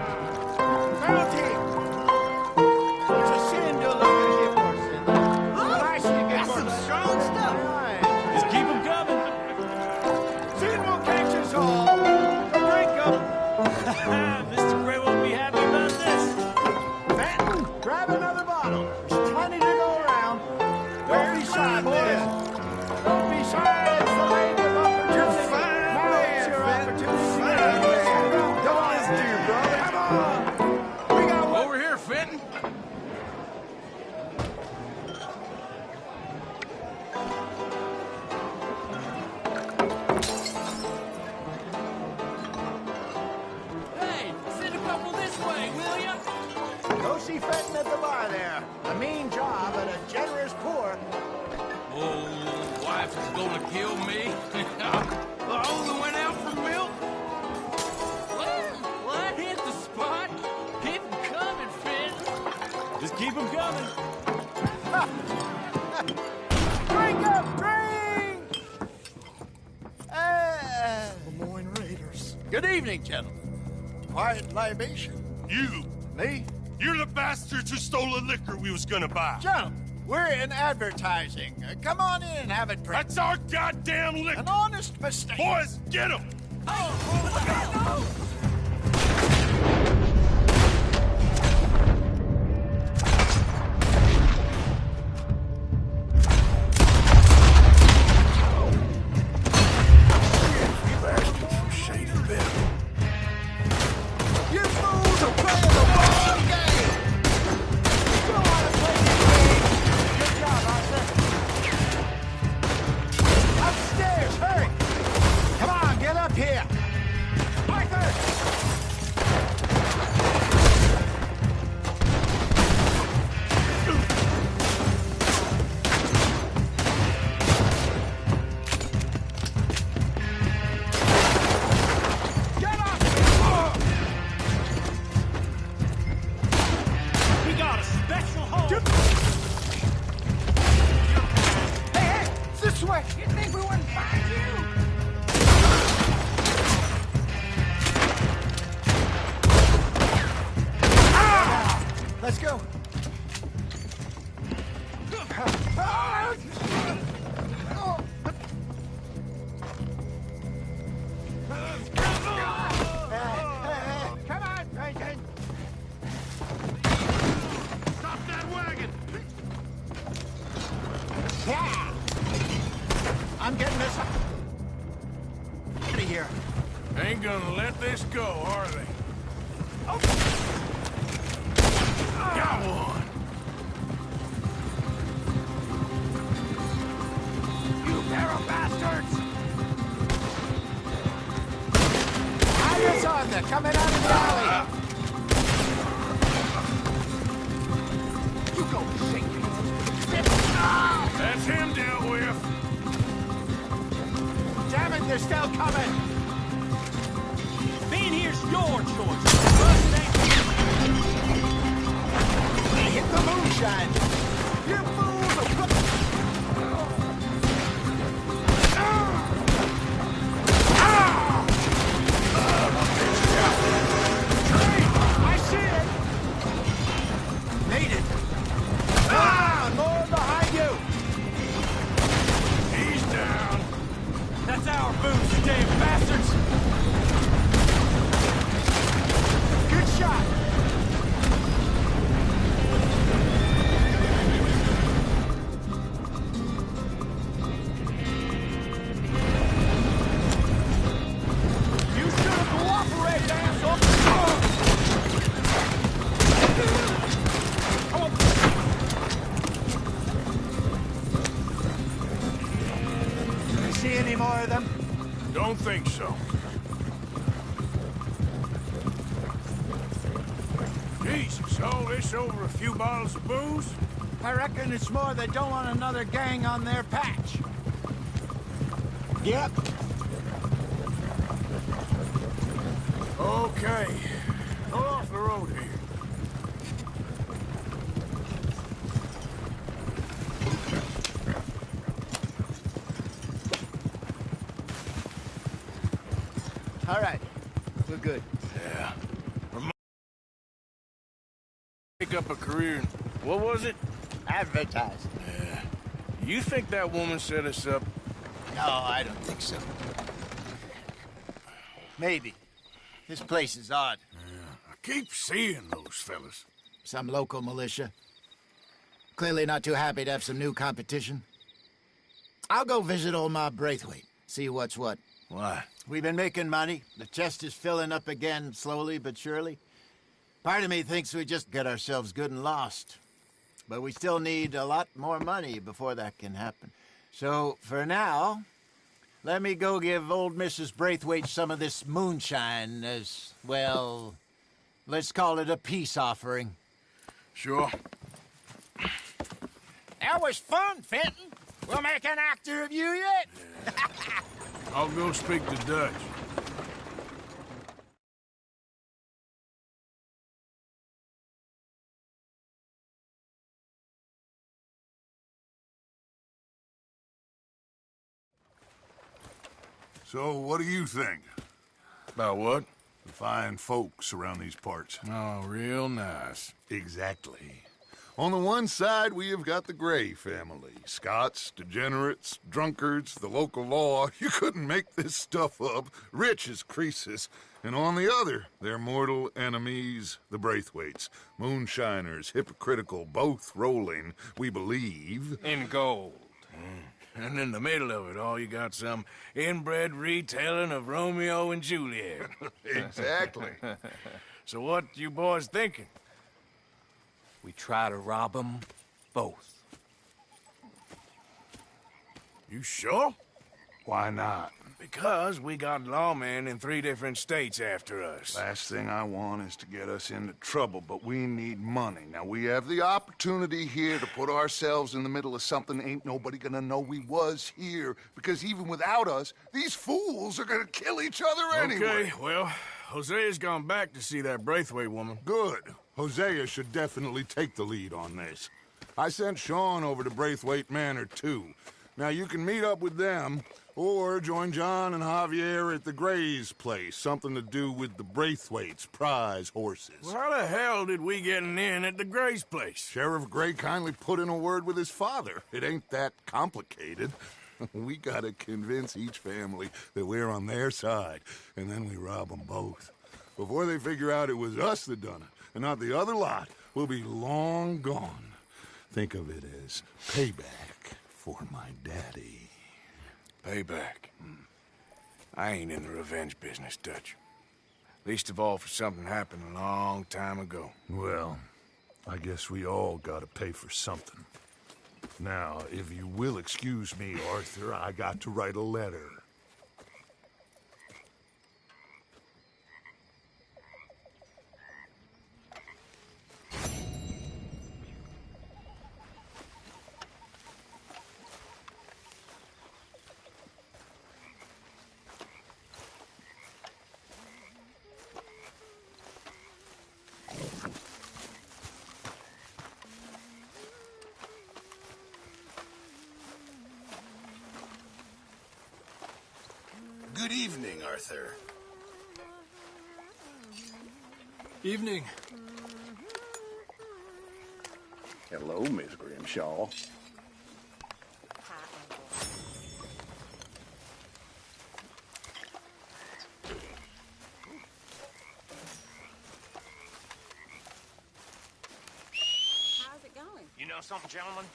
Speaker 13: Bounty. It's a sin to look at a gift horse in there. But I see a gift horse. That's some strong stuff. Right.
Speaker 10: Just keep them coming.
Speaker 13: Sin will catch us all. Drink them.
Speaker 10: Mr. Gray won't be happy about this.
Speaker 13: Fenton, grab another bottle. There's plenty to go around. Don't be shy, boys. Don't be shy, it's the land of opportunity. You're fine, now it's your opportunity. Come on, dear brother. Come on. We got one.
Speaker 1: Over here, Fenton.
Speaker 10: Hey, send a couple this way, will ya?
Speaker 13: Go see Fenton at the bar there. A mean job, but a generous pour.
Speaker 1: Oh, wife is gonna kill me. I only went out for milk.
Speaker 10: Well, that hit the spot. Keep them coming, Finn. Just keep them coming.
Speaker 13: Drink up, drink!
Speaker 23: Lemoyne Raiders.
Speaker 13: Good evening, gentlemen. Quiet libation.
Speaker 12: You.
Speaker 13: Me?
Speaker 12: You're the bastards who stole the liquor we was gonna buy.
Speaker 13: Gentlemen, we're in advertising. Come on in and have a drink.
Speaker 12: That's our goddamn liquor.
Speaker 13: An honest mistake.
Speaker 12: Boys, get him!
Speaker 13: You fools are playing the wrong game! You don't want to play this game! Good job, Arthur. Upstairs, hurry! Come on, get up here! Arthur! of here.
Speaker 1: Ain't gonna let this go, are they? Oh. Got one!
Speaker 6: You pair of bastards!
Speaker 13: Iris Arthur, coming out of the alley!
Speaker 6: You go shake it!
Speaker 1: That's him dealt with!
Speaker 13: Damn it, they're still coming!
Speaker 6: Being here's your choice!
Speaker 13: Hit the moonshine!
Speaker 6: You fools are...
Speaker 13: I see it! Made it! More behind you!
Speaker 1: He's down!
Speaker 6: That's our boots, you damn bastards!
Speaker 13: Good shot!
Speaker 6: You should have cooperated, asshole!
Speaker 13: You see any more of them?
Speaker 1: Don't think so. Jesus, all this over a few bottles of booze?
Speaker 13: I reckon it's more they don't want another gang on their patch. Yep.
Speaker 1: Okay. Go off the road here.
Speaker 13: All right. We're good.
Speaker 1: Yeah. Pick up a career in, what was it?
Speaker 13: Advertising.
Speaker 1: Yeah. You think that woman set us up?
Speaker 13: No, I don't think so. Maybe. This place is odd.
Speaker 1: Yeah. I keep seeing those fellas.
Speaker 13: Some local militia. Clearly not too happy to have some new competition. I'll go visit old Ma Braithwaite, see what's what.
Speaker 1: Why?
Speaker 13: We've been making money. The chest is filling up again, slowly but surely. Part of me thinks we just get ourselves good and lost. But we still need a lot more money before that can happen. So, for now, let me go give old Mrs. Braithwaite some of this moonshine as, well, let's call it a peace offering.
Speaker 1: Sure.
Speaker 13: That was fun, Fenton. We'll make an actor of you yet.
Speaker 1: Yeah. I'll go speak to Dutch.
Speaker 12: So, what do you think?
Speaker 1: About what?
Speaker 12: The fine folks around these parts.
Speaker 1: Oh, real nice.
Speaker 12: Exactly. On the one side, we have got the Gray family. Scots, degenerates, drunkards, the local law. You couldn't make this stuff up. Rich as Croesus. And on the other, their mortal enemies, the Braithwaites. Moonshiners, hypocritical, both rolling, we believe,
Speaker 1: in gold. And in the middle of it all, you got some inbred retelling of Romeo and Juliet.
Speaker 12: Exactly.
Speaker 1: So what you boys thinking?
Speaker 3: We try to rob them both.
Speaker 1: You sure?
Speaker 12: Why not?
Speaker 1: Because we got lawmen in 3 different states after us.
Speaker 12: Last thing I want is to get us into trouble, but we need money. Now, we have the opportunity here to put ourselves in the middle of something ain't nobody gonna know we was here, because even without us, these fools are gonna kill each other anyway.
Speaker 1: Okay, well, Hosea's gone back to see that Braithwaite woman.
Speaker 12: Good. Hosea should definitely take the lead on this. I sent Sean over to Braithwaite Manor, too. Now, you can meet up with them, or join John and Javier at the Gray's place. Something to do with the Braithwaite's prize horses.
Speaker 1: Well, how the hell did we get in at the Gray's place?
Speaker 12: Sheriff Gray kindly put in a word with his father. It ain't that complicated. We gotta convince each family that we're on their side, and then we rob them both. Before they figure out it was us that done it, and not the other lot, we'll be long gone. Think of it as payback for my daddy.
Speaker 1: Payback. I ain't in the revenge business, Dutch. Least of all for something happened a long time ago.
Speaker 12: Well, I guess we all gotta pay for something. Now, if you will excuse me, Arthur, I got to write a letter.
Speaker 5: Good evening, Arthur.
Speaker 2: Evening.
Speaker 5: Hello, Miss Grimshaw.
Speaker 10: How's it going? You know something, gentlemen?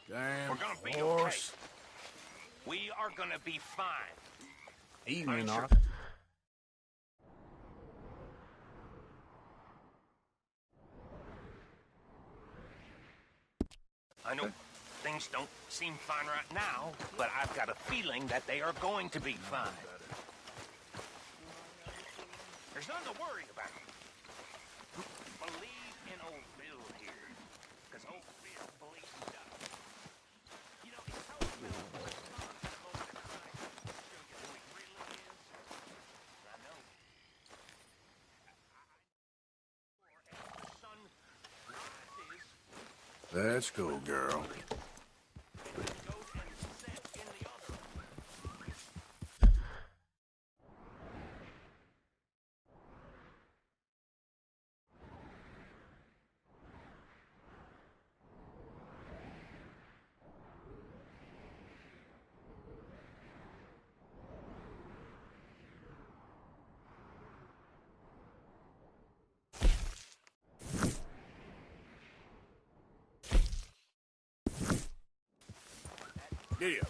Speaker 1: Damn
Speaker 10: We're gonna be
Speaker 1: horse.
Speaker 10: okay. We are gonna be fine.
Speaker 5: Evening,
Speaker 10: Sure.
Speaker 5: Arthur.
Speaker 10: I know things don't seem fine right now, but I've got a feeling that they are going to be fine. There's nothing to worry about. Believe in old Bill here, because old Bill believes in God. You know, he told me
Speaker 1: Let's go, girl. Giddy up.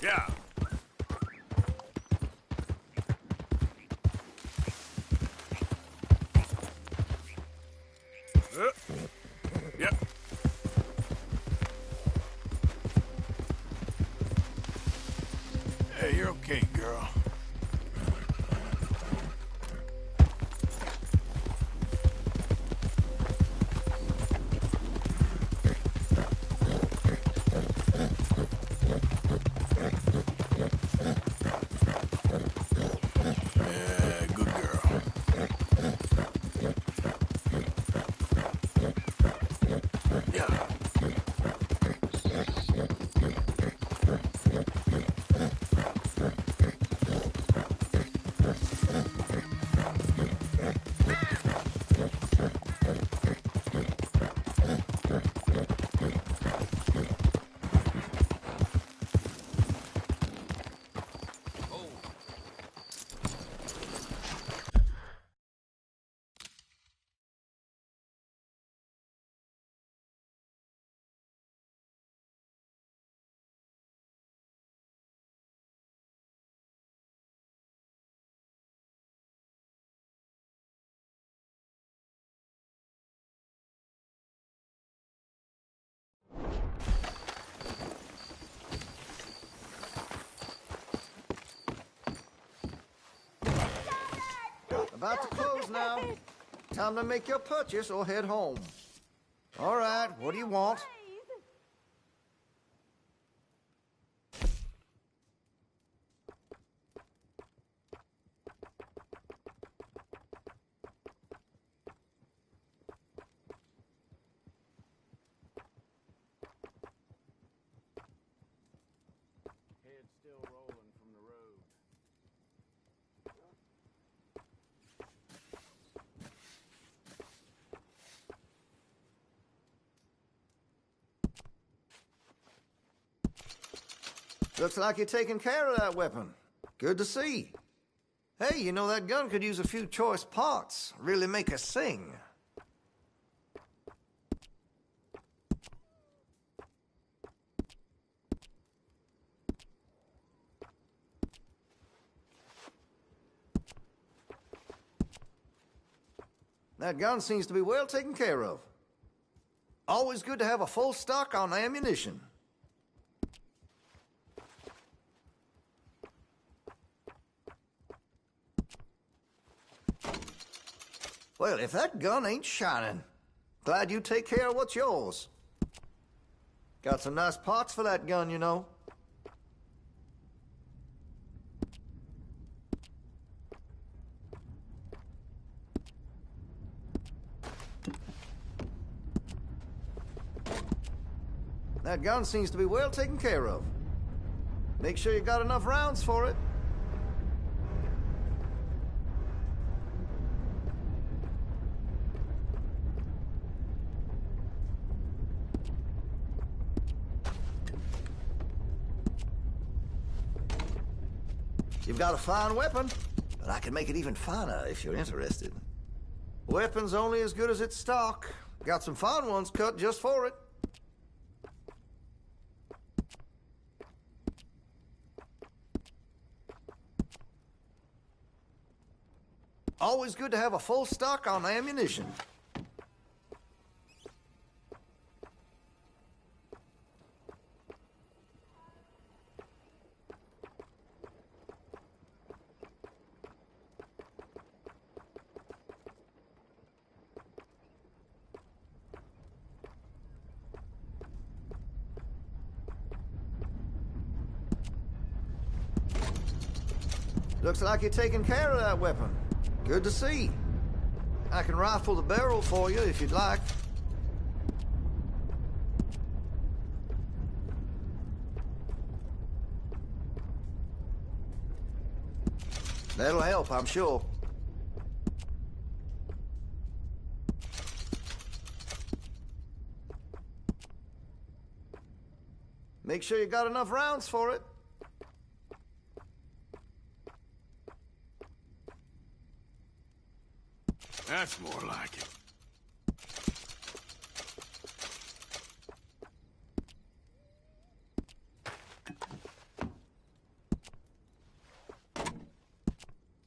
Speaker 1: Yeah. Yep. Hey, you're okay, girl.
Speaker 15: About to close now. Time to make your purchase or head home. All right, what do you want?
Speaker 14: Head still rolling from the road.
Speaker 15: Looks like you're taking care of that weapon. Good to see. Hey, you know that gun could use a few choice parts. Really make us sing. That gun seems to be well taken care of. Always good to have a full stock on ammunition. Well, if that gun ain't shining, glad you take care of what's yours. Got some nice parts for that gun, you know. That gun seems to be well taken care of. Make sure you got enough rounds for it. You've got a fine weapon, but I can make it even finer if you're interested. Weapon's only as good as its stock. Got some fine ones cut just for it. Always good to have a full stock on ammunition. Looks like you're taking care of that weapon. Good to see. I can rifle the barrel for you if you'd like. That'll help, I'm sure. Make sure you got enough rounds for it.
Speaker 1: That's more like it.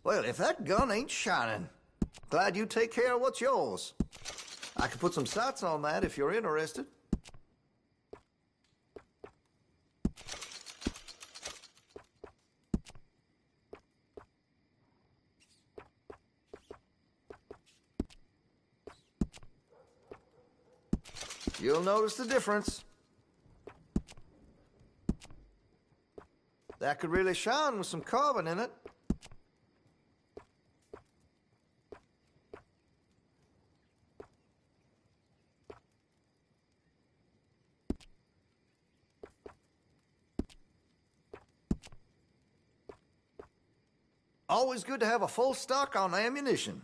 Speaker 15: Well, if that gun ain't shining, glad you take care of what's yours. I can put some sights on that if you're interested. You'll notice the difference. That could really shine with some carbon in it. Always good to have a full stock on ammunition.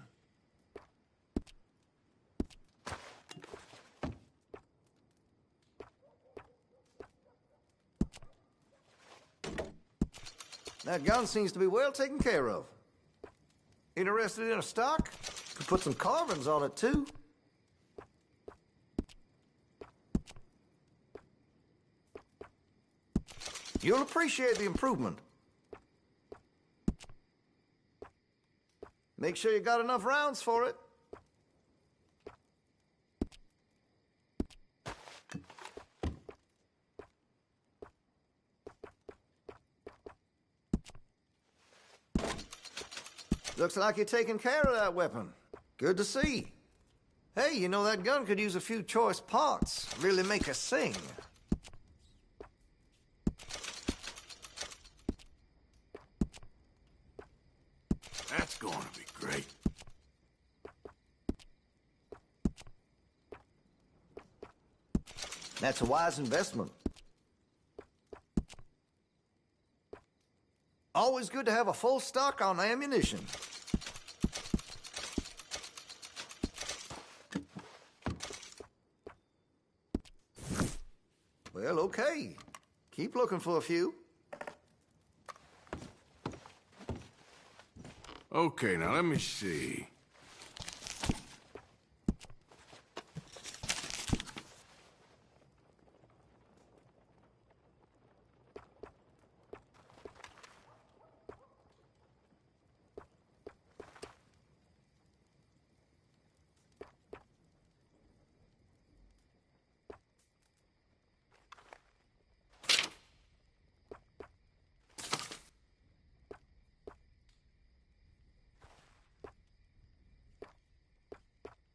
Speaker 15: That gun seems to be well taken care of. Interested in a stock? Could put some carbons on it, too. You'll appreciate the improvement. Make sure you got enough rounds for it. Looks like you're taking care of that weapon. Good to see. Hey, you know that gun could use a few choice parts. Really make us sing.
Speaker 1: That's going to be great.
Speaker 15: That's a wise investment. Always good to have a full stock on ammunition. Well, okay. Keep looking for a few.
Speaker 1: Okay, now let me see.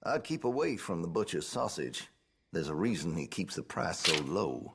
Speaker 15: I'd keep away from the butcher's sausage. There's a reason he keeps the price so low.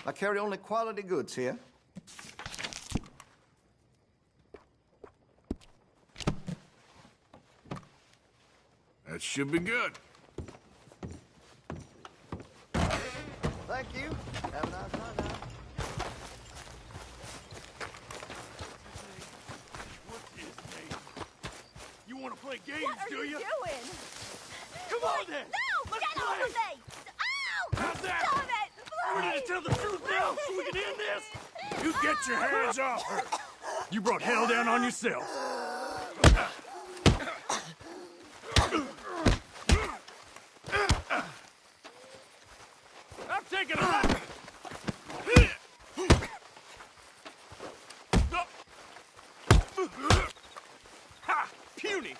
Speaker 15: I carry only quality goods here.
Speaker 1: That should be good.
Speaker 15: Thank you. Have a nice night now.
Speaker 1: You want to play games,
Speaker 17: What are
Speaker 1: do
Speaker 17: you
Speaker 1: you?
Speaker 17: doing?
Speaker 1: Come on then.
Speaker 17: No!
Speaker 1: Let's
Speaker 17: Get
Speaker 1: play.
Speaker 17: off of me! Ow!
Speaker 1: How's that?
Speaker 17: Stop it!
Speaker 1: We need to tell the truth now so we can end this. You get your hands off her. You brought hell down on yourself. I'm taking a look. Ha! Puny.